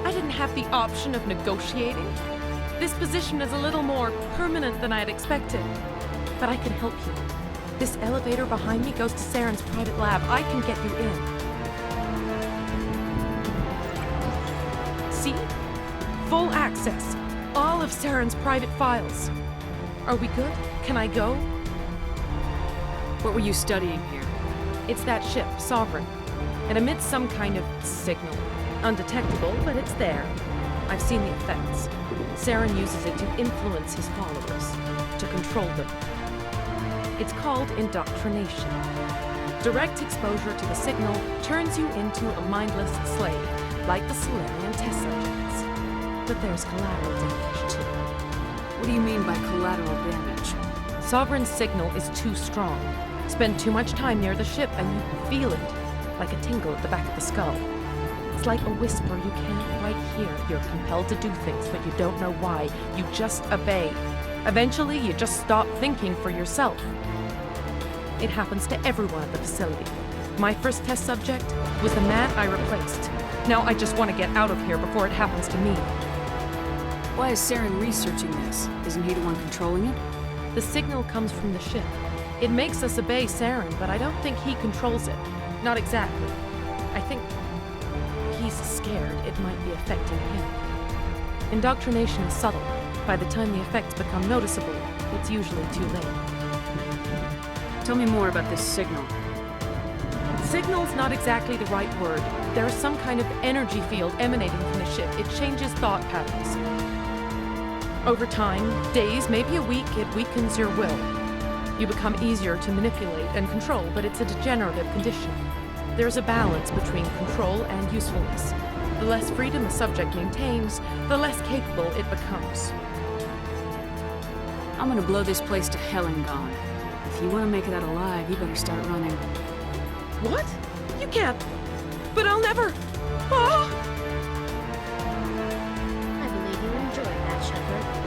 I didn't have the option of negotiating. This position is a little more permanent than I had expected. But I can help you. This elevator behind me goes to Saren's private lab. I can get you in. See? Full access. All of Saren's private files. Are we good? Can I go? What were you studying here? It's that ship, Sovereign. It emits some kind of signal. Undetectable, but it's there. I've seen the effects. Saren uses it to influence his followers, to control them. It's called indoctrination. Direct exposure to the signal turns you into a mindless slave, like the Solarian test subjects. But there's collateral damage, too. What do you mean by collateral damage? Sovereign's signal is too strong. Spend too much time near the ship and you can feel it, like a tingle at the back of the skull. It's like a whisper you can't quite hear. You're compelled to do things, but you don't know why. You just obey. Eventually, you just stop thinking for yourself. It happens to everyone at the facility. My first test subject was the man I replaced. Now I just want to get out of here before it happens to me. Why is Saren researching this? Isn't he the one controlling it? The signal comes from the ship. It makes us obey Saren, but I don't think he controls it. Not exactly. I think he's scared it might be affecting him. Indoctrination is subtle. By the time the effects become noticeable, it's usually too late. Tell me more about this signal. Signal's not exactly the right word. There is some kind of energy field emanating from the ship. It changes thought patterns. Over time, days, maybe a week, it weakens your will. You become easier to manipulate and control, but it's a degenerative condition. There's a balance between control and usefulness. The less freedom the subject maintains, the less capable it becomes. I'm gonna blow this place to hell and gone. If you want to make it out alive, you better start running. What? You can't. But I'll never. Ah! I believe you enjoyed that, Shepard.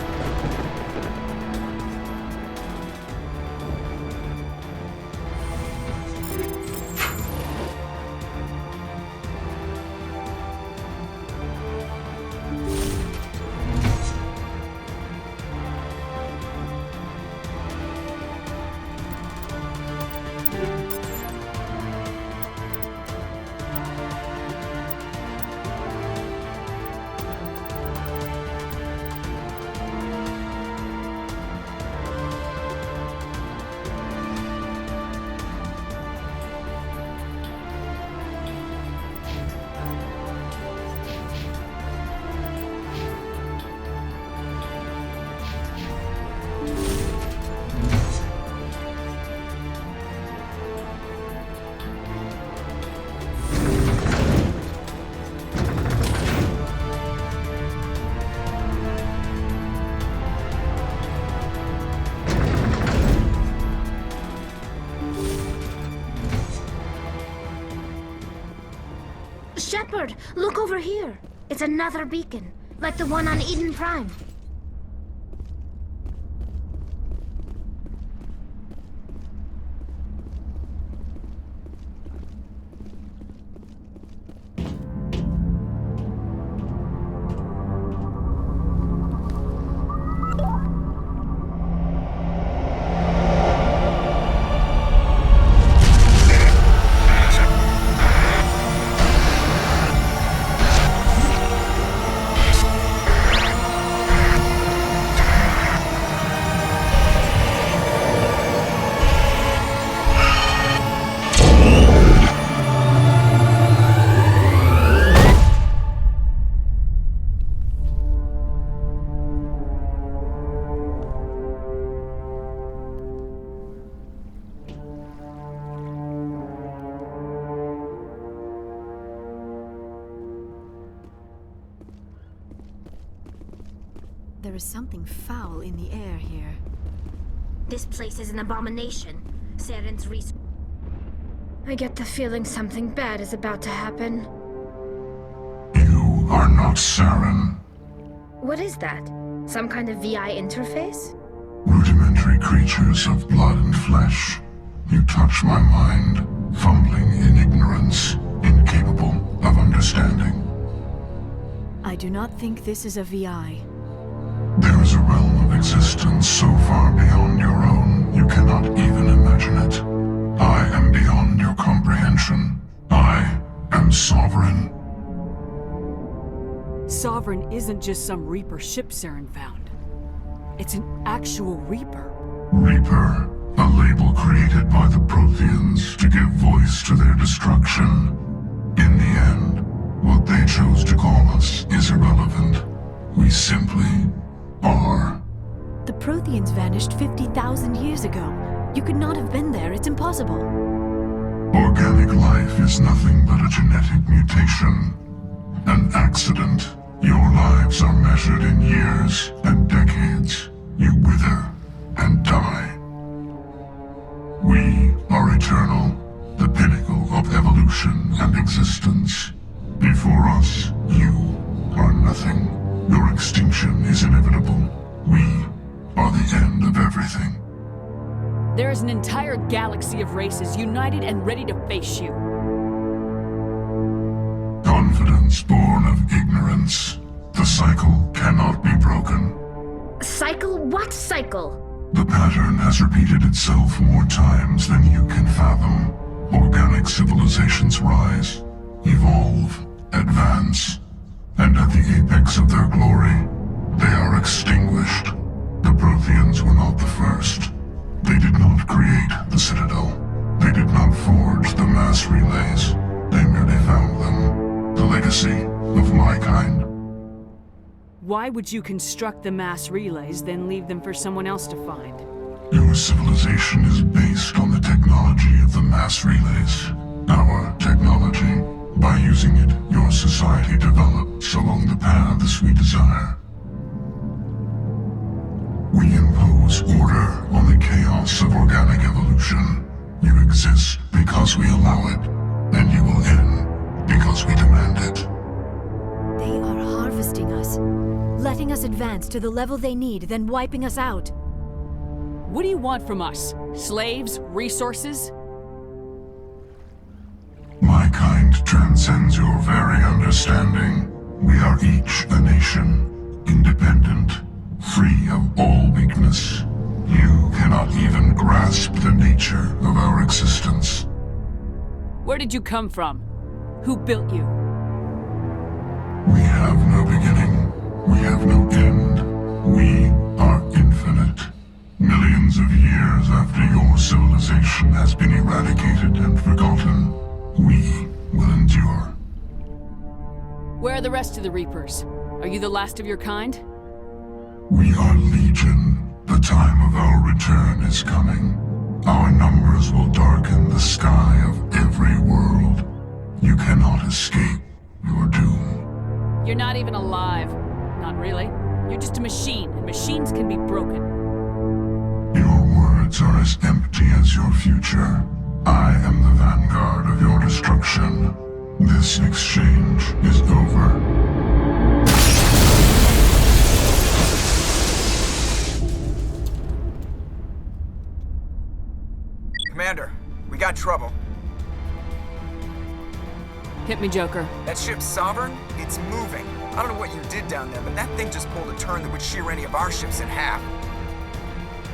Shepard, look over here. It's another beacon, like the one on Eden Prime. There is something foul in the air here. This place is an abomination. Saren's research. I get the feeling something bad is about to happen. You are not Saren. What is that? Some kind of VI interface? Rudimentary creatures of blood and flesh. You touch my mind, fumbling in ignorance, incapable of understanding. I do not think this is a VI. There is a realm of existence so far beyond your own, you cannot even imagine it. I am beyond your comprehension. I am sovereign. Sovereign isn't just some Reaper ship Saren found. It's an actual Reaper. Reaper, a label created by the Protheans to give voice to their destruction. In the end, what they chose to call us is irrelevant. We simply are. The Protheans vanished 50,000 years ago. You could not have been there. It's impossible. Organic life is nothing but a genetic mutation. An accident. Your lives are measured in years and decades. You wither and die. We are eternal, the pinnacle of evolution and existence. Before us, you are nothing. Your extinction is inevitable. We are the end of everything. There is an entire galaxy of races united and ready to face you. Confidence born of ignorance. The cycle cannot be broken. Cycle? What cycle? The pattern has repeated itself more times than you can fathom. Organic civilizations rise, evolve, advance, and at the apex of their glory, they are extinguished. The Protheans were not the first. They did not create the Citadel. They did not forge the mass relays. They merely found them. The legacy of my kind. Why would you construct the mass relays, then leave them for someone else to find? Your civilization is based on the technology of the mass relays. Our technology. By using it, your society develops along the paths we desire. We impose order on the chaos of organic evolution. You exist because we allow it, and you will end because we demand it. They are harvesting us, letting us advance to the level they need, then wiping us out. What do you want from us? Slaves? Resources? My kind transcends your very understanding. We are each a nation, independent, free of all weakness. You cannot even grasp the nature of our existence. Where did you come from? Who built you? We have no beginning. We have no end. We are infinite. Millions of years after your civilization has been eradicated and forgotten, we will endure. Where are the rest of the Reapers? Are you the last of your kind? We are Legion. The time of our return is coming. Our numbers will darken the sky of every world. You cannot escape your doom. You're not even alive. Not really. You're just a machine, and machines can be broken. Your words are as empty as your future. I am the vanguard of your destruction. This exchange is over. Commander, we got trouble. Hit me, Joker. That ship's Sovereign? It's moving. I don't know what you did down there, but that thing just pulled a turn that would shear any of our ships in half.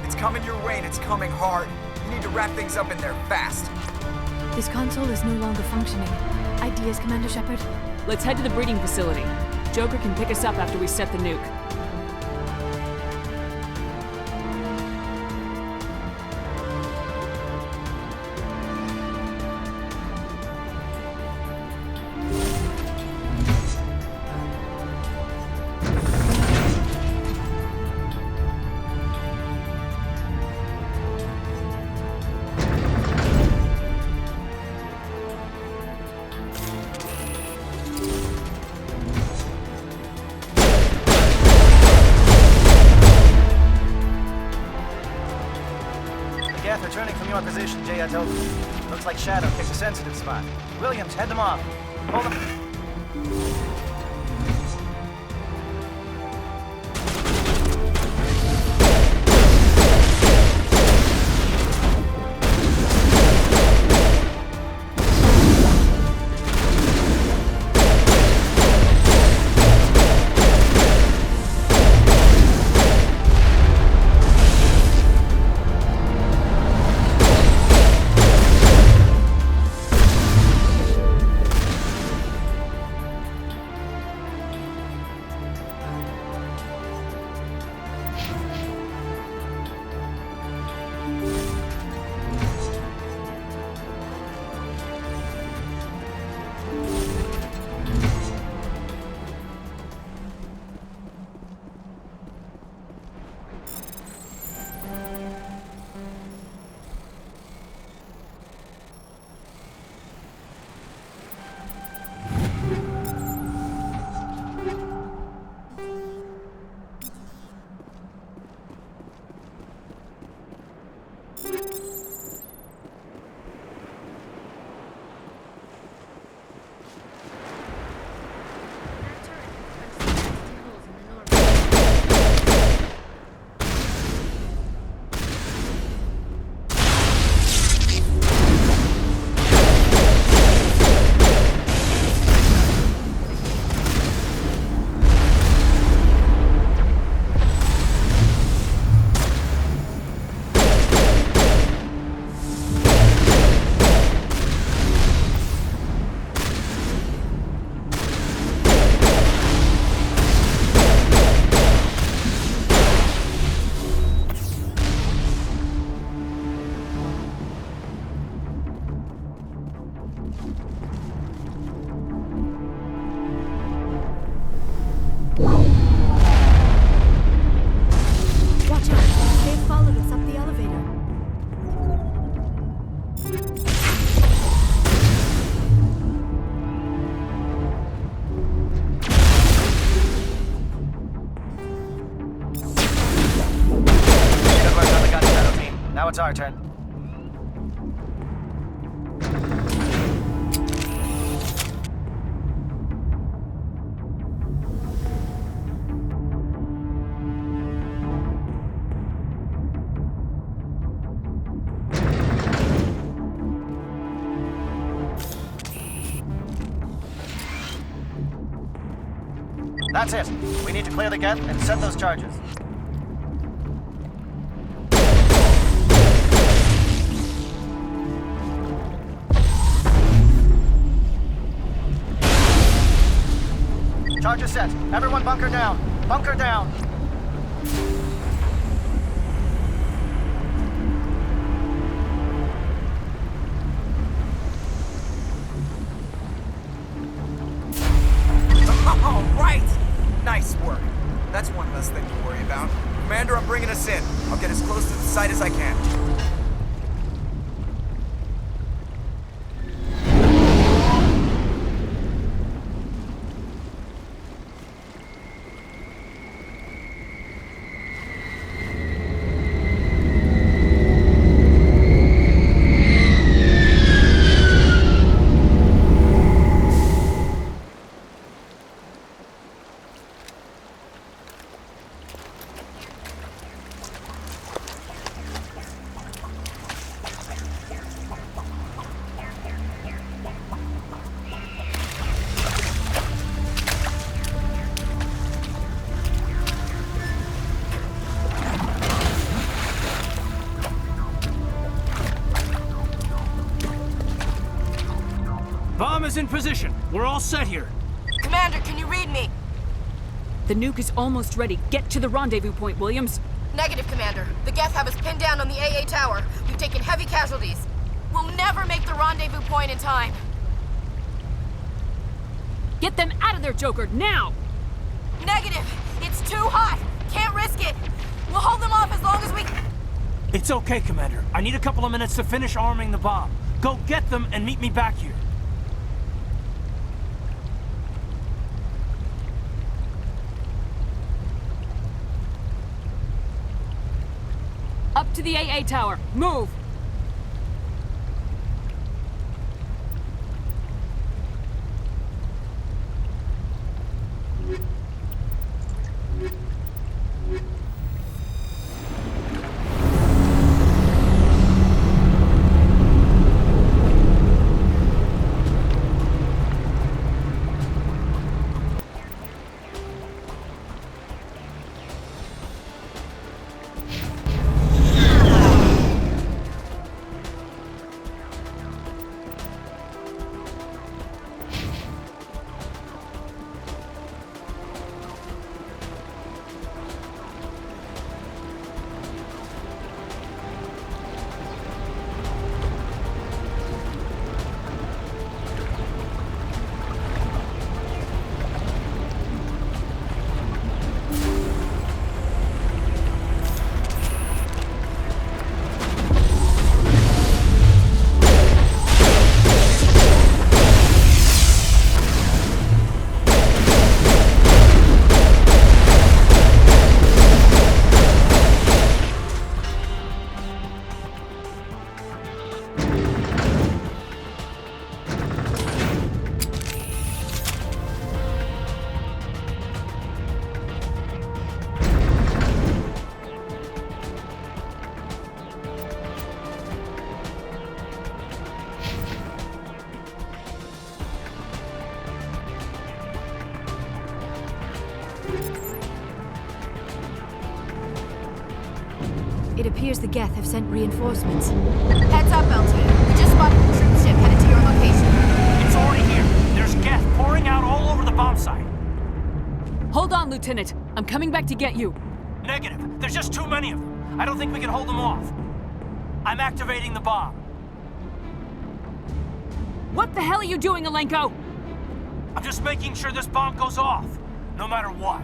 It's coming your way and it's coming hard. You need to wrap things up in there fast. This console is no longer functioning. Ideas, Commander Shepard? Let's head to the breeding facility. Joker can pick us up after we set the nuke. Geth returning from your position, J.A. Looks like Shadow picked a sensitive spot. Williams, head them off. Hold them. Now it's our turn. That's it. We need to clear the gate and set those charges. Charges set. Everyone bunker down. Bunker down. All right! Nice work. That's one less thing to worry about. Commander, I'm bringing us in. I'll get as close to the site as I can. Bomb is in position. We're all set here. Commander, can you read me? The nuke is almost ready. Get to the rendezvous point, Williams. Negative, Commander. The Geth have us pinned down on the AA tower. We've taken heavy casualties. We'll never make the rendezvous point in time. Get them out of there, Joker, now! Negative! It's too hot! Can't risk it! We'll hold them off as long as we... It's okay, Commander. I need a couple of minutes to finish arming the bomb. Go get them and meet me back here. Up to the AA tower. Move! appears the Geth have sent reinforcements. Heads up, LT. We just spotted a troop ship headed to your location. It's already here. There's Geth pouring out all over the bomb site. Hold on, Lieutenant. I'm coming back to get you. Negative. There's just too many of them. I don't think we can hold them off. I'm activating the bomb. What the hell are you doing, Alenko? I'm just making sure this bomb goes off, no matter what.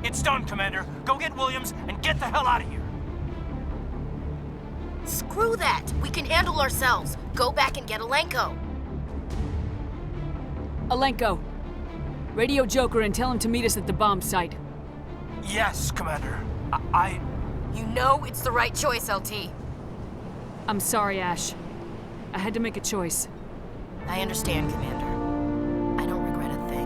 It's done, Commander. Go get Williams and get the hell out of here. Screw that. We can handle ourselves. Go back and get Alenko. Alenko, radio Joker and tell him to meet us at the bomb site. Yes, Commander. You know it's the right choice, LT. I'm sorry, Ash. I had to make a choice. I understand, Commander. I don't regret a thing.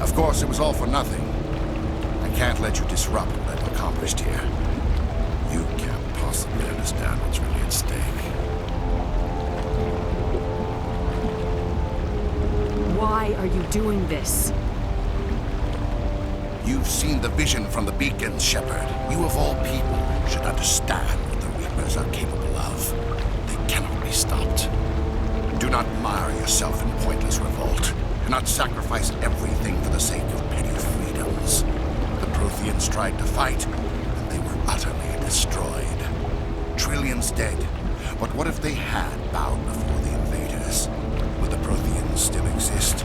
Of course, it was all for nothing. I can't let you disrupt what I've accomplished here. You can't possibly understand what's really at stake. Why are you doing this? You've seen the vision from the beacons, Shepard. You of all people should understand what the Reapers are capable of. They cannot be stopped. Do not mire yourself in pointless revolt. Do not sacrifice everything for the sake of petty freedoms. The Protheans tried to fight, and they were utterly destroyed. Trillions dead. But what if they had bowed before the invaders? Would the Protheans still exist?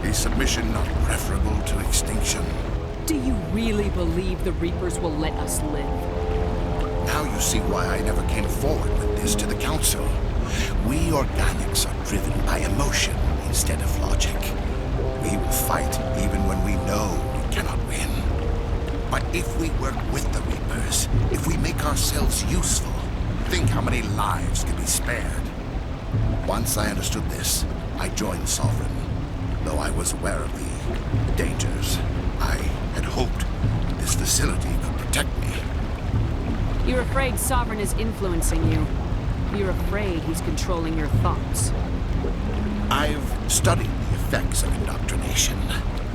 Is submission not preferable to extinction? Do you really believe the Reapers will let us live? Now you see why I never came forward with this to the Council. We organics are driven by emotion instead of logic. We will fight even when we know we cannot win. But if we work with the Reapers, if we make ourselves useful, think how many lives could be spared. Once I understood this, I joined Sovereign, though I was aware of the dangers. I had hoped this facility could protect me. You're afraid Sovereign is influencing you. You're afraid he's controlling your thoughts. I've studied the effects of indoctrination.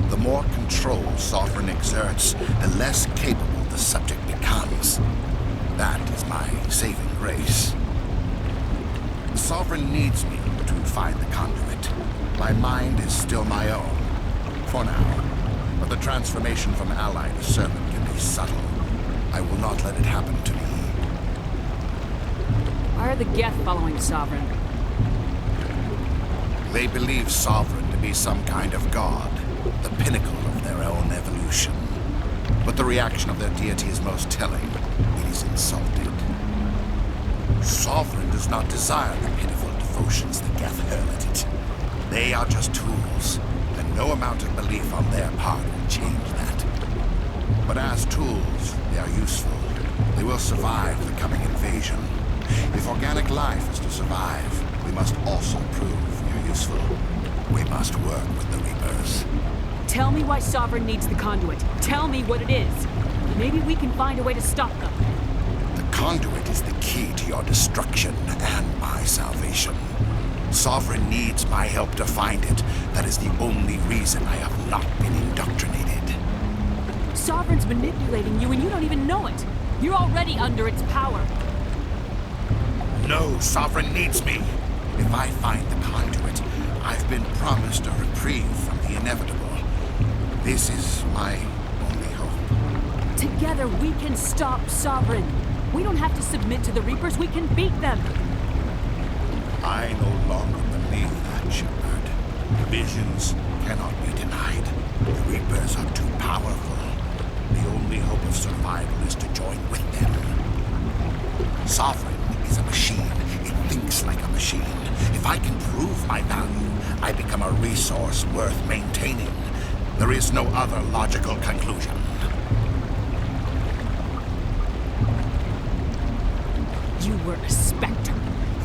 The more control Sovereign exerts, the less capable the subject becomes. That is my saving grace. Sovereign needs me to find the conduit. My mind is still my own, for now. But the transformation from ally to servant can be subtle. I will not let it happen to me. Why are the Geth following Sovereign? They believe Sovereign to be some kind of god, the pinnacle of their own evolution. But the reaction of their deity is most telling. It is insulted. Sovereign does not desire the pitiful devotions the Geth hurl at it. They are just tools, and no amount of belief on their part will change that. But as tools, they are useful. They will survive the coming invasion. If organic life is to survive, we must also prove they're useful. We must work with the Reapers. Tell me why Sovereign needs the conduit. Tell me what it is. Maybe we can find a way to stop them. The conduit is the key to your destruction and my salvation. Sovereign needs my help to find it. That is the only reason I have not been indoctrinated. Sovereign's manipulating you and you don't even know it. You're already under its power. No, Sovereign needs me. If I find the conduit, I've been promised a reprieve from the inevitable. This is my only hope. Together we can stop Sovereign. We don't have to submit to the Reapers, we can beat them. I no longer believe that, Shepard. Visions cannot be denied. The Reapers are too powerful. The only hope of survival is to join with them. Sovereign is a machine. It thinks like a machine. If I can prove my value, I become a resource worth maintaining. There is no other logical conclusion. You were a Spectre.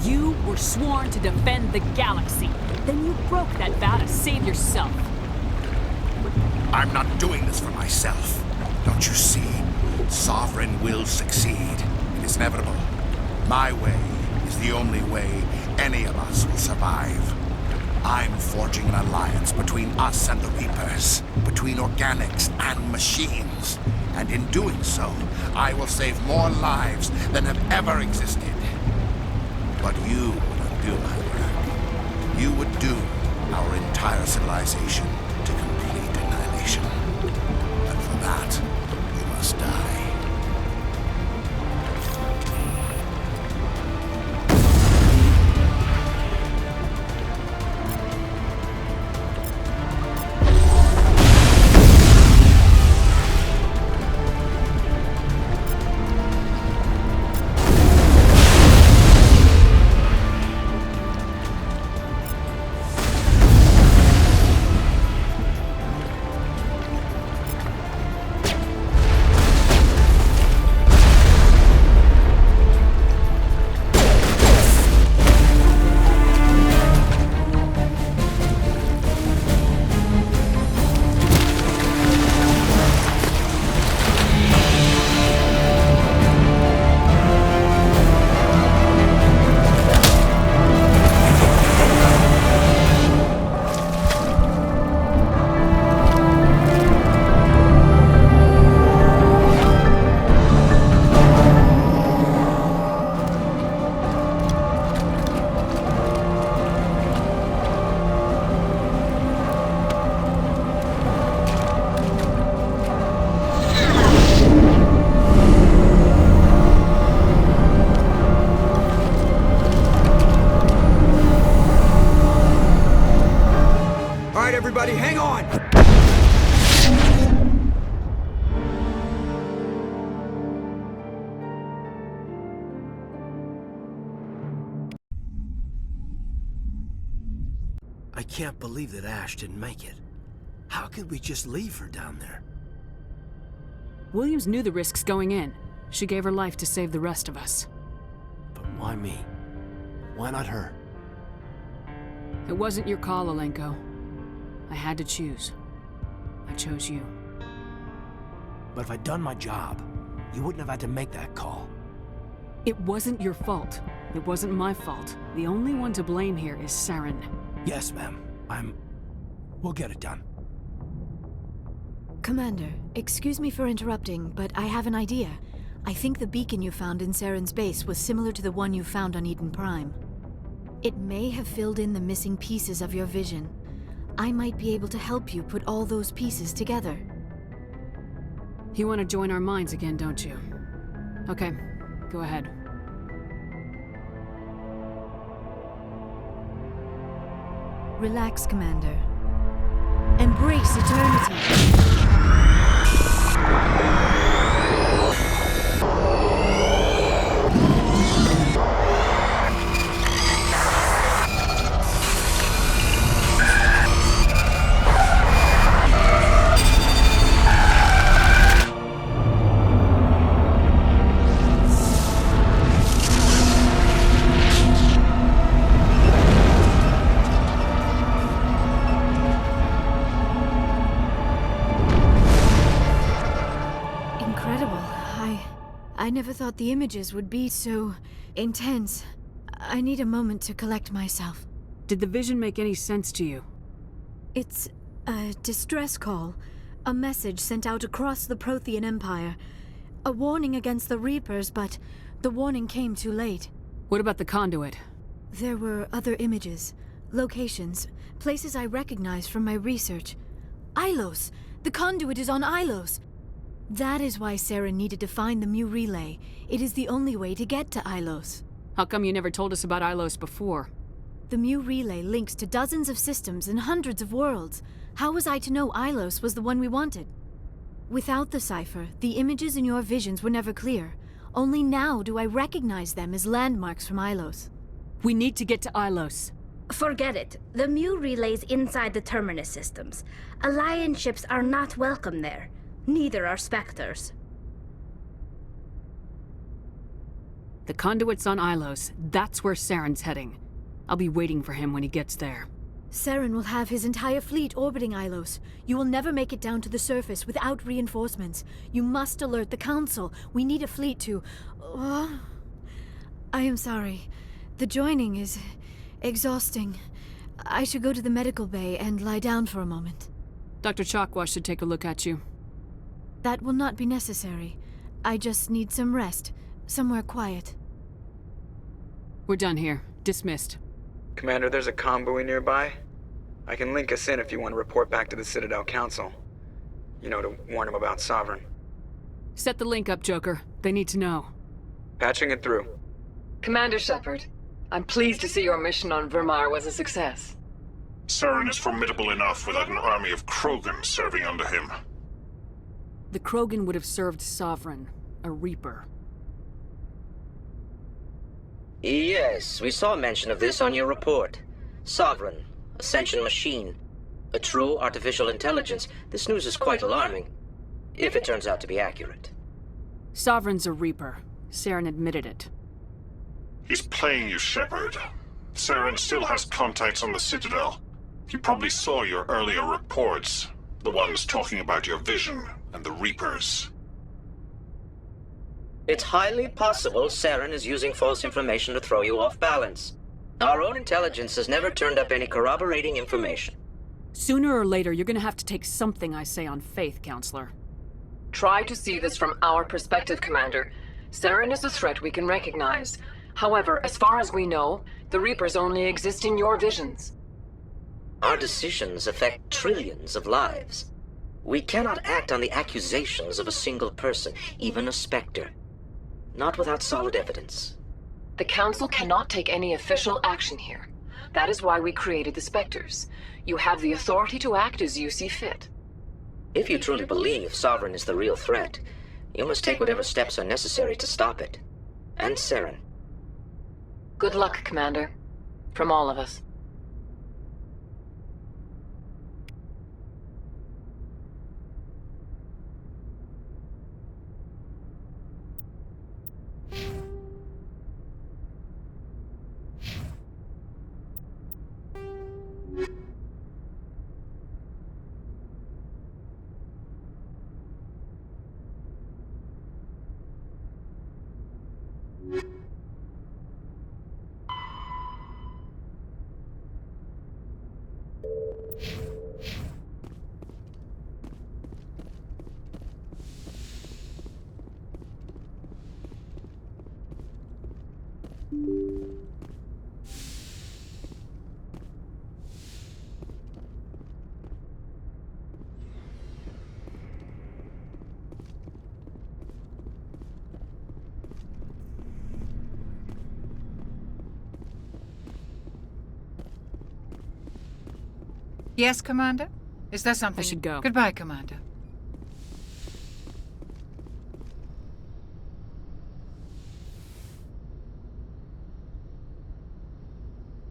You were sworn to defend the galaxy. Then you broke that vow to save yourself. I'm not doing this for myself. Don't you see? Sovereign will succeed. It is inevitable. My way is the only way any of us will survive. I'm forging an alliance between us and the Reapers, between organics and machines. And in doing so, I will save more lives than have ever existed. But you would undo my work. You would doom our entire civilization to complete annihilation. And for that, you must die. Everybody, hang on! I can't believe that Ash didn't make it. How could we just leave her down there? Williams knew the risks going in. She gave her life to save the rest of us. But why me? Why not her? It wasn't your call, Alenko. I had to choose. I chose you. But if I'd done my job, you wouldn't have had to make that call. It wasn't your fault. It wasn't my fault. The only one to blame here is Saren. Yes, ma'am. We'll get it done. Commander, excuse me for interrupting, but I have an idea. I think the beacon you found in Saren's base was similar to the one you found on Eden Prime. It may have filled in the missing pieces of your vision. I might be able to help you put all those pieces together. You want to join our minds again, don't you? Okay, go ahead. Relax, Commander. Embrace eternity. incredible. I never thought the images would be so intense. I need a moment to collect myself. Did the vision make any sense to you? It's a distress call. A message sent out across the Prothean Empire. A warning against the Reapers, but the warning came too late. What about the conduit? There were other images, locations, places I recognized from my research. Ilos! The conduit is on Ilos! That is why Saren needed to find the Mu relay. It is the only way to get to Ilos. How come you never told us about Ilos before? The Mu relay links to dozens of systems and hundreds of worlds. How was I to know Ilos was the one we wanted? Without the cipher, the images in your visions were never clear. Only now do I recognize them as landmarks from Ilos. We need to get to Ilos. Forget it. The Mu relay's inside the Terminus systems. Alliance ships are not welcome there. Neither are Spectres. The conduit's on Ilos. That's where Saren's heading. I'll be waiting for him when he gets there. Saren will have his entire fleet orbiting Ilos. You will never make it down to the surface without reinforcements. You must alert the Council. We need a fleet to... I am sorry. The joining is exhausting. I should go to the medical bay and lie down for a moment. Dr. Chakwas should take a look at you. That will not be necessary. I just need some rest. Somewhere quiet. We're done here. Dismissed. Commander, there's a convoy nearby. I can link us in if you want to report back to the Citadel Council. You know, to warn them about Sovereign. Set the link up, Joker. They need to know. Patching it through. Commander Shepard, I'm pleased to see your mission on Virmire was a success. Saren is formidable enough without an army of Krogan serving under him. The Krogan would have served Sovereign, a Reaper. Yes, we saw mention of this on your report. Sovereign, Ascension machine, a true artificial intelligence. This news is quite alarming, if it turns out to be accurate. Sovereign's a Reaper. Saren admitted it. He's playing you, Shepard. Saren still has contacts on the Citadel. He probably saw your earlier reports, the ones talking about your vision and the Reapers. It's highly possible Saren is using false information to throw you off balance. Our own intelligence has never turned up any corroborating information. Sooner or later, you're gonna have to take something I say on faith, Counselor. Try to see this from our perspective, Commander. Saren is a threat we can recognize. However, as far as we know, the Reapers only exist in your visions. Our decisions affect trillions of lives. We cannot act on the accusations of a single person, even a Spectre. Not without solid evidence. The Council cannot take any official action here. That is why we created the Spectres. You have the authority to act as you see fit. If you truly believe Sovereign is the real threat, you must take whatever steps are necessary to stop it. And Saren. Good luck, Commander. From all of us. Yes, Commander? Is there something? I should go. Goodbye, Commander.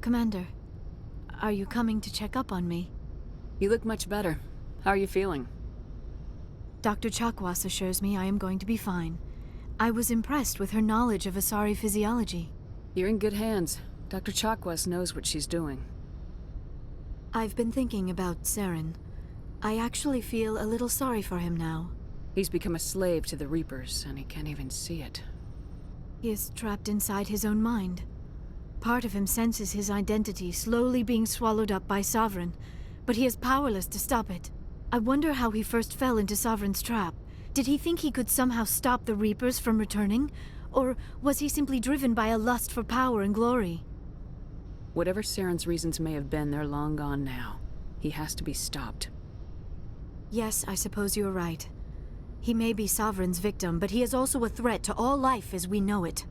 Commander, are you coming to check up on me? You look much better. How are you feeling? Dr. Chakwas assures me I am going to be fine. I was impressed with her knowledge of Asari physiology. You're in good hands. Dr. Chakwas knows what she's doing. I've been thinking about Saren. I actually feel a little sorry for him now. He's become a slave to the Reapers, and he can't even see it. He is trapped inside his own mind. Part of him senses his identity slowly being swallowed up by Sovereign, but he is powerless to stop it. I wonder how he first fell into Sovereign's trap. Did he think he could somehow stop the Reapers from returning? Or was he simply driven by a lust for power and glory? Whatever Saren's reasons may have been, they're long gone now. He has to be stopped. Yes, I suppose you're right. He may be Sovereign's victim, but he is also a threat to all life as we know it.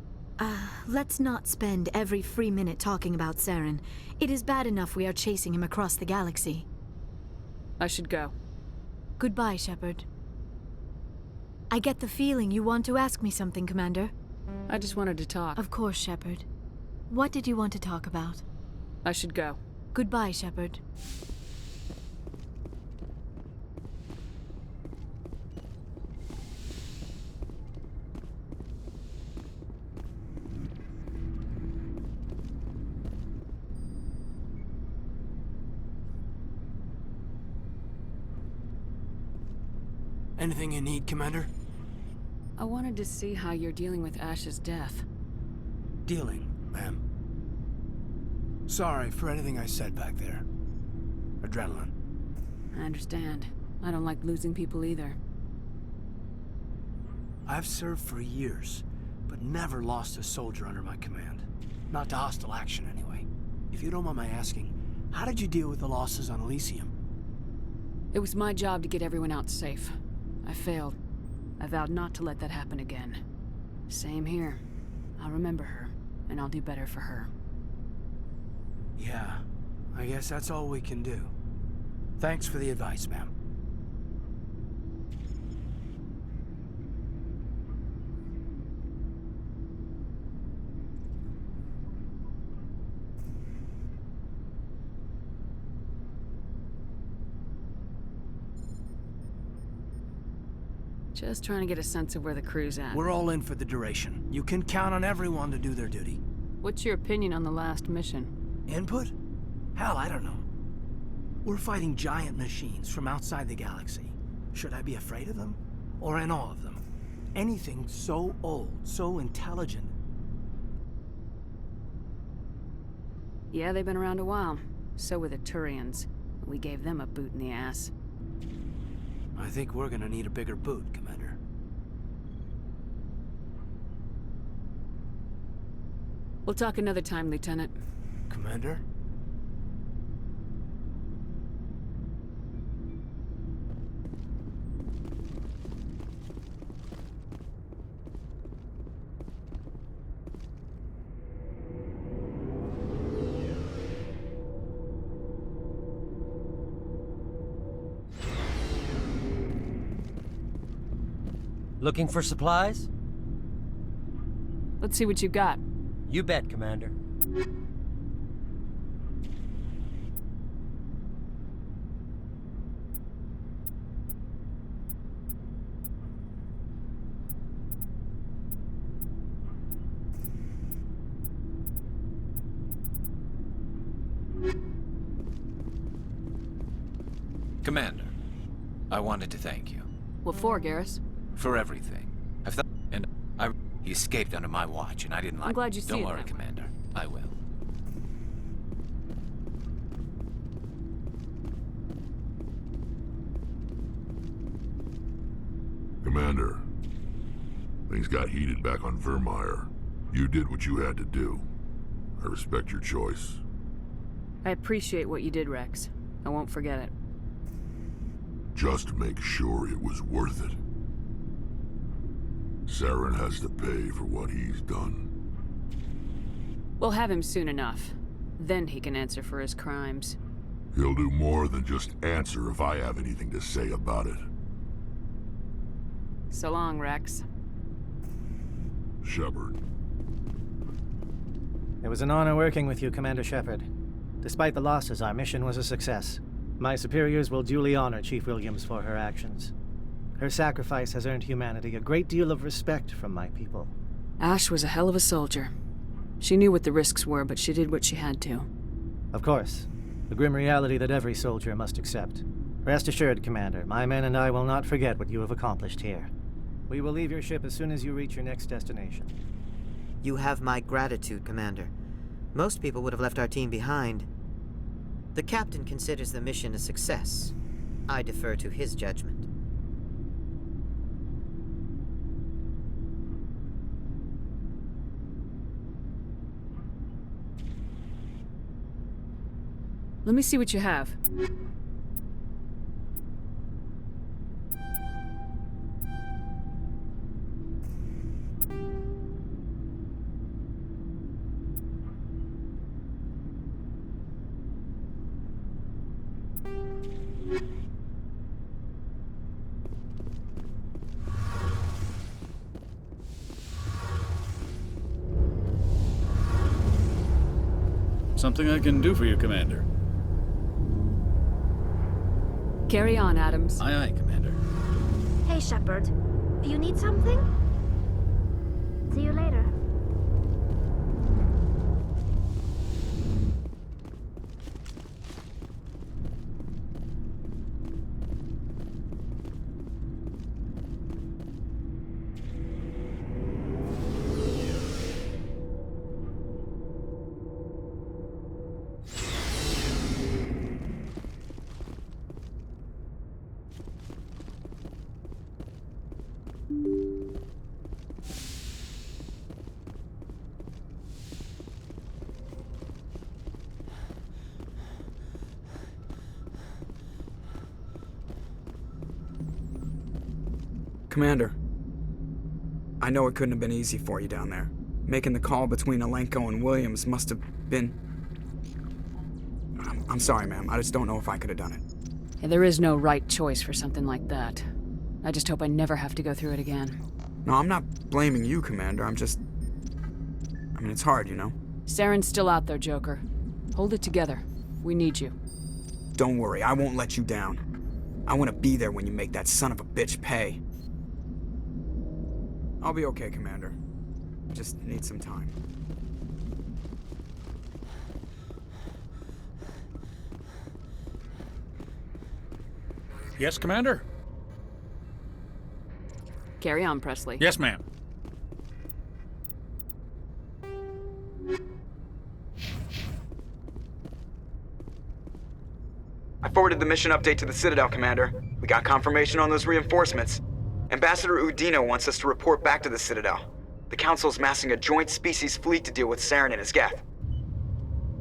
Let's not spend every free minute talking about Saren. It is bad enough we are chasing him across the galaxy. I should go. Goodbye, Shepard. I get the feeling you want to ask me something, Commander. I just wanted to talk. Of course, Shepard. What did you want to talk about? I should go. Goodbye, Shepard. Anything you need, Commander? I wanted to see how you're dealing with Ash's death. Dealing, ma'am. Sorry for anything I said back there. Adrenaline. I understand. I don't like losing people either. I've served for years, but never lost a soldier under my command. Not to hostile action, anyway. If you don't mind my asking, how did you deal with the losses on Elysium? It was my job to get everyone out safe. I failed. I vowed not to let that happen again. Same here. I'll remember her, and I'll do better for her. Yeah, I guess that's all we can do. Thanks for the advice, ma'am. Just trying to get a sense of where the crew's at. We're all in for the duration. You can count on everyone to do their duty. What's your opinion on the last mission? Input? Hell, I don't know. We're fighting giant machines from outside the galaxy. Should I be afraid of them? Or in awe of them? Anything so old, so intelligent. Yeah, they've been around a while. So were the Turians. We gave them a boot in the ass. I think we're gonna need a bigger boot, Commander. We'll talk another time, Lieutenant. Commander? Looking for supplies? Let's see what you got. You bet, Commander. Commander, I wanted to thank you. What for, Garrus? For everything. He escaped under my watch, and I didn't like it. I'm glad you see it. Don't worry, Commander. I will. Commander, things got heated back on Virmire. You did what you had to do. I respect your choice. I appreciate what you did, Rex. I won't forget it. Just make sure it was worth it. Saren has to pay for what he's done. We'll have him soon enough. Then he can answer for his crimes. He'll do more than just answer if I have anything to say about it. So long, Rex. Shepard. It was an honor working with you, Commander Shepard. Despite the losses, our mission was a success. My superiors will duly honor Chief Williams for her actions. Her sacrifice has earned humanity a great deal of respect from my people. Ash was a hell of a soldier. She knew what the risks were, but she did what she had to. Of course. The grim reality that every soldier must accept. Rest assured, Commander, my men and I will not forget what you have accomplished here. We will leave your ship as soon as you reach your next destination. You have my gratitude, Commander. Most people would have left our team behind. The captain considers the mission a success. I defer to his judgment. Let me see what you have. Something I can do for you, Commander. Carry on, Adams. Aye, aye, Commander. Hey, Shepard. You need something? See you later. Commander, I know it couldn't have been easy for you down there. Making the call between Alenko and Williams must have been... I'm sorry, ma'am. I just don't know if I could have done it. Yeah, there is no right choice for something like that. I just hope I never have to go through it again. No, I'm not blaming you, Commander. I'm just... I mean, it's hard, you know? Saren's still out there, Joker. Hold it together. We need you. Don't worry, I won't let you down. I want to be there when you make that son of a bitch pay. I'll be okay, Commander. Just need some time. Yes, Commander? Carry on, Presley. Yes, ma'am. I forwarded the mission update to the Citadel, Commander. We got confirmation on those reinforcements. Ambassador Udino wants us to report back to the Citadel. The Council's massing a joint species fleet to deal with Saren and his Geth.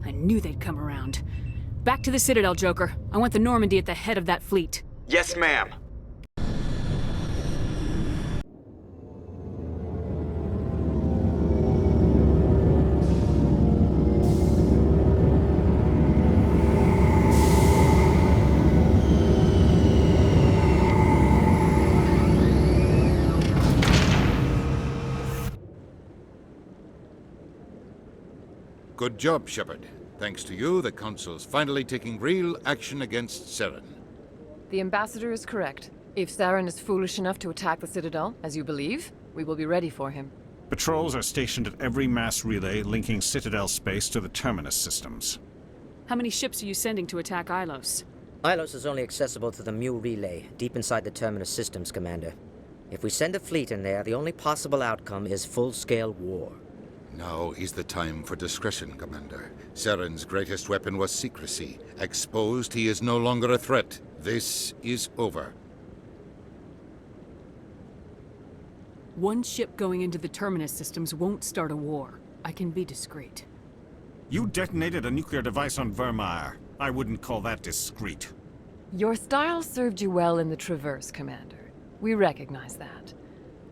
I knew they'd come around. Back to the Citadel, Joker. I want the Normandy at the head of that fleet. Yes, ma'am. Good job, Shepard. Thanks to you, the Council's finally taking real action against Saren. The Ambassador is correct. If Saren is foolish enough to attack the Citadel, as you believe, we will be ready for him. Patrols are stationed at every mass relay linking Citadel space to the Terminus systems. How many ships are you sending to attack Ilos? Ilos is only accessible to the Mu relay, deep inside the Terminus systems, Commander. If we send a fleet in there, the only possible outcome is full-scale war. Now is the time for discretion, Commander. Saren's greatest weapon was secrecy. Exposed, he is no longer a threat. This is over. One ship going into the Terminus systems won't start a war. I can be discreet. You detonated a nuclear device on Virmire. I wouldn't call that discreet. Your style served you well in the Traverse, Commander. We recognize that.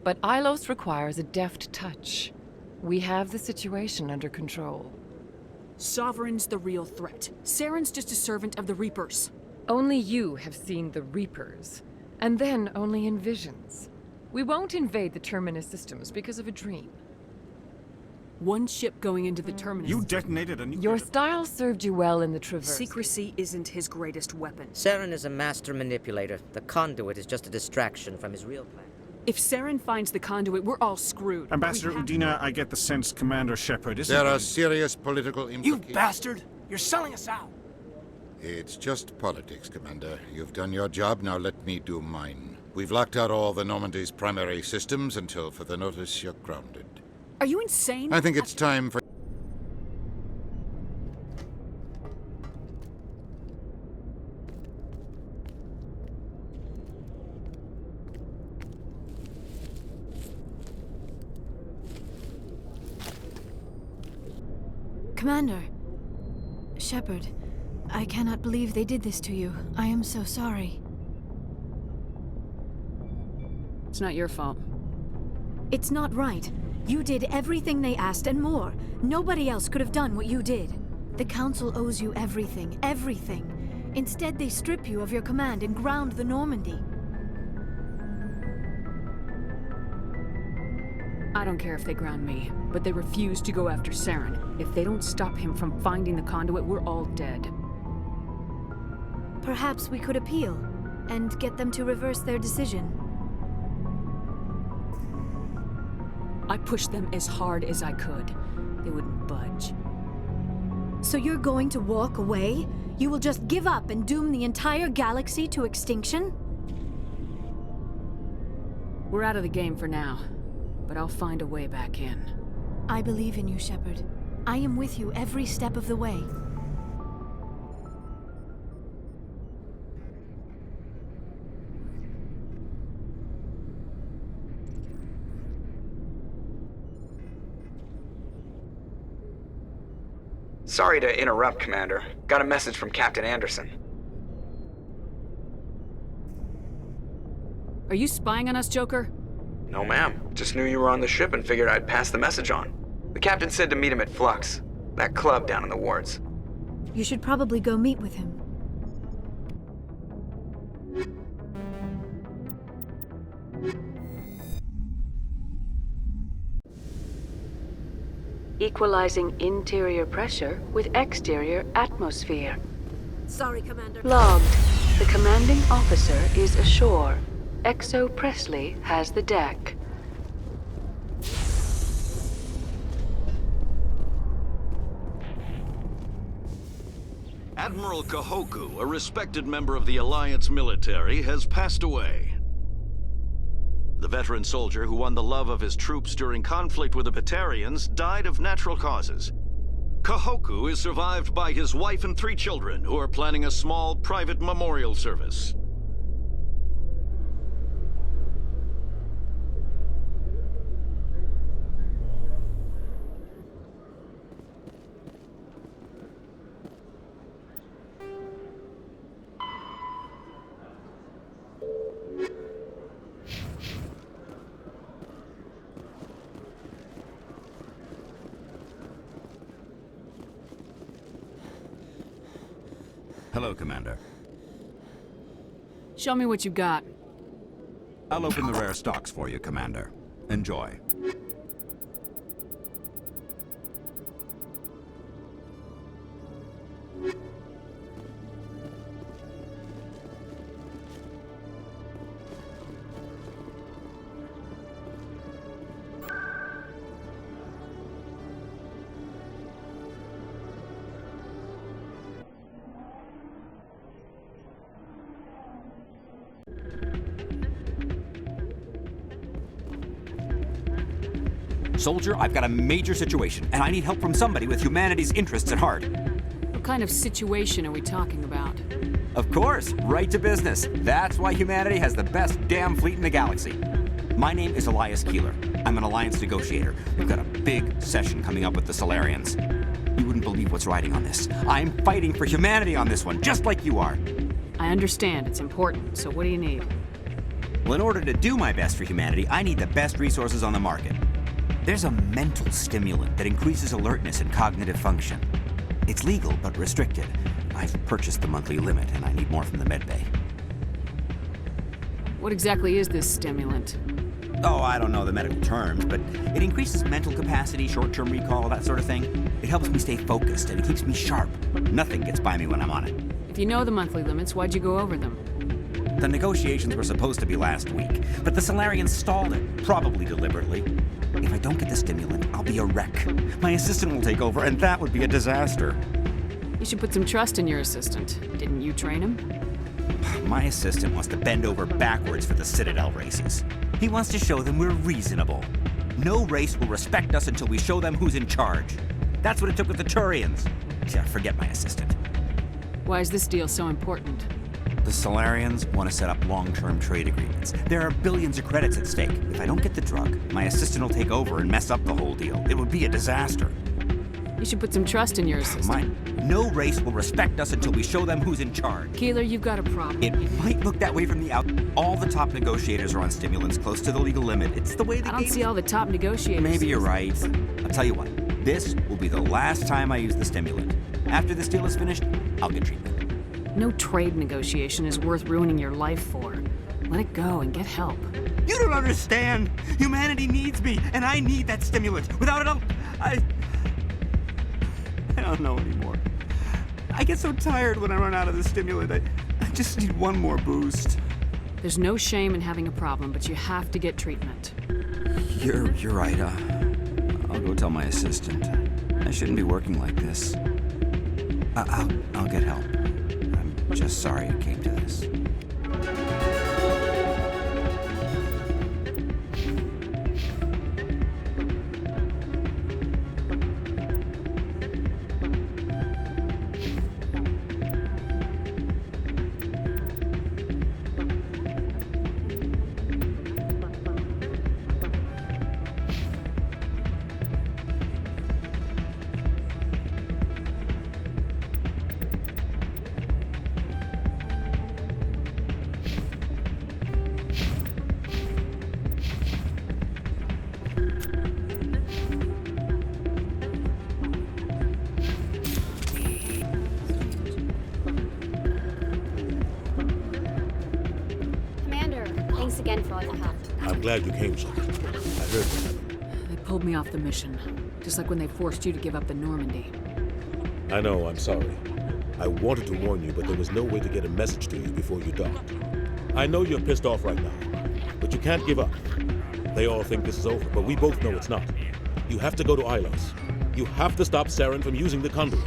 But Ilos requires a deft touch. We have the situation under control. Sovereign's the real threat. Saren's just a servant of the Reapers. Only you have seen the Reapers, and then only in visions. We won't invade the Terminus systems because of a dream. One ship going into the Terminus. You detonated a nuclear... Your style served you well in the Traverse. Secrecy isn't his greatest weapon. Saren is a master manipulator. The conduit is just a distraction from his real plan. If Saren finds the conduit, we're all screwed. Ambassador Udina, I get the sense Commander Shepard isn't... There are serious political implications. You bastard! You're selling us out! It's just politics, Commander. You've done your job, now let me do mine. We've locked out all the Normandy's primary systems until further notice you're grounded. Are you insane? I think it's time for... Commander. Shepard, I cannot believe they did this to you. I am so sorry. It's not your fault. It's not right. You did everything they asked and more. Nobody else could have done what you did. The Council owes you everything, everything. Instead, they strip you of your command and ground the Normandy. I don't care if they ground me, but they refuse to go after Saren. If they don't stop him from finding the conduit, we're all dead. Perhaps we could appeal and get them to reverse their decision. I pushed them as hard as I could. They wouldn't budge. So you're going to walk away? You will just give up and doom the entire galaxy to extinction? We're out of the game for now, but I'll find a way back in. I believe in you, Shepard. I am with you every step of the way. Sorry to interrupt, Commander. Got a message from Captain Anderson. Are you spying on us, Joker? No, ma'am. Just knew you were on the ship and figured I'd pass the message on. The captain said to meet him at Flux, that club down in the wards. You should probably go meet with him. Equalizing interior pressure with exterior atmosphere. Sorry, Commander. Logged. The commanding officer is ashore. Exo Presley has the deck. Admiral Kahoku, a respected member of the Alliance military, has passed away. The veteran soldier who won the love of his troops during conflict with the Batarians died of natural causes. Kahoku is survived by his wife and 3 children, who are planning a small private memorial service. Hello, Commander. Show me what you got. I'll open the rare stocks for you, Commander. Enjoy. Soldier, I've got a major situation, and I need help from somebody with humanity's interests at heart. What kind of situation are we talking about? Of course, right to business. That's why humanity has the best damn fleet in the galaxy. My name is Elias Keeler. I'm an Alliance negotiator. We've got a big session coming up with the Solarians. You wouldn't believe what's riding on this. I'm fighting for humanity on this one, just like you are. I understand. It's important. So what do you need? Well, in order to do my best for humanity, I need the best resources on the market. There's a mental stimulant that increases alertness and cognitive function. It's legal, but restricted. I've purchased the monthly limit, and I need more from the medbay. What exactly is this stimulant? Oh, I don't know the medical terms, but it increases mental capacity, short-term recall, that sort of thing. It helps me stay focused, and it keeps me sharp. Nothing gets by me when I'm on it. If you know the monthly limits, why'd you go over them? The negotiations were supposed to be last week, but the Solarians stalled it, probably deliberately. If I don't get the stimulant, I'll be a wreck. My assistant will take over, and that would be a disaster. You should put some trust in your assistant. Didn't you train him? My assistant wants to bend over backwards for the Citadel races. He wants to show them we're reasonable. No race will respect us until we show them who's in charge. That's what it took with the Turians. Yeah, forget my assistant. Why is this deal so important? The Solarians want to set up long-term trade agreements. There are billions of credits at stake. If I don't get the drug, my assistant will take over and mess up the whole deal. It would be a disaster. You should put some trust in your assistant. No race will respect us until we show them who's in charge. Keeler, you've got a problem. It might look that way from the out. All the top negotiators are on stimulants close to the legal limit. It's the way the I don't see all the top negotiators. Maybe you're right. I'll tell you what. This will be the last time I use the stimulant. After this deal is finished, I'll get treatment. No trade negotiation is worth ruining your life for. Let it go and get help. You don't understand. Humanity needs me, and I need that stimulant. Without it, I don't know anymore. I get so tired when I run out of the stimulant. I just need one more boost. There's no shame in having a problem, but you have to get treatment. You're right. I'll go tell my assistant. I shouldn't be working like this. I'll get help. I'm just sorry it came to this. I'm glad you came, Sergeant. I heard what happened. They pulled me off the mission, just like when they forced you to give up the Normandy. I know, I'm sorry. I wanted to warn you, but there was no way to get a message to you before you docked. I know you're pissed off right now, but you can't give up. They all think this is over, but we both know it's not. You have to go to Ilos. You have to stop Saren from using the conduit.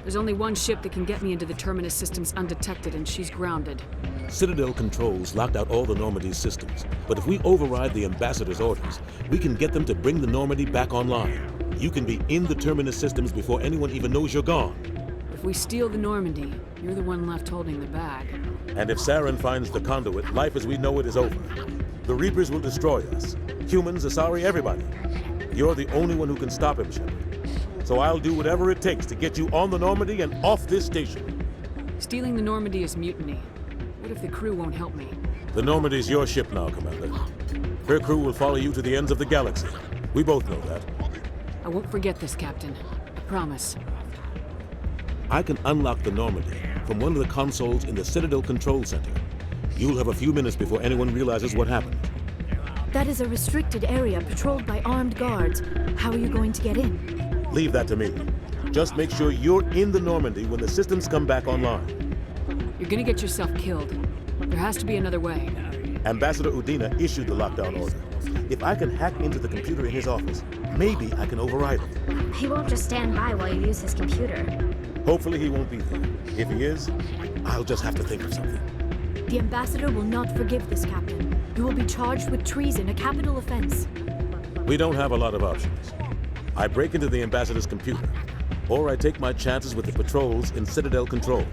There's only one ship that can get me into the Terminus systems undetected, and she's grounded. Citadel controls locked out all the Normandy's systems, but if we override the Ambassador's orders, we can get them to bring the Normandy back online. You can be in the Terminus systems before anyone even knows you're gone. If we steal the Normandy, you're the one left holding the bag. And if Saren finds the conduit, life as we know it is over. The Reapers will destroy us. Humans, Asari, everybody. You're the only one who can stop him, Shepard. So I'll do whatever it takes to get you on the Normandy and off this station. Stealing the Normandy is mutiny. What if the crew won't help me? The Normandy's your ship now, Commander. Her crew will follow you to the ends of the galaxy. We both know that. I won't forget this, Captain. I promise. I can unlock the Normandy from one of the consoles in the Citadel Control Center. You'll have a few minutes before anyone realizes what happened. That is a restricted area patrolled by armed guards. How are you going to get in? Leave that to me. Just make sure you're in the Normandy when the systems come back online. You're gonna get yourself killed. There has to be another way. Ambassador Udina issued the lockdown order. If I can hack into the computer in his office, maybe I can override it. He won't just stand by while you use his computer. Hopefully he won't be there. If he is, I'll just have to think of something. The Ambassador will not forgive this, Captain. You will be charged with treason, a capital offense. We don't have a lot of options. I break into the Ambassador's computer, or I take my chances with the patrols in Citadel Control.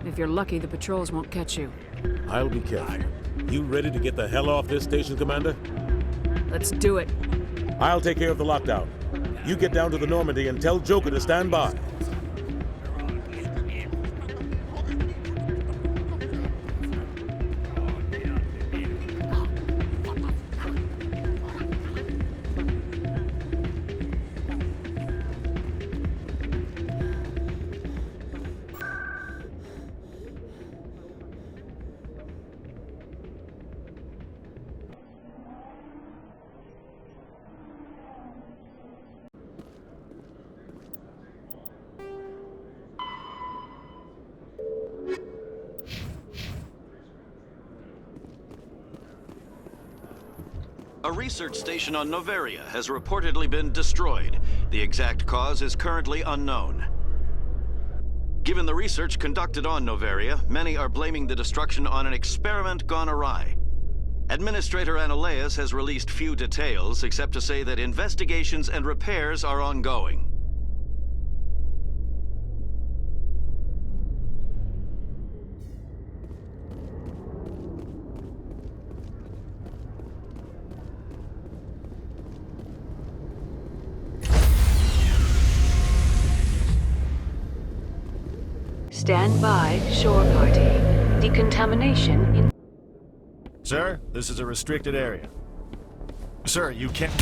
If you're lucky, the patrols won't catch you. I'll be careful. You ready to get the hell off this station, Commander? Let's do it. I'll take care of the lockdown. You get down to the Normandy and tell Joker to stand by. A research station on Noveria has reportedly been destroyed. The exact cause is currently unknown. Given the research conducted on Noveria, many are blaming the destruction on an experiment gone awry. Administrator Anoleus has released few details, except to say that investigations and repairs are ongoing. Stand by, shore party. Decontamination in... Sir, this is a restricted area. Sir, you can't...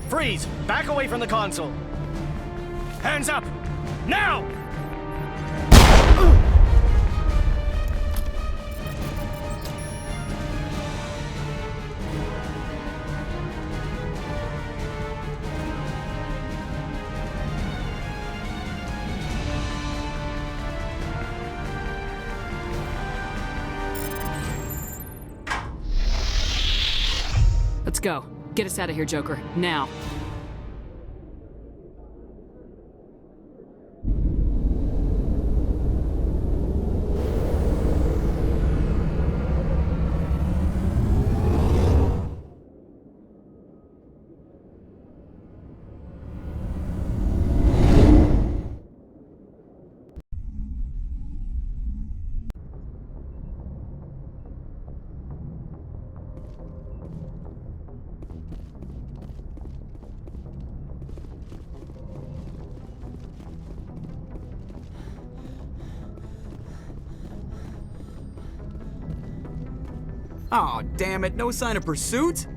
Freeze! Back away from the console! Hands up! Now! Let's go. Get us out of here, Joker. Now. Aw, damn it, no sign of pursuit?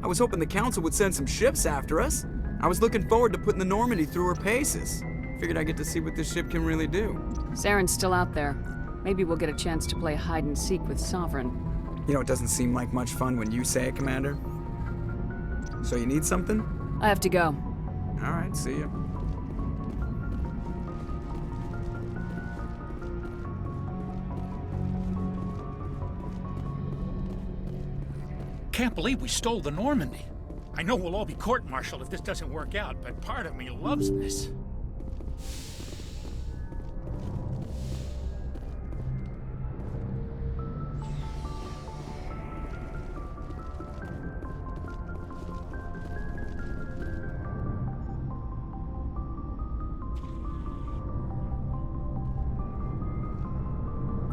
I was hoping the Council would send some ships after us. I was looking forward to putting the Normandy through her paces. Figured I'd get to see what this ship can really do. Saren's still out there. Maybe we'll get a chance to play hide and seek with Sovereign. You know, it doesn't seem like much fun when you say it, Commander. So you need something? I have to go. Alright, see ya. Can't believe we stole the Normandy. I know we'll all be court-martialed if this doesn't work out, but part of me loves this.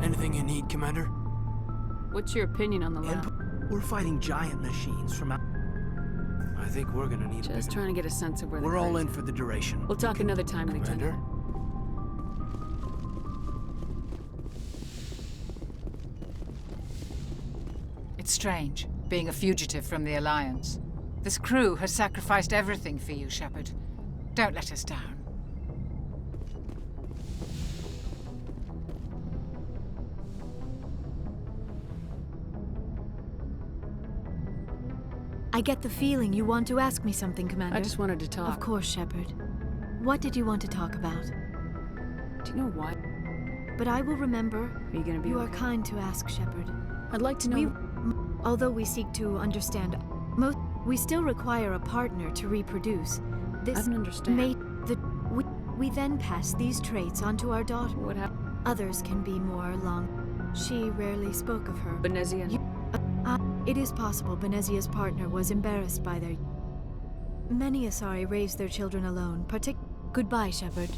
Anything you need, Commander? What's your opinion on the lab? We're fighting giant machines from out... I think we're gonna need Just trying to get a sense of where we're all in for the duration. We'll talk another time, Commander. Lieutenant. It's strange, being a fugitive from the Alliance. This crew has sacrificed everything for you, Shepard. Don't let us down. I get the feeling you want to ask me something, Commander. I just wanted to talk. Of course, Shepard. What did you want to talk about? Do you know why? But I will remember. Are you gonna be You okay? are kind to ask, Shepard. I'd like to know... Although we seek to understand, we still require a partner to reproduce. This I don't understand. We then pass these traits on to our daughter. What happened? Others can be more long. She rarely spoke of her. Benezia? It is possible Benezia's partner was embarrassed by their... Many Asari raised their children alone, Goodbye, Shepard.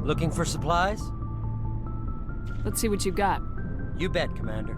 Looking for supplies? Let's see what you got. You bet, Commander.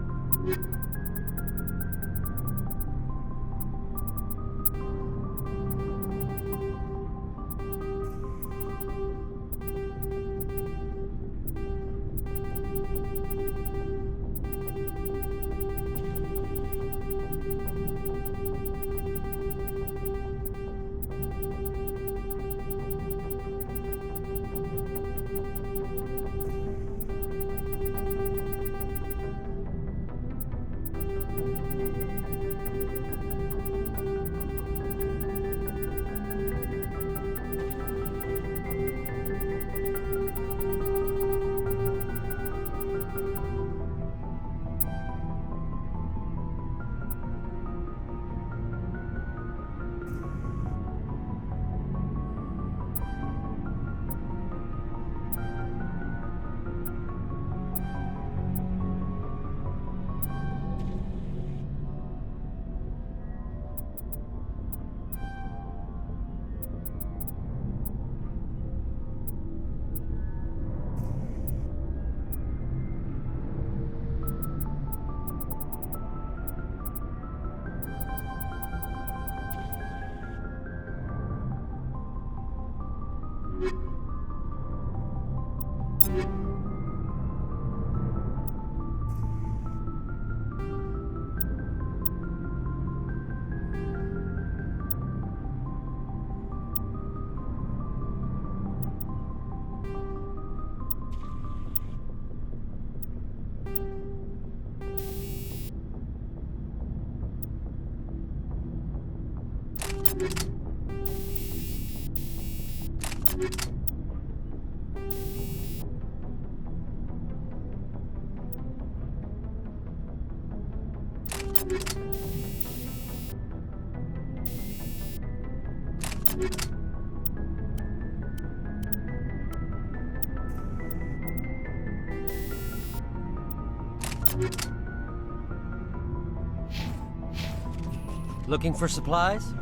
Looking for supplies?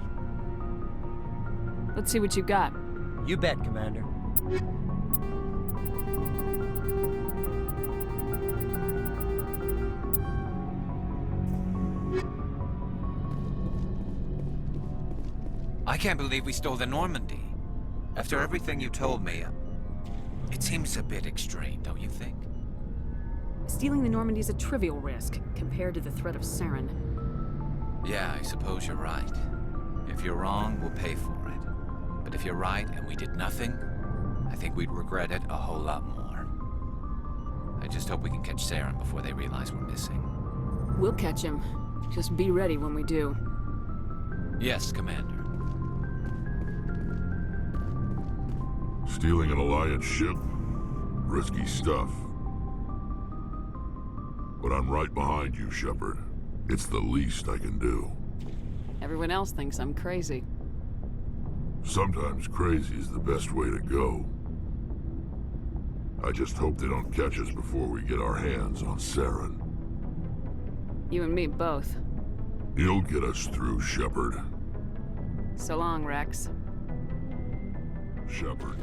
Let's see what you got. You bet, Commander. I can't believe we stole the Normandy. After everything you told me, it seems a bit extreme, don't you think? Stealing the Normandy is a trivial risk compared to the threat of Saren. Yeah, I suppose you're right. If you're wrong, we'll pay for it. But if you're right and we did nothing, I think we'd regret it a whole lot more. I just hope we can catch Saren before they realize we're missing. We'll catch him. Just be ready when we do. Yes, Commander. Stealing an Alliance ship? Risky stuff. But I'm right behind you, Shepard. It's the least I can do. Everyone else thinks I'm crazy. Sometimes crazy is the best way to go. I just hope they don't catch us before we get our hands on Saren. You and me both. He'll get us through, Shepard. So long, Rex. Shepard.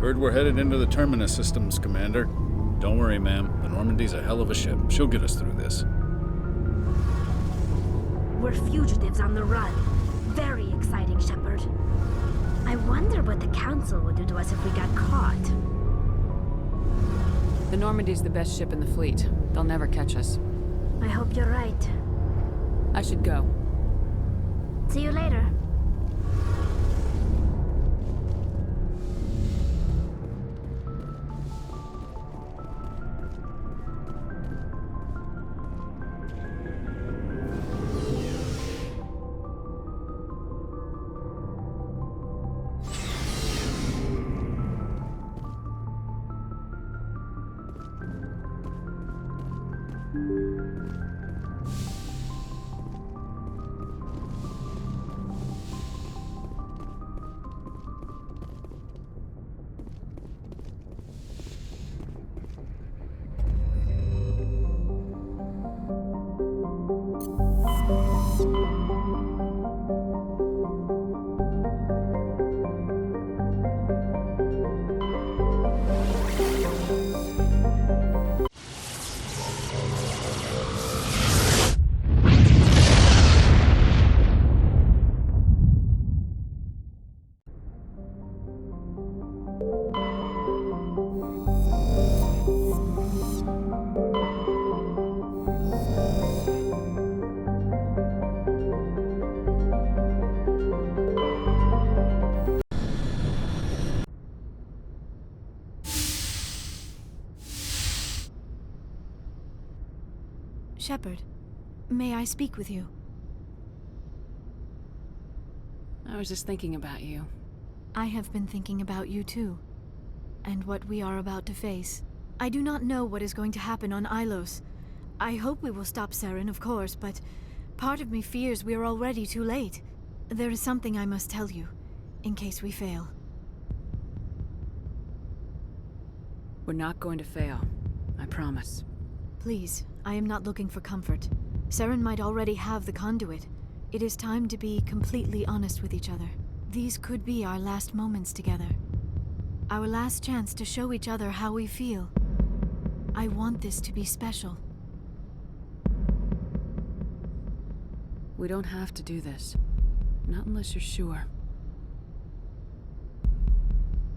Heard we're headed into the Terminus systems, Commander. Don't worry, ma'am. The Normandy's a hell of a ship. She'll get us through this. We're fugitives on the run. Very exciting, Shepard. I wonder what the Council would do to us if we got caught. The Normandy's the best ship in the fleet. They'll never catch us. I hope you're right. I should go. See you later. Shepard, may I speak with you? I was just thinking about you. I have been thinking about you too, and what we are about to face. I do not know what is going to happen on Ilos. I hope we will stop Saren, of course, but part of me fears we are already too late. There is something I must tell you, in case we fail. We're not going to fail. I promise. Please, I am not looking for comfort. Saren might already have the conduit. It is time to be completely honest with each other. These could be our last moments together. Our last chance to show each other how we feel. I want this to be special. We don't have to do this. Not unless you're sure.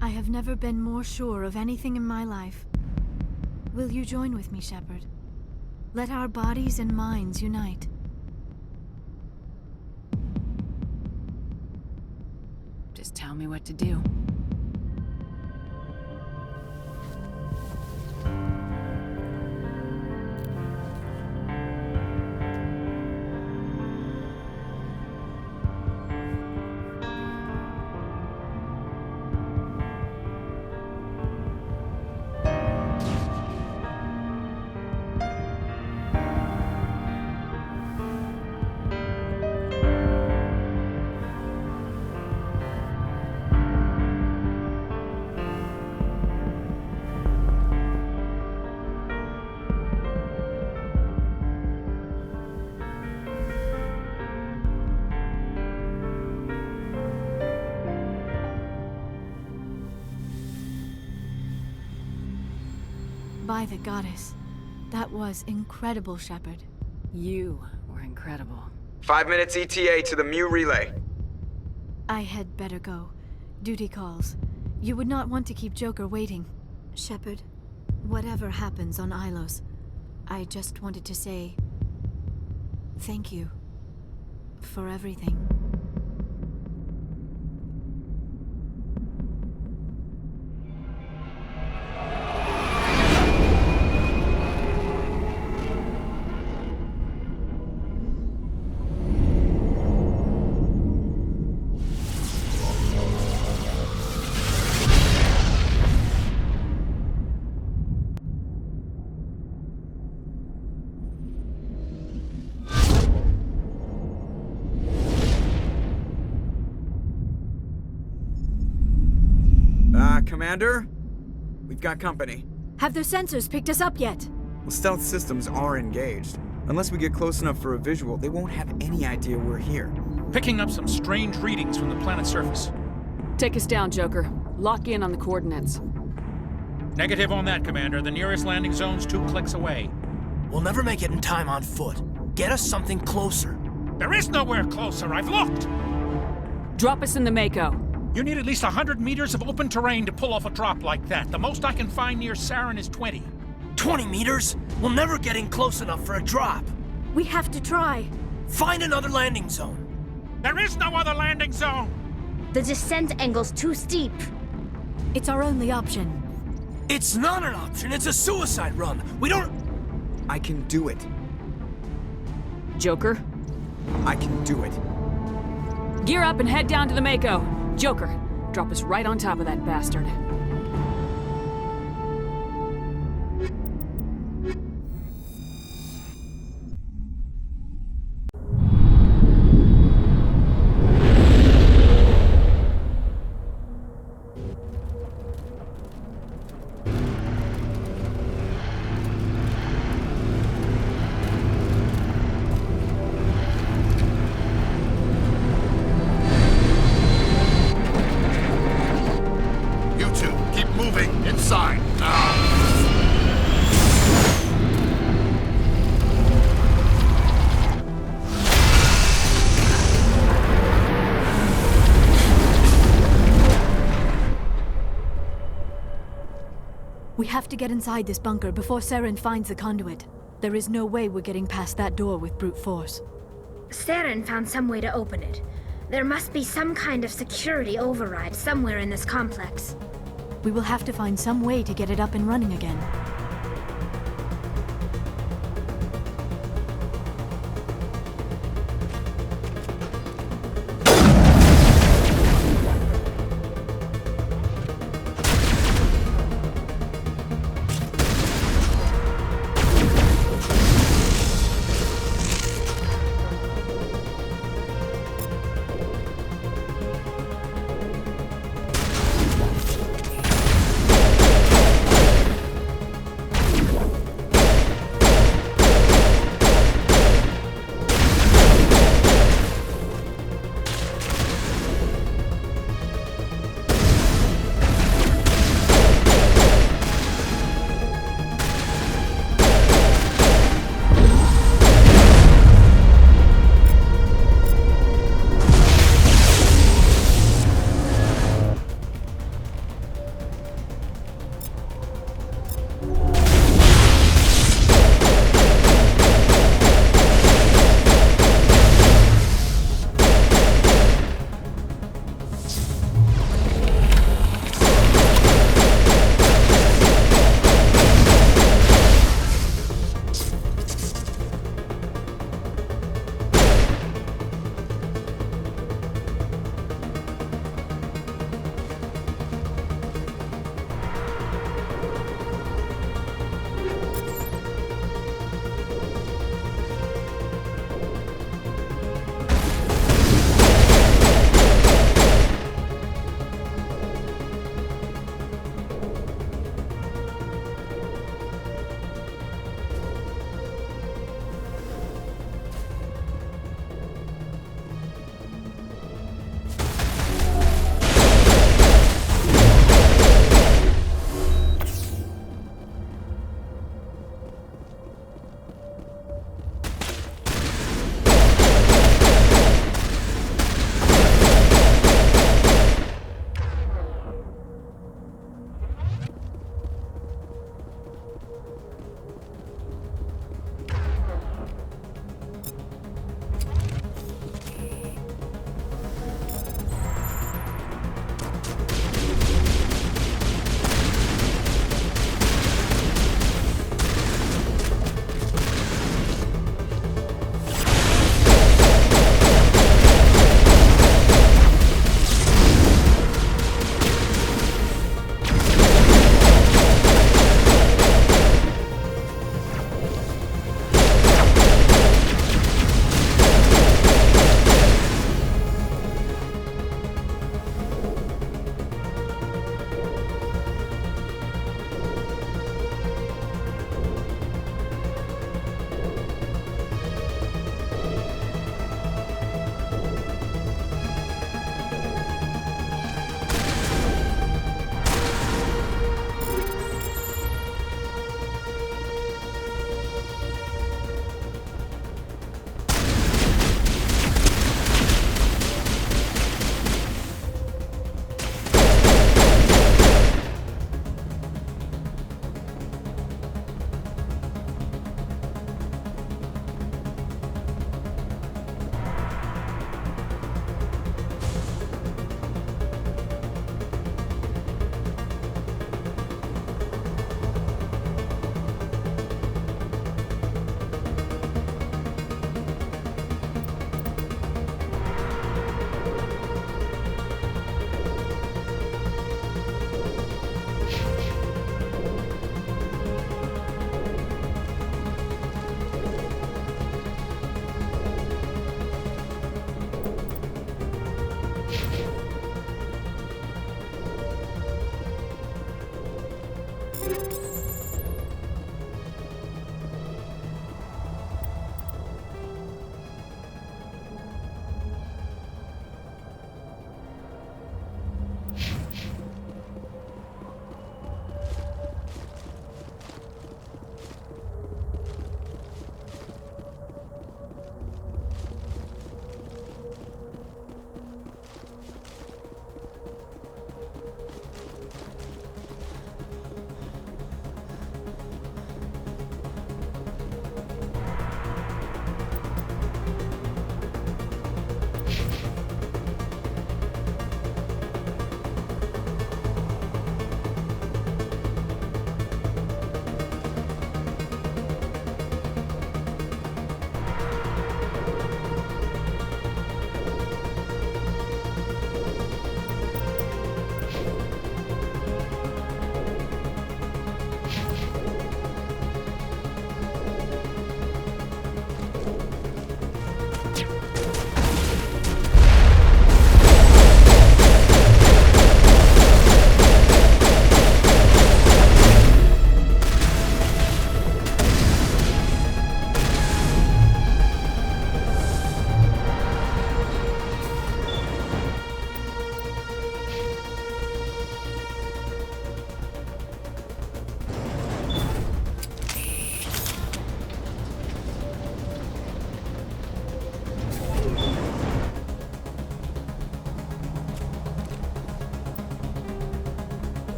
I have never been more sure of anything in my life. Will you join with me, Shepard? Let our bodies and minds unite. Just tell me what to do. By the goddess. That was incredible, Shepard. You were incredible. 5 minutes ETA to the Mu relay. I had better go. Duty calls. You would not want to keep Joker waiting. Shepard, whatever happens on Ilos, I just wanted to say thank you for everything. Commander? We've got company. Have their sensors picked us up yet? Well, stealth systems are engaged. Unless we get close enough for a visual, they won't have any idea we're here. Picking up some strange readings from the planet's surface. Take us down, Joker. Lock in on the coordinates. Negative on that, Commander. The nearest landing zone's 2 clicks away. We'll never make it in time on foot. Get us something closer. There is nowhere closer. I've looked. Drop us in the Mako. You need at least 100 meters of open terrain to pull off a drop like that. The most I can find near Saren is 20. 20 meters? We'll never get in close enough for a drop. We have to try. Find another landing zone. There is no other landing zone! The descent angle's too steep. It's our only option. It's not an option. It's a suicide run. We don't... I can do it. Joker? I can do it. Gear up and head down to the Mako. Joker, drop us right on top of that bastard. We have to get inside this bunker before Saren finds the conduit. There is no way we're getting past that door with brute force. Saren found some way to open it. There must be some kind of security override somewhere in this complex. We will have to find some way to get it up and running again.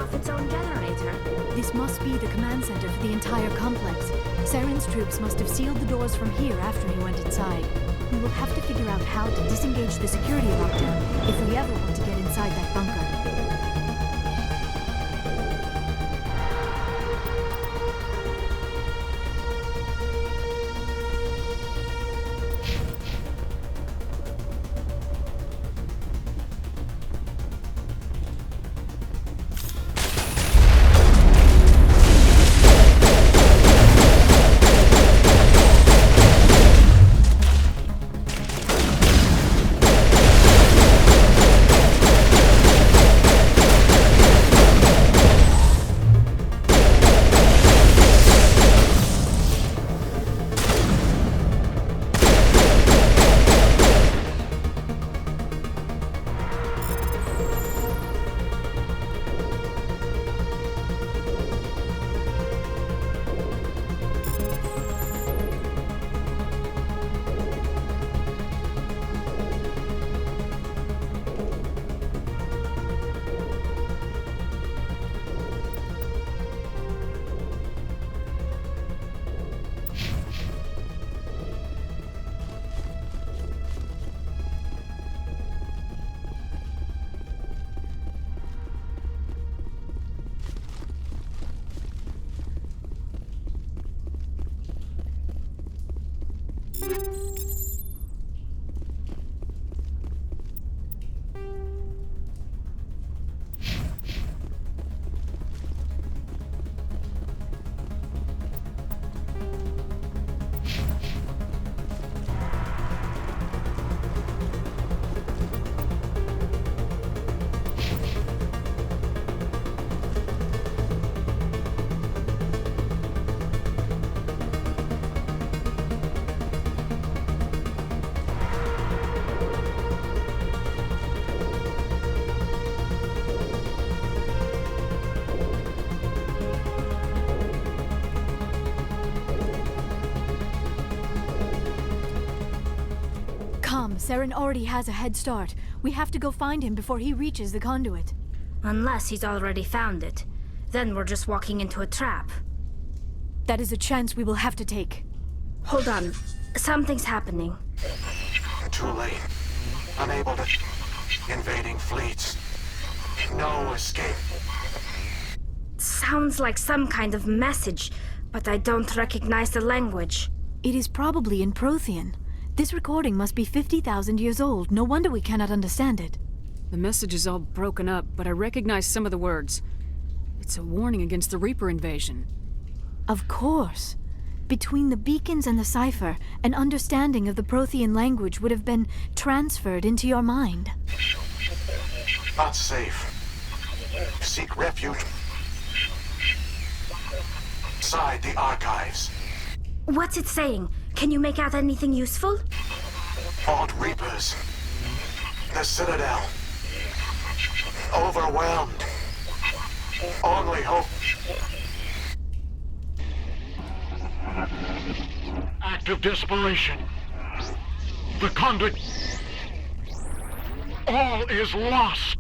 off its own generator. This must be the command center for the entire complex. Saren's troops must have sealed the doors from here after he went inside. We will have to figure out how to disengage the security lockdown if we ever want to get inside that bunker. Saren already has a head start. We have to go find him before he reaches the conduit. Unless he's already found it. Then we're just walking into a trap. That is a chance we will have to take. Hold on. Something's happening. Too late. Unable to... Invading fleets. No escape. Sounds like some kind of message, but I don't recognize the language. It is probably in Prothean. This recording must be 50,000 years old. No wonder we cannot understand it. The message is all broken up, but I recognize some of the words. It's a warning against the Reaper invasion. Of course. Between the beacons and the cipher, an understanding of the Prothean language would have been transferred into your mind. Not safe. Seek refuge inside the archives. What's it saying? Can you make out anything useful? Fought Reapers. The Citadel. Overwhelmed. Only hope. Act of desperation. The conduit. All is lost.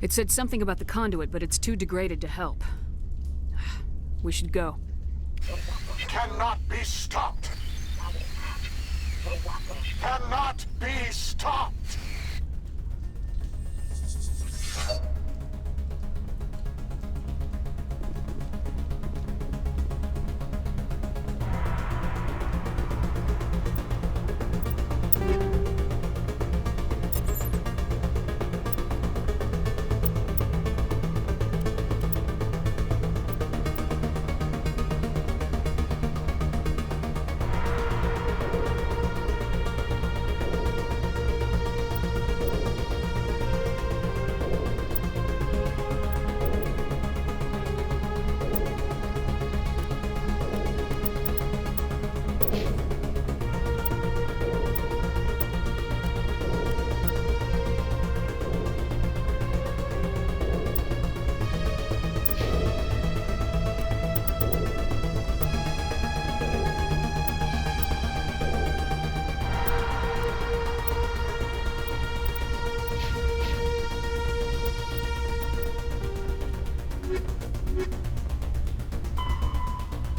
It said something about the conduit, but it's too degraded to help. We should go. Cannot be stopped. Cannot be stopped.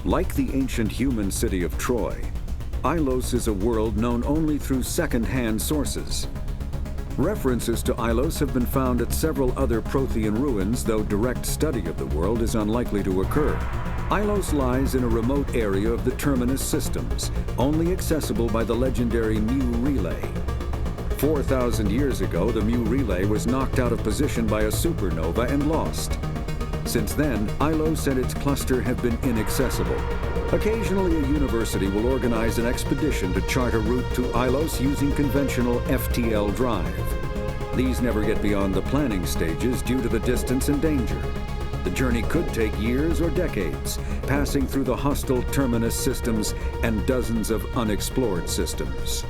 Like the ancient human city of Troy, Ilos is a world known only through second-hand sources. References to Ilos have been found at several other Prothean ruins, though direct study of the world is unlikely to occur. Ilos lies in a remote area of the Terminus systems, only accessible by the legendary Mu Relay. 4,000 years ago, the Mu Relay was knocked out of position by a supernova and lost. Since then, Ilos and its cluster have been inaccessible. Occasionally, a university will organize an expedition to chart a route to Ilos using conventional FTL drive. These never get beyond the planning stages due to the distance and danger. The journey could take years or decades, passing through the hostile Terminus systems and dozens of unexplored systems.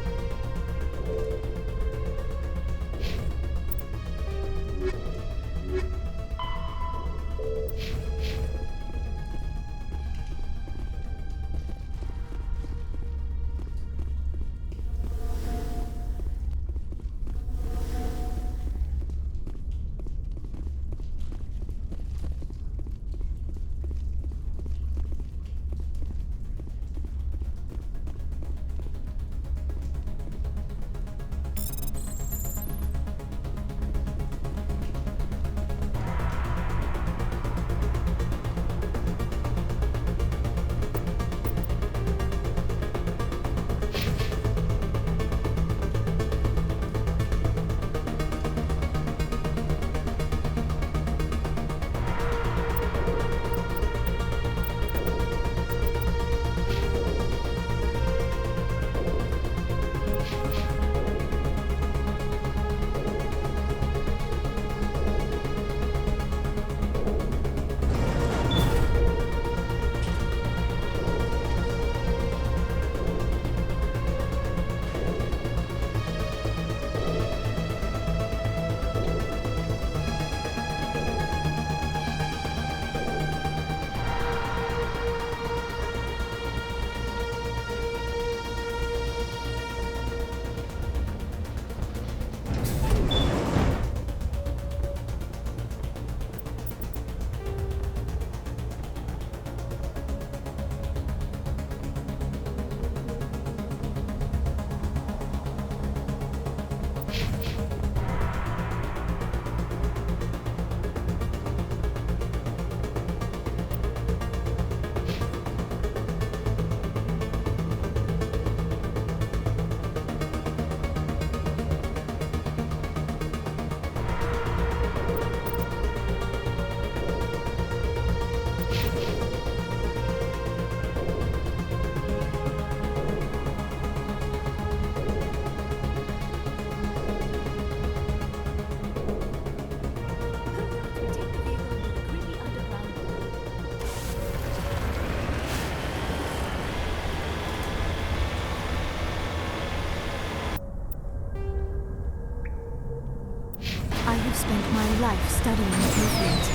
Spent my life studying the Protheans,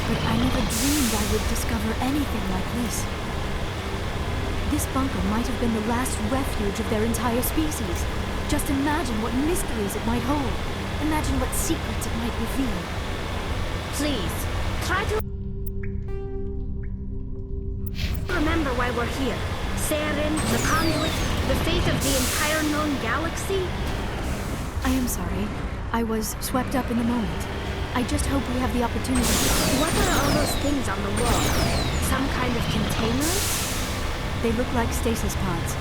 but I never dreamed I would discover anything like this. This bunker might have been the last refuge of their entire species. Just imagine what mysteries it might hold. Imagine what secrets it might reveal. Please, try to remember why we're here. Saren, the conduit, the fate of the entire known galaxy. I am sorry. I was swept up in the moment. I just hope we have the opportunity. What are all those things on the wall? Some kind of containers? They look like stasis pods.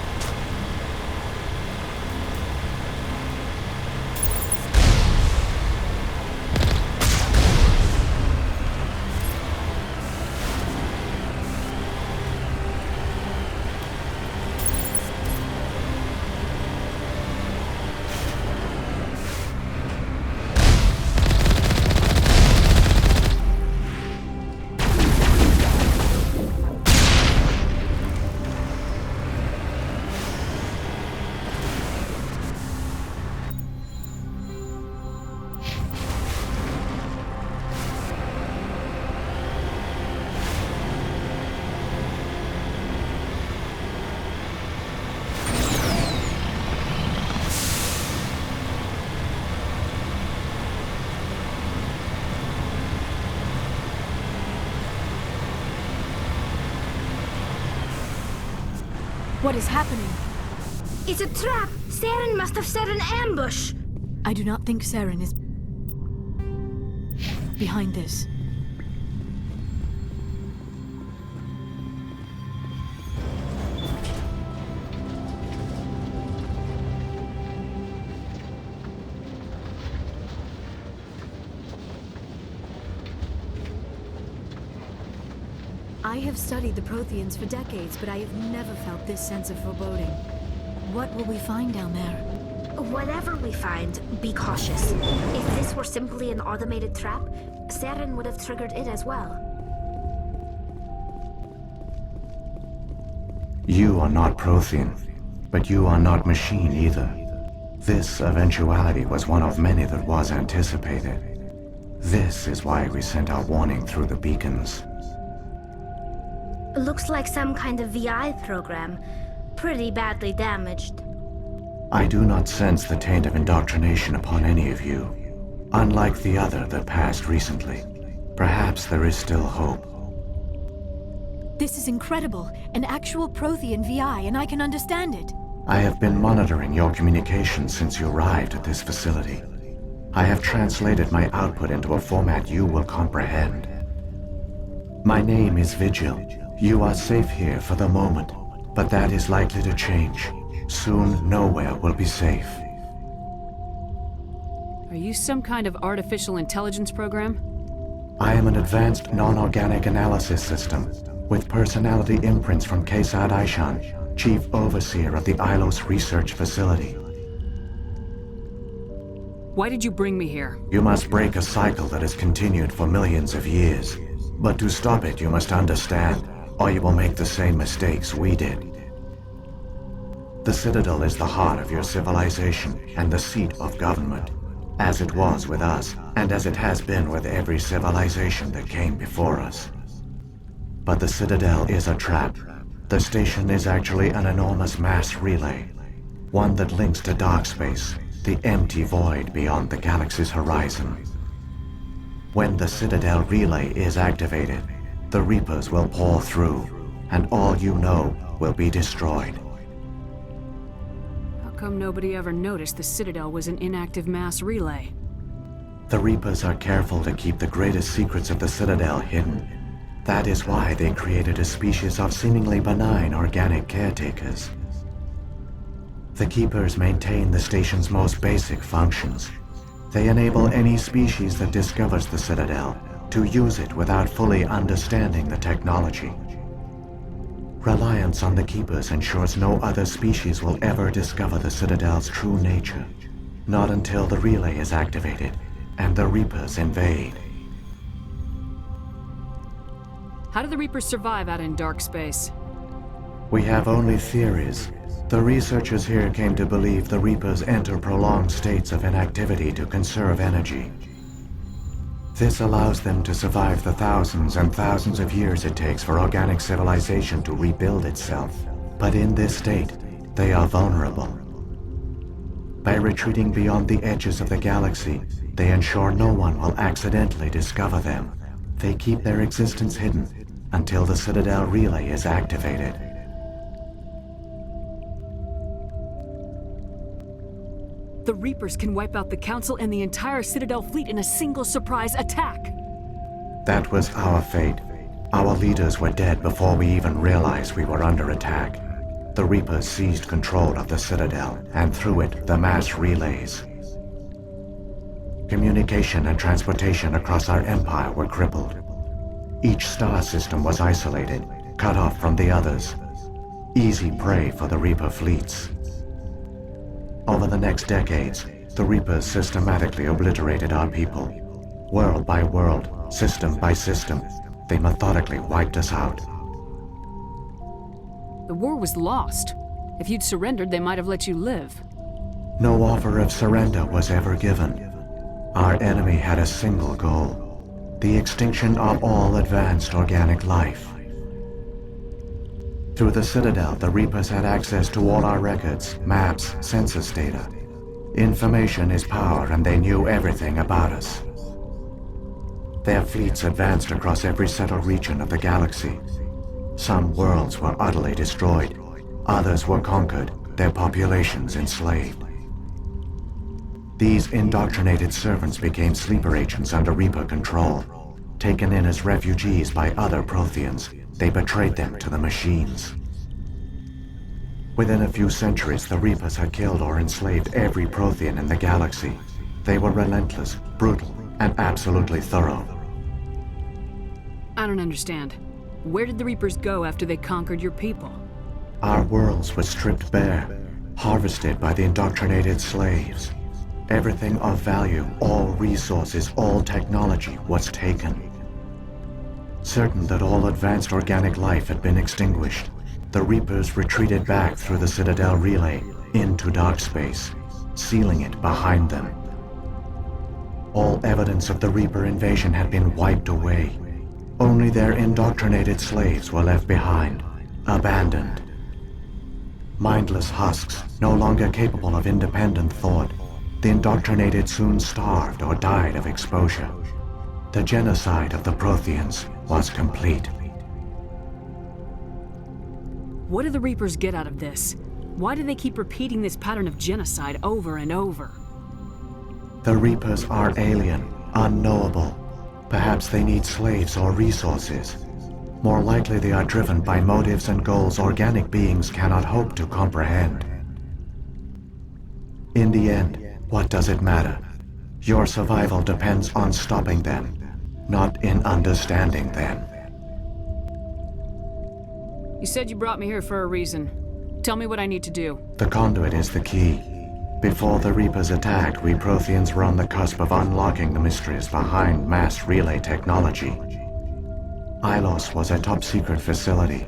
What is happening? It's a trap! Saren must have set an ambush! I do not think Saren is behind this. I have studied the Protheans for decades, but I have never felt this sense of foreboding. What will we find down there? Whatever we find, be cautious. If this were simply an automated trap, Saren would have triggered it as well. You are not Prothean, but you are not machine either. This eventuality was one of many that was anticipated. This is why we sent our warning through the beacons. Looks like some kind of VI program. Pretty badly damaged. I do not sense the taint of indoctrination upon any of you, unlike the other that passed recently. Perhaps there is still hope. This is incredible. An actual Prothean VI, and I can understand it. I have been monitoring your communications since you arrived at this facility. I have translated my output into a format you will comprehend. My name is Vigil. You are safe here for the moment, but that is likely to change. Soon, nowhere will be safe. Are you some kind of artificial intelligence program? I am an advanced non-organic analysis system with personality imprints from Kesad Aishan, Chief Overseer of the Ilos Research Facility. Why did you bring me here? You must break a cycle that has continued for millions of years. But to stop it, you must understand, or you will make the same mistakes we did. The Citadel is the heart of your civilization and the seat of government, as it was with us, and as it has been with every civilization that came before us. But the Citadel is a trap. The station is actually an enormous mass relay, one that links to dark space, the empty void beyond the galaxy's horizon. When the Citadel relay is activated, the Reapers will pour through, and all you know will be destroyed. How come nobody ever noticed the Citadel was an inactive mass relay? The Reapers are careful to keep the greatest secrets of the Citadel hidden. That is why they created a species of seemingly benign organic caretakers. The Keepers maintain the station's most basic functions. They enable any species that discovers the Citadel to use it without fully understanding the technology. Reliance on the Keepers ensures no other species will ever discover the Citadel's true nature. Not until the relay is activated and the Reapers invade. How do the Reapers survive out in dark space? We have only theories. The researchers here came to believe the Reapers enter prolonged states of inactivity to conserve energy. This allows them to survive the thousands and thousands of years it takes for organic civilization to rebuild itself. But in this state, they are vulnerable. By retreating beyond the edges of the galaxy, they ensure no one will accidentally discover them. They keep their existence hidden until the Citadel relay is activated. The Reapers can wipe out the Council and the entire Citadel fleet in a single surprise attack. That was our fate. Our leaders were dead before we even realized we were under attack. The Reapers seized control of the Citadel, and through it, the mass relays. Communication and transportation across our empire were crippled. Each star system was isolated, cut off from the others. Easy prey for the Reaper fleets. Over the next decades, the Reapers systematically obliterated our people. World by world, system by system, they methodically wiped us out. The war was lost. If you'd surrendered, they might have let you live. No offer of surrender was ever given. Our enemy had a single goal: the extinction of all advanced organic life. Through the Citadel, the Reapers had access to all our records, maps, census data. Information is power, and they knew everything about us. Their fleets advanced across every settled region of the galaxy. Some worlds were utterly destroyed. Others were conquered, their populations enslaved. These indoctrinated servants became sleeper agents under Reaper control. Taken in as refugees by other Protheans, they betrayed them to the machines. Within a few centuries, the Reapers had killed or enslaved every Prothean in the galaxy. They were relentless, brutal, and absolutely thorough. I don't understand. Where did the Reapers go after they conquered your people? Our worlds were stripped bare, harvested by the indoctrinated slaves. Everything of value, all resources, all technology was taken. Certain that all advanced organic life had been extinguished, the Reapers retreated back through the Citadel relay into dark space, sealing it behind them. All evidence of the Reaper invasion had been wiped away. Only their indoctrinated slaves were left behind, abandoned. Mindless husks, no longer capable of independent thought, the indoctrinated soon starved or died of exposure. The genocide of the Protheans was complete. What do the Reapers get out of this? Why do they keep repeating this pattern of genocide over and over? The Reapers are alien, unknowable. Perhaps they need slaves or resources. More likely they are driven by motives and goals organic beings cannot hope to comprehend. In the end, what does it matter? Your survival depends on stopping them, not in understanding them. You said you brought me here for a reason. Tell me what I need to do. The conduit is the key. Before the Reapers attacked, we Protheans were on the cusp of unlocking the mysteries behind mass relay technology. Ilos was a top-secret facility.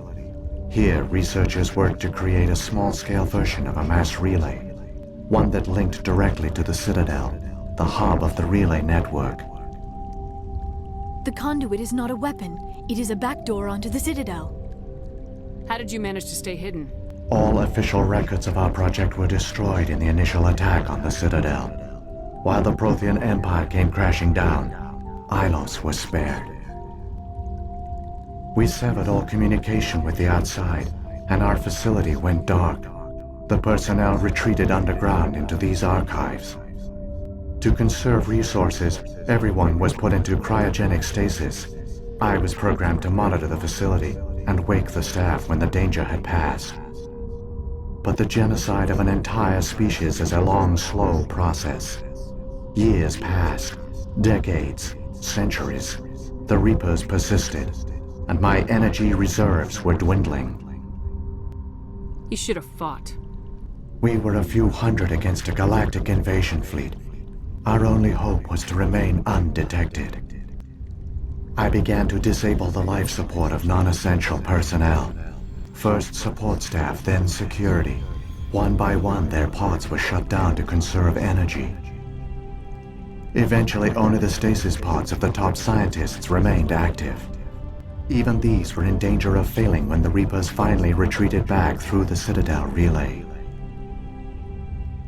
Here, researchers worked to create a small-scale version of a mass relay, one that linked directly to the Citadel, the hub of the relay network. The conduit is not a weapon. It is a backdoor onto the Citadel. How did you manage to stay hidden? All official records of our project were destroyed in the initial attack on the Citadel. While the Prothean Empire came crashing down, Ilos was spared. We severed all communication with the outside, and our facility went dark. The personnel retreated underground into these archives. To conserve resources, everyone was put into cryogenic stasis. I was programmed to monitor the facility and wake the staff when the danger had passed. But the genocide of an entire species is a long, slow process. Years passed, decades, centuries. The Reapers persisted, and my energy reserves were dwindling. You should have fought. We were a few hundred against a galactic invasion fleet. Our only hope was to remain undetected. I began to disable the life support of non-essential personnel. First support staff, then security. One by one, their pods were shut down to conserve energy. Eventually, only the stasis pods of the top scientists remained active. Even these were in danger of failing when the Reapers finally retreated back through the Citadel relay.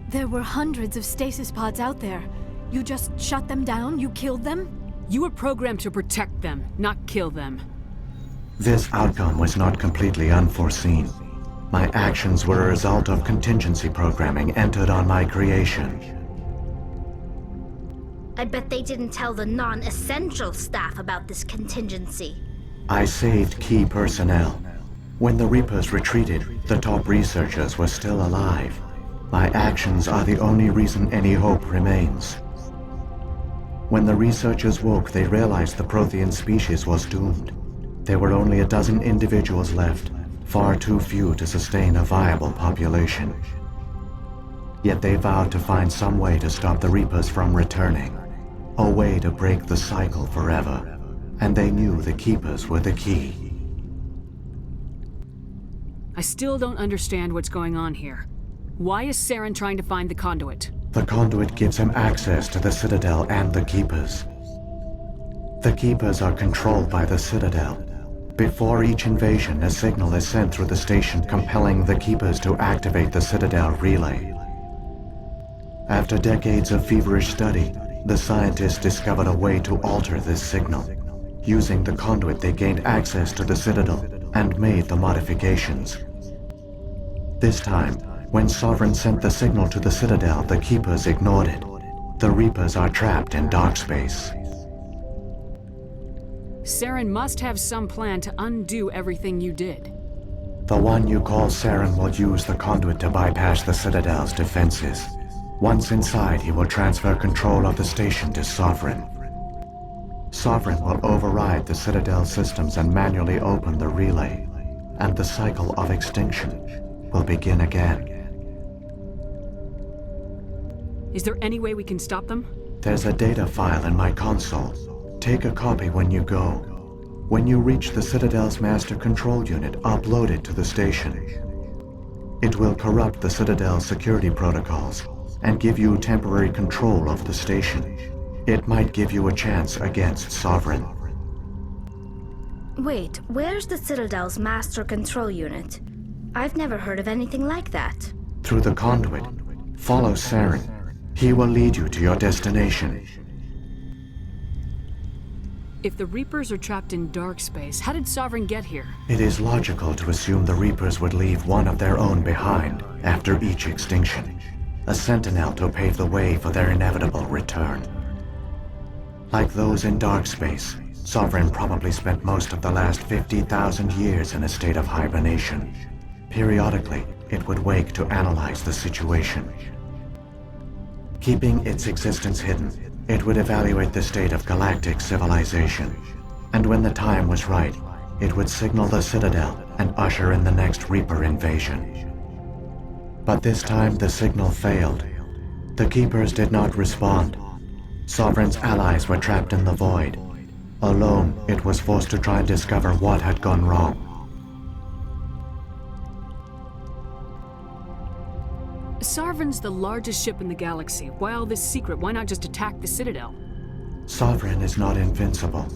There were hundreds of stasis pods out there. You just shut them down? You killed them? You were programmed to protect them, not kill them. This outcome was not completely unforeseen. My actions were a result of contingency programming entered on my creation. I bet they didn't tell the non-essential staff about this contingency. I saved key personnel. When the Reapers retreated, the top researchers were still alive. My actions are the only reason any hope remains. When the researchers woke, they realized the Prothean species was doomed. There were only a dozen individuals left, far too few to sustain a viable population. Yet they vowed to find some way to stop the Reapers from returning, a way to break the cycle forever, and they knew the Keepers were the key. I still don't understand what's going on here. Why is Saren trying to find the conduit? The conduit gives him access to the Citadel and the Keepers. The Keepers are controlled by the Citadel. Before each invasion, a signal is sent through the station compelling the Keepers to activate the Citadel relay. After decades of feverish study, the scientists discovered a way to alter this signal. Using the conduit, they gained access to the Citadel and made the modifications. This time, when Sovereign sent the signal to the Citadel, the Keepers ignored it. The Reapers are trapped in dark space. Saren must have some plan to undo everything you did. The one you call Saren will use the conduit to bypass the Citadel's defenses. Once inside, he will transfer control of the station to Sovereign. Sovereign will override the Citadel systems and manually open the relay, and the cycle of extinction will begin again. Is there any way we can stop them? There's a data file in my console. Take a copy when you go. When you reach the Citadel's master control unit, upload it to the station. It will corrupt the Citadel's security protocols and give you temporary control of the station. It might give you a chance against Sovereign. Wait, where's the Citadel's master control unit? I've never heard of anything like that. Through the conduit, follow Saren. He will lead you to your destination. If the Reapers are trapped in dark space, how did Sovereign get here? It is logical to assume the Reapers would leave one of their own behind after each extinction. A sentinel to pave the way for their inevitable return. Like those in dark space, Sovereign probably spent most of the last 50,000 years in a state of hibernation. Periodically, it would wake to analyze the situation. Keeping its existence hidden, it would evaluate the state of galactic civilization. And when the time was right, it would signal the Citadel and usher in the next Reaper invasion. But this time the signal failed. The Keepers did not respond. Sovereign's allies were trapped in the void. Alone, it was forced to try and discover what had gone wrong. Sovereign's the largest ship in the galaxy. Why all this secret? Why not just attack the Citadel? Sovereign is not invincible.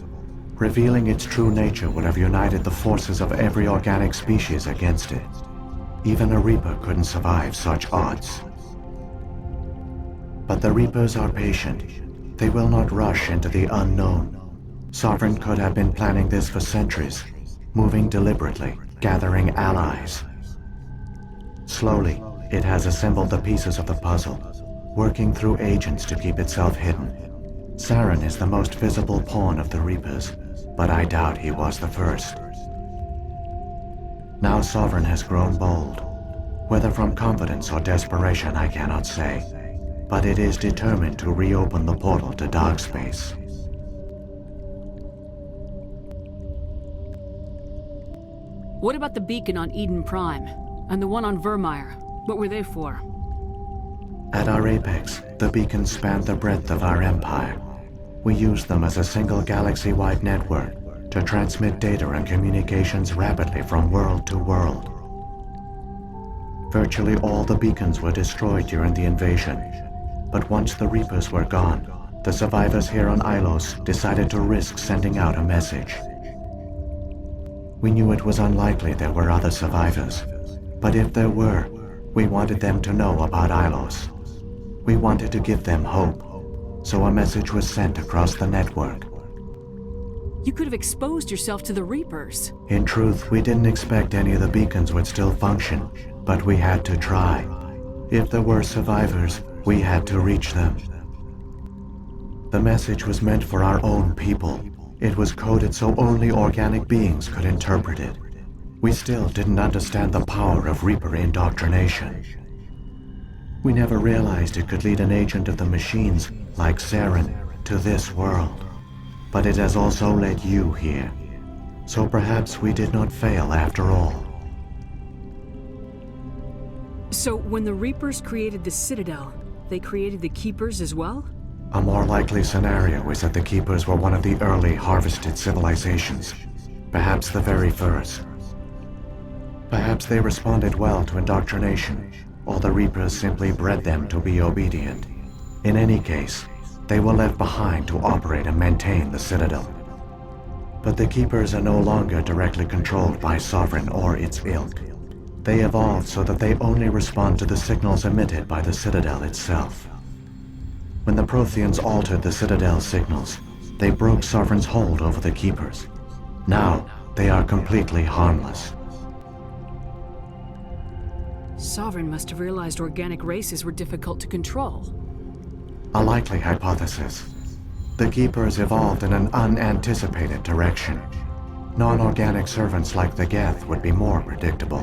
Revealing its true nature would have united the forces of every organic species against it. Even a Reaper couldn't survive such odds. But the Reapers are patient. They will not rush into the unknown. Sovereign could have been planning this for centuries, moving deliberately, gathering allies. Slowly, it has assembled the pieces of the puzzle, working through agents to keep itself hidden. Saren is the most visible pawn of the Reapers, but I doubt he was the first. Now Sovereign has grown bold. Whether from confidence or desperation, I cannot say. But it is determined to reopen the portal to dark space. What about the beacon on Eden Prime? And the one on Virmire? What were they for? At our apex, the beacons spanned the breadth of our empire. We used them as a single galaxy-wide network to transmit data and communications rapidly from world to world. Virtually all the beacons were destroyed during the invasion, but once the Reapers were gone, the survivors here on Ilos decided to risk sending out a message. We knew it was unlikely there were other survivors, but if there were, we wanted them to know about Ilos. We wanted to give them hope, so a message was sent across the network. You could have exposed yourself to the Reapers. In truth, we didn't expect any of the beacons would still function, but we had to try. If there were survivors, we had to reach them. The message was meant for our own people. It was coded so only organic beings could interpret it. We still didn't understand the power of Reaper indoctrination. We never realized it could lead an agent of the machines, like Saren, to this world. But it has also led you here. So perhaps we did not fail after all. So when the Reapers created the Citadel, they created the Keepers as well? A more likely scenario is that the Keepers were one of the early harvested civilizations. Perhaps the very first. Perhaps they responded well to indoctrination, or the Reapers simply bred them to be obedient. In any case, they were left behind to operate and maintain the Citadel. But the Keepers are no longer directly controlled by Sovereign or its ilk. They evolved so that they only respond to the signals emitted by the Citadel itself. When the Protheans altered the Citadel's signals, they broke Sovereign's hold over the Keepers. Now, they are completely harmless. Sovereign must have realized organic races were difficult to control. A likely hypothesis. The Keepers evolved in an unanticipated direction. Non-organic servants like the Geth would be more predictable.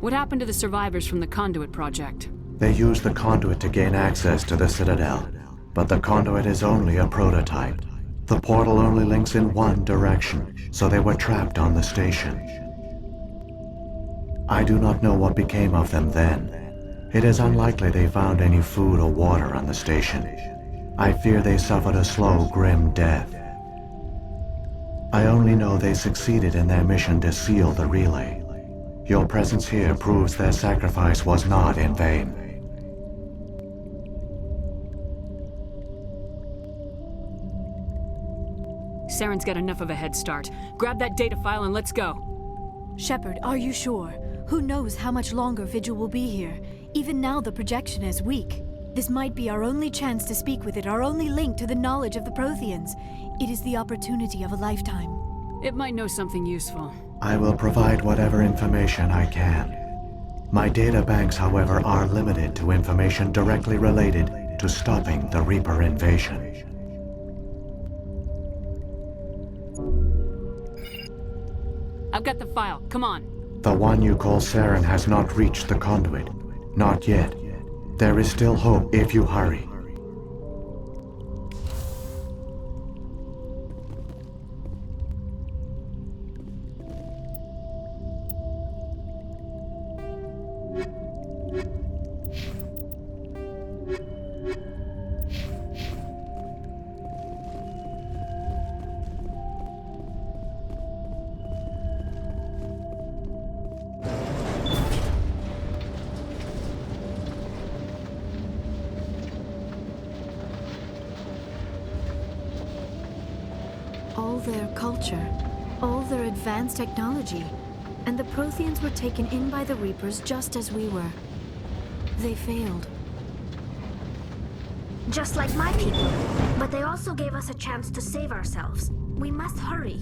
What happened to the survivors from the Conduit project? They used the Conduit to gain access to the Citadel, but the Conduit is only a prototype. The portal only links in one direction, so they were trapped on the station. I do not know what became of them then. It is unlikely they found any food or water on the station. I fear they suffered a slow, grim death. I only know they succeeded in their mission to seal the relay. Your presence here proves their sacrifice was not in vain. Saren's got enough of a head start. Grab that data file and let's go. Shepard, are you sure? Who knows how much longer Vigil will be here? Even now the projection is weak. This might be our only chance to speak with it, our only link to the knowledge of the Protheans. It is the opportunity of a lifetime. It might know something useful. I will provide whatever information I can. My data banks, however, are limited to information directly related to stopping the Reaper invasion. I've got the file. Come on. The one you call Saren has not reached the Conduit. Not yet. There is still hope if you hurry. All their culture, all their advanced technology, and the Protheans were taken in by the Reapers just as we were. They failed. Just like my people. But they also gave us a chance to save ourselves. We must hurry.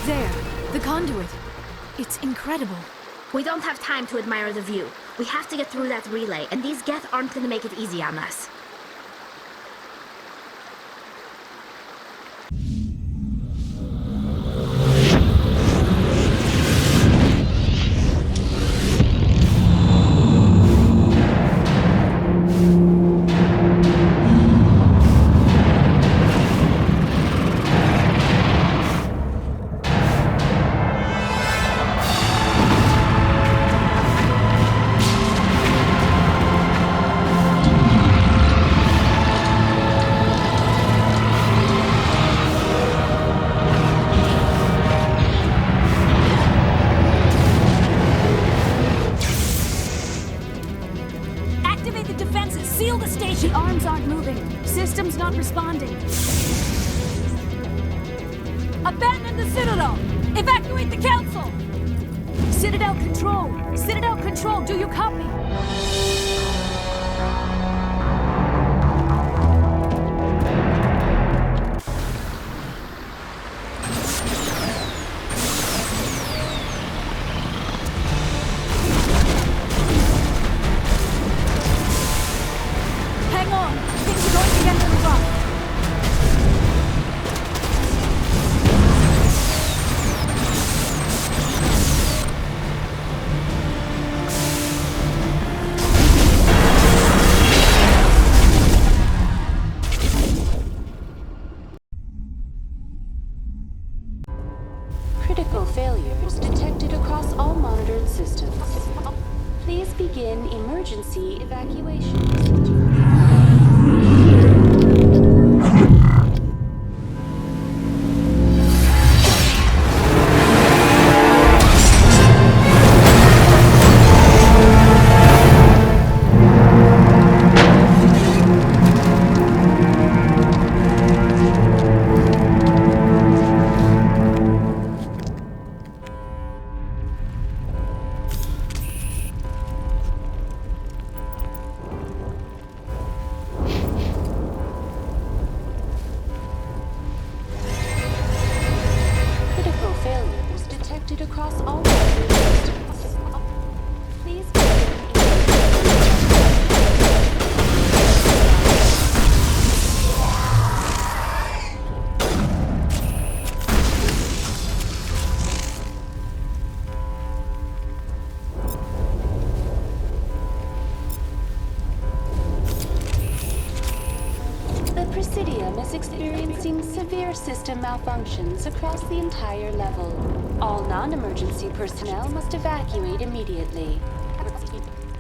There, the conduit. It's incredible. We don't have time to admire the view. We have to get through that relay, and these Geth aren't gonna make it easy on us. The arms aren't moving. System's not responding. Abandon the Citadel! Evacuate the Council! Citadel Control! Citadel Control, do you copy? Critical failures detected across all monitored systems. Please begin emergency evacuation. Across all systems. Please The Presidium is experiencing severe system malfunctions across the entire level. All non-emergency personnel must evacuate immediately.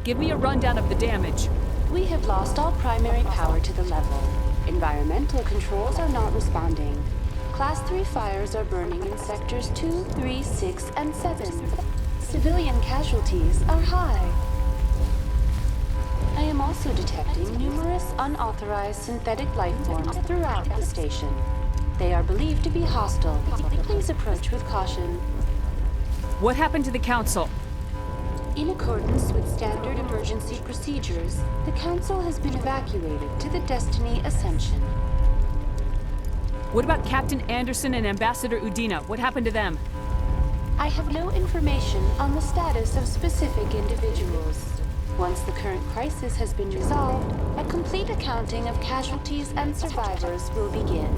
Give me a rundown of the damage. We have lost all primary power to the level. Environmental controls are not responding. Class 3 fires are burning in sectors 2, 3, 6, and 7. Civilian casualties are high. I am also detecting numerous unauthorized synthetic life forms throughout the station. They are believed to be hostile. Please approach with caution. What happened to the Council? In accordance with standard emergency procedures, the Council has been evacuated to the Destiny Ascension. What about Captain Anderson and Ambassador Udina? What happened to them? I have no information on the status of specific individuals. Once the current crisis has been resolved, a complete accounting of casualties and survivors will begin.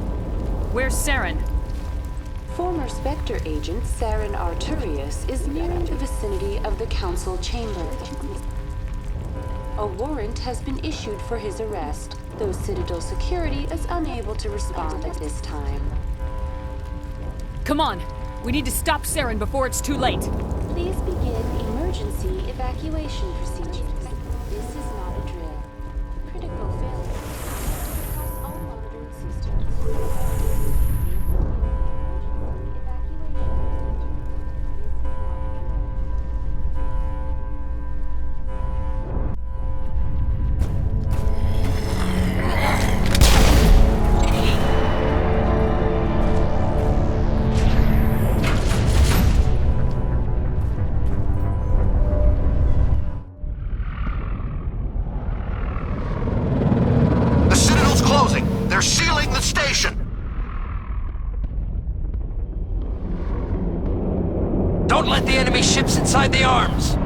Where's Saren? Former Spectre agent Saren Arturius is nearing the vicinity of the Council chamber. A warrant has been issued for his arrest, though Citadel security is unable to respond at this time. Come on! We need to stop Saren before it's too late! Please begin emergency evacuation procedures. This is not a drill. Critical failure across all monitored systems. let the enemy ships inside the arms!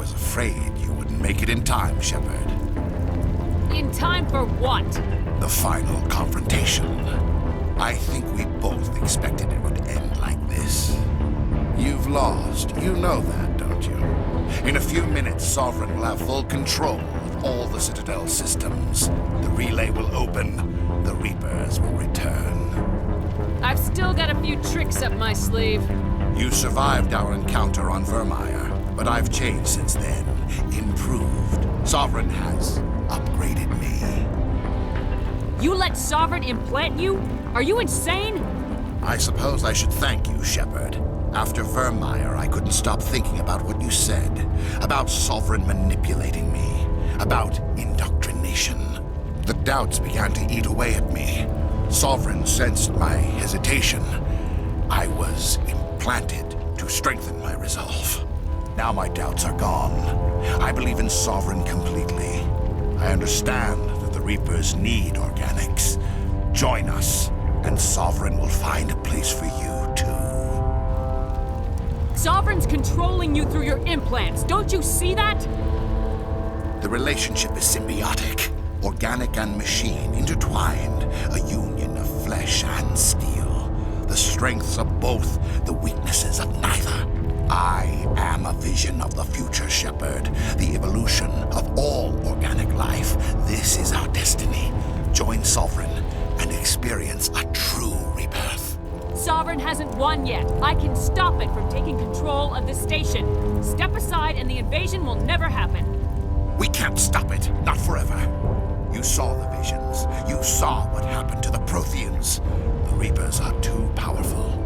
was afraid you wouldn't make it in time, Shepard. In time for what? The final confrontation. I think we both expected it would end like this. You've lost. You know that, don't you? In a few minutes, Sovereign will have full control of all the Citadel systems. The relay will open. The Reapers will return. I've still got a few tricks up my sleeve. You survived our encounter on Virmire, but I've changed since then. Improved. Sovereign has upgraded me. You let Sovereign implant you? Are you insane? I suppose I should thank you, Shepard. After Virmire, I couldn't stop thinking about what you said. About Sovereign manipulating me. About indoctrination. The doubts began to eat away at me. Sovereign sensed my hesitation. I was implanted to strengthen my resolve. Now my doubts are gone. I believe in Sovereign completely. I understand that the Reapers need organics. Join us, and Sovereign will find a place for you, too. Sovereign's controlling you through your implants. Don't you see that? The relationship is symbiotic. Organic and machine intertwined. A union of flesh and steel. The strengths of both, the weaknesses of neither. I am a vision of the future, Shepard. The evolution of all organic life. This is our destiny. Join Sovereign and experience a true rebirth. Sovereign hasn't won yet. I can stop it from taking control of the station. Step aside and the invasion will never happen. We can't stop it. Not forever. You saw the visions. You saw what happened to the Protheans. The Reapers are too powerful.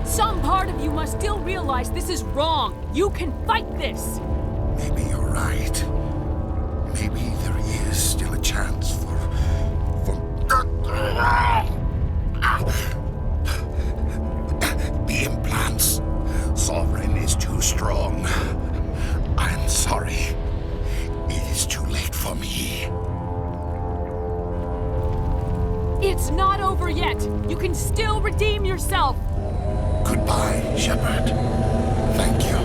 Some part of you must still realize this is wrong. You can fight this. Maybe you're right. Maybe there is still a chance for... The implants. Sovereign is too strong. I'm sorry. It is too late for me. It's not over yet. You can still redeem yourself. Goodbye, Shepard. Thank you.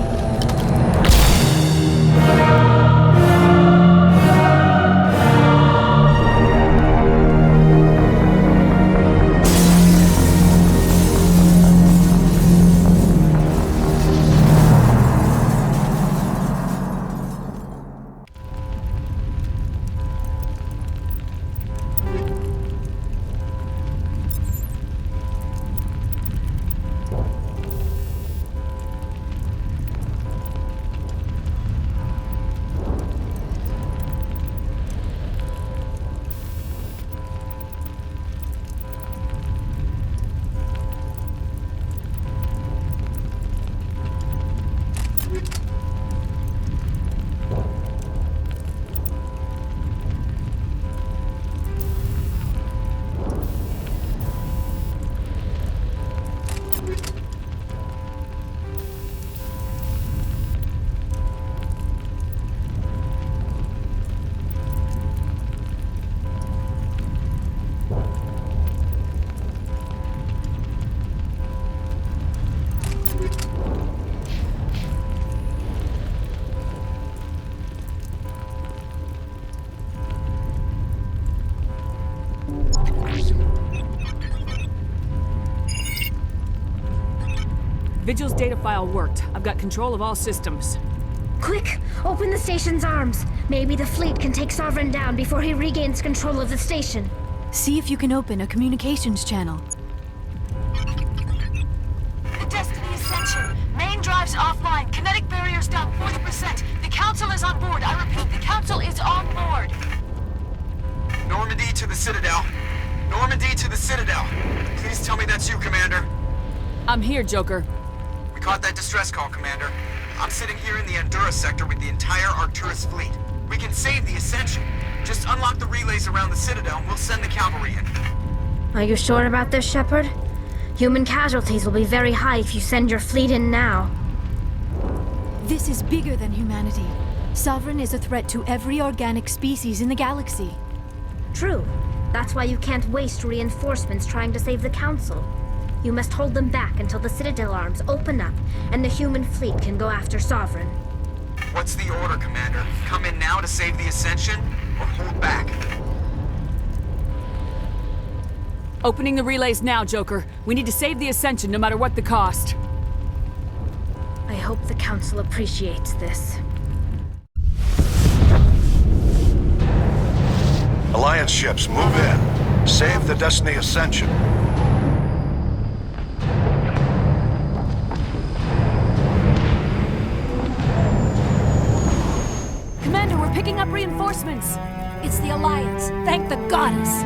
Vigil's data file worked. I've got control of all systems. Quick! Open the station's arms. Maybe the fleet can take Sovereign down before he regains control of the station. See if you can open a communications channel. The Destiny Ascension. Main drives offline. Kinetic barriers down 40%. The Council is on board. I repeat, the Council is on board. Normandy to the Citadel. Normandy to the Citadel. Please tell me that's you, Commander. I'm here, Joker. We caught that distress call, Commander. I'm sitting here in the Endura sector with the entire Arcturus fleet. We can save the Ascension. Just unlock the relays around the Citadel and we'll send the cavalry in. Are you sure about this, Shepard? Human casualties will be very high if you send your fleet in now. This is bigger than humanity. Sovereign is a threat to every organic species in the galaxy. True. That's why you can't waste reinforcements trying to save the Council. You must hold them back until the Citadel arms open up and the human fleet can go after Sovereign. What's the order, Commander? Come in now to save the Ascension, or hold back? Opening the relays now, Joker. We need to save the Ascension no matter what the cost. I hope the Council appreciates this. Alliance ships, move in. Save the Destiny Ascension. Commander, we're picking up reinforcements. It's the Alliance. Thank the goddess.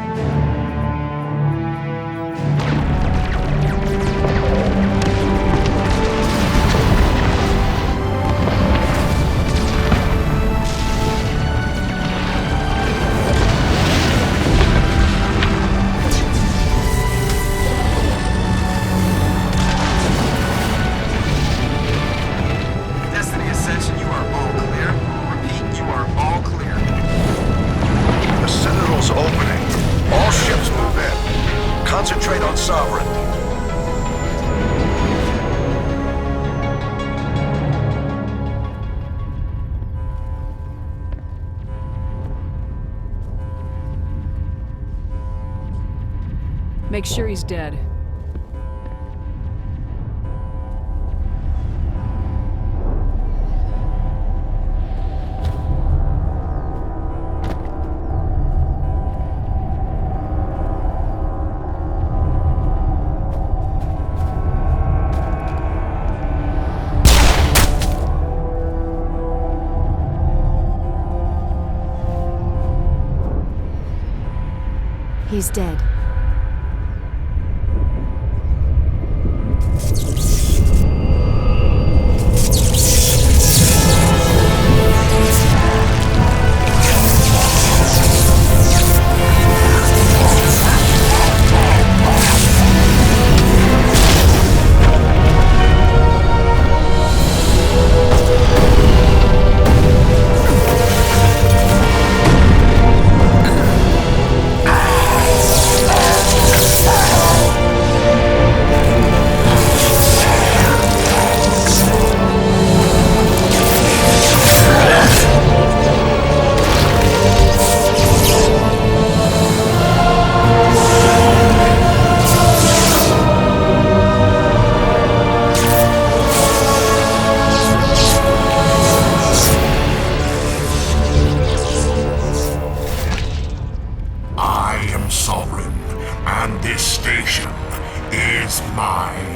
Destiny Ascension, you are all clear. Repeat, you are all clear. The Citadel's opening. All ships move in. Concentrate on Sovereign. Make sure he's dead. He's dead. I am Sovereign, and this station is mine.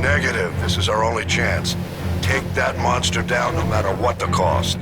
Negative. This is our only chance. Take that monster down no matter what the cost.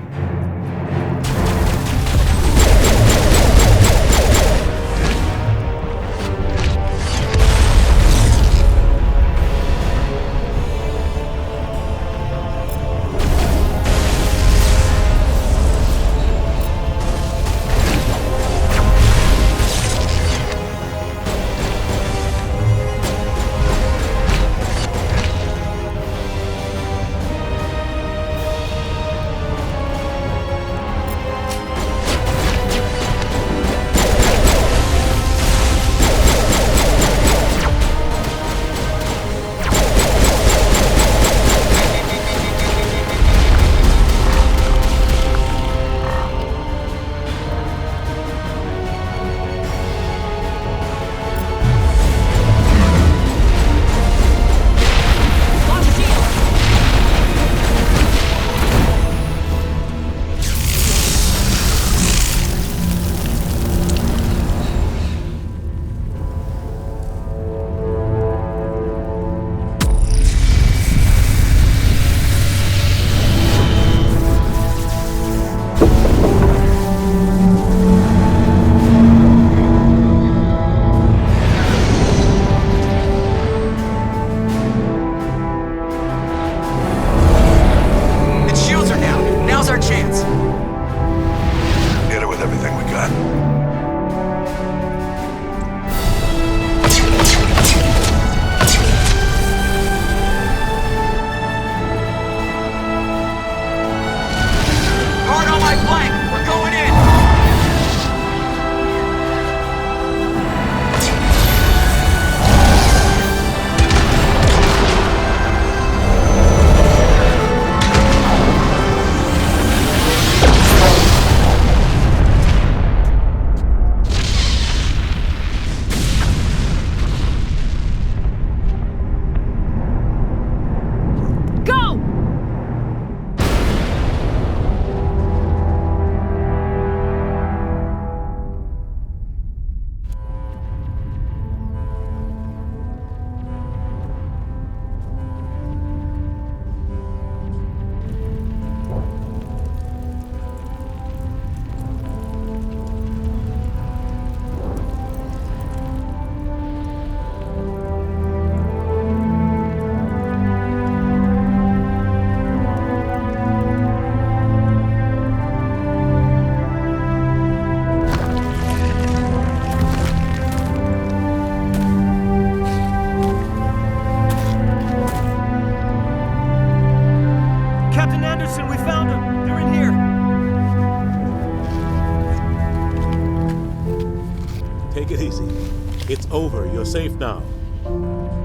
easy. It's over. You're safe now.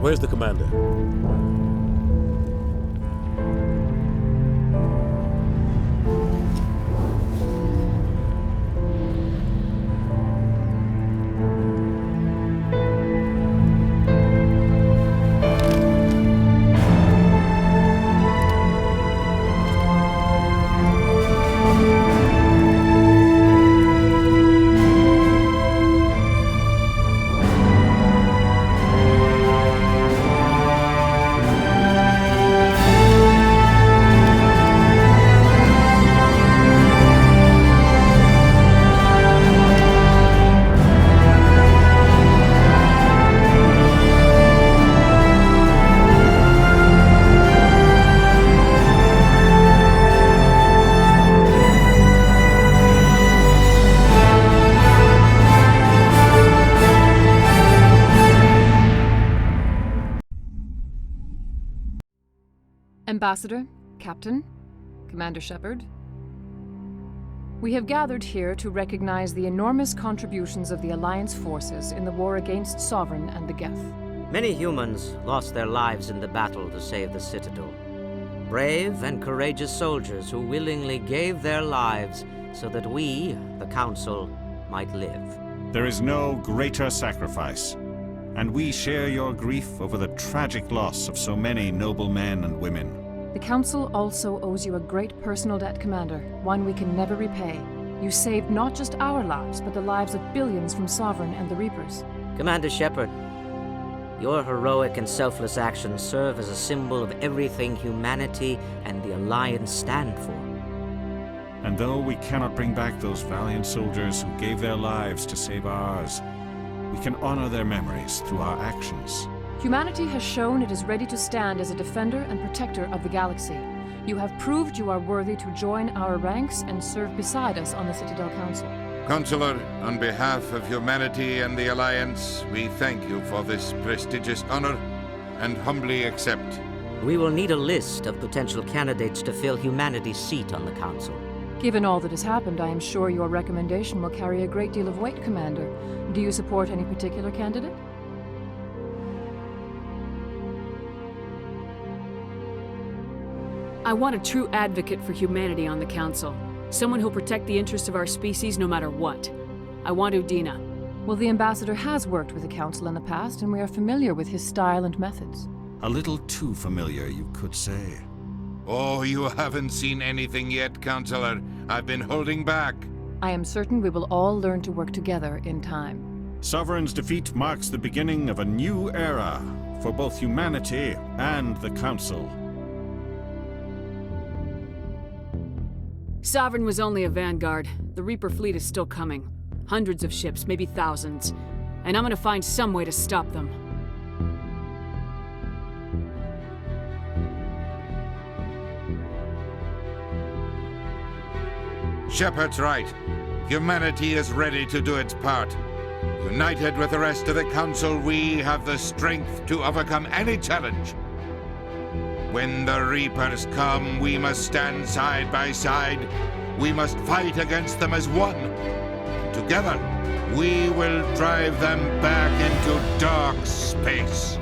Where's the commander? Ambassador, Captain, Commander Shepard. We have gathered here to recognize the enormous contributions of the Alliance forces in the war against Sovereign and the Geth. Many humans lost their lives in the battle to save the Citadel. Brave and courageous soldiers who willingly gave their lives so that we, the Council, might live. There is no greater sacrifice, and we share your grief over the tragic loss of so many noble men and women. The Council also owes you a great personal debt, Commander, one we can never repay. You saved not just our lives, but the lives of billions from Sovereign and the Reapers. Commander Shepard, your heroic and selfless actions serve as a symbol of everything humanity and the Alliance stand for. And though we cannot bring back those valiant soldiers who gave their lives to save ours, we can honor their memories through our actions. Humanity has shown it is ready to stand as a defender and protector of the galaxy. You have proved you are worthy to join our ranks and serve beside us on the Citadel Council. Counselor, on behalf of humanity and the Alliance, we thank you for this prestigious honor and humbly accept. We will need a list of potential candidates to fill humanity's seat on the Council. Given all that has happened, I am sure your recommendation will carry a great deal of weight, Commander. Do you support any particular candidate? I want a true advocate for humanity on the Council. Someone who'll protect the interests of our species no matter what. I want Udina. Well, the Ambassador has worked with the Council in the past, and we are familiar with his style and methods. A little too familiar, you could say. Oh, you haven't seen anything yet, Counselor. I've been holding back. I am certain we will all learn to work together in time. Sovereign's defeat marks the beginning of a new era for both humanity and the Council. Sovereign was only a vanguard. The Reaper fleet is still coming. Hundreds of ships, maybe thousands. And I'm gonna find some way to stop them. Shepard's right. Humanity is ready to do its part. United with the rest of the Council, we have the strength to overcome any challenge. When the Reapers come, we must stand side by side. We must fight against them as one. Together, we will drive them back into dark space.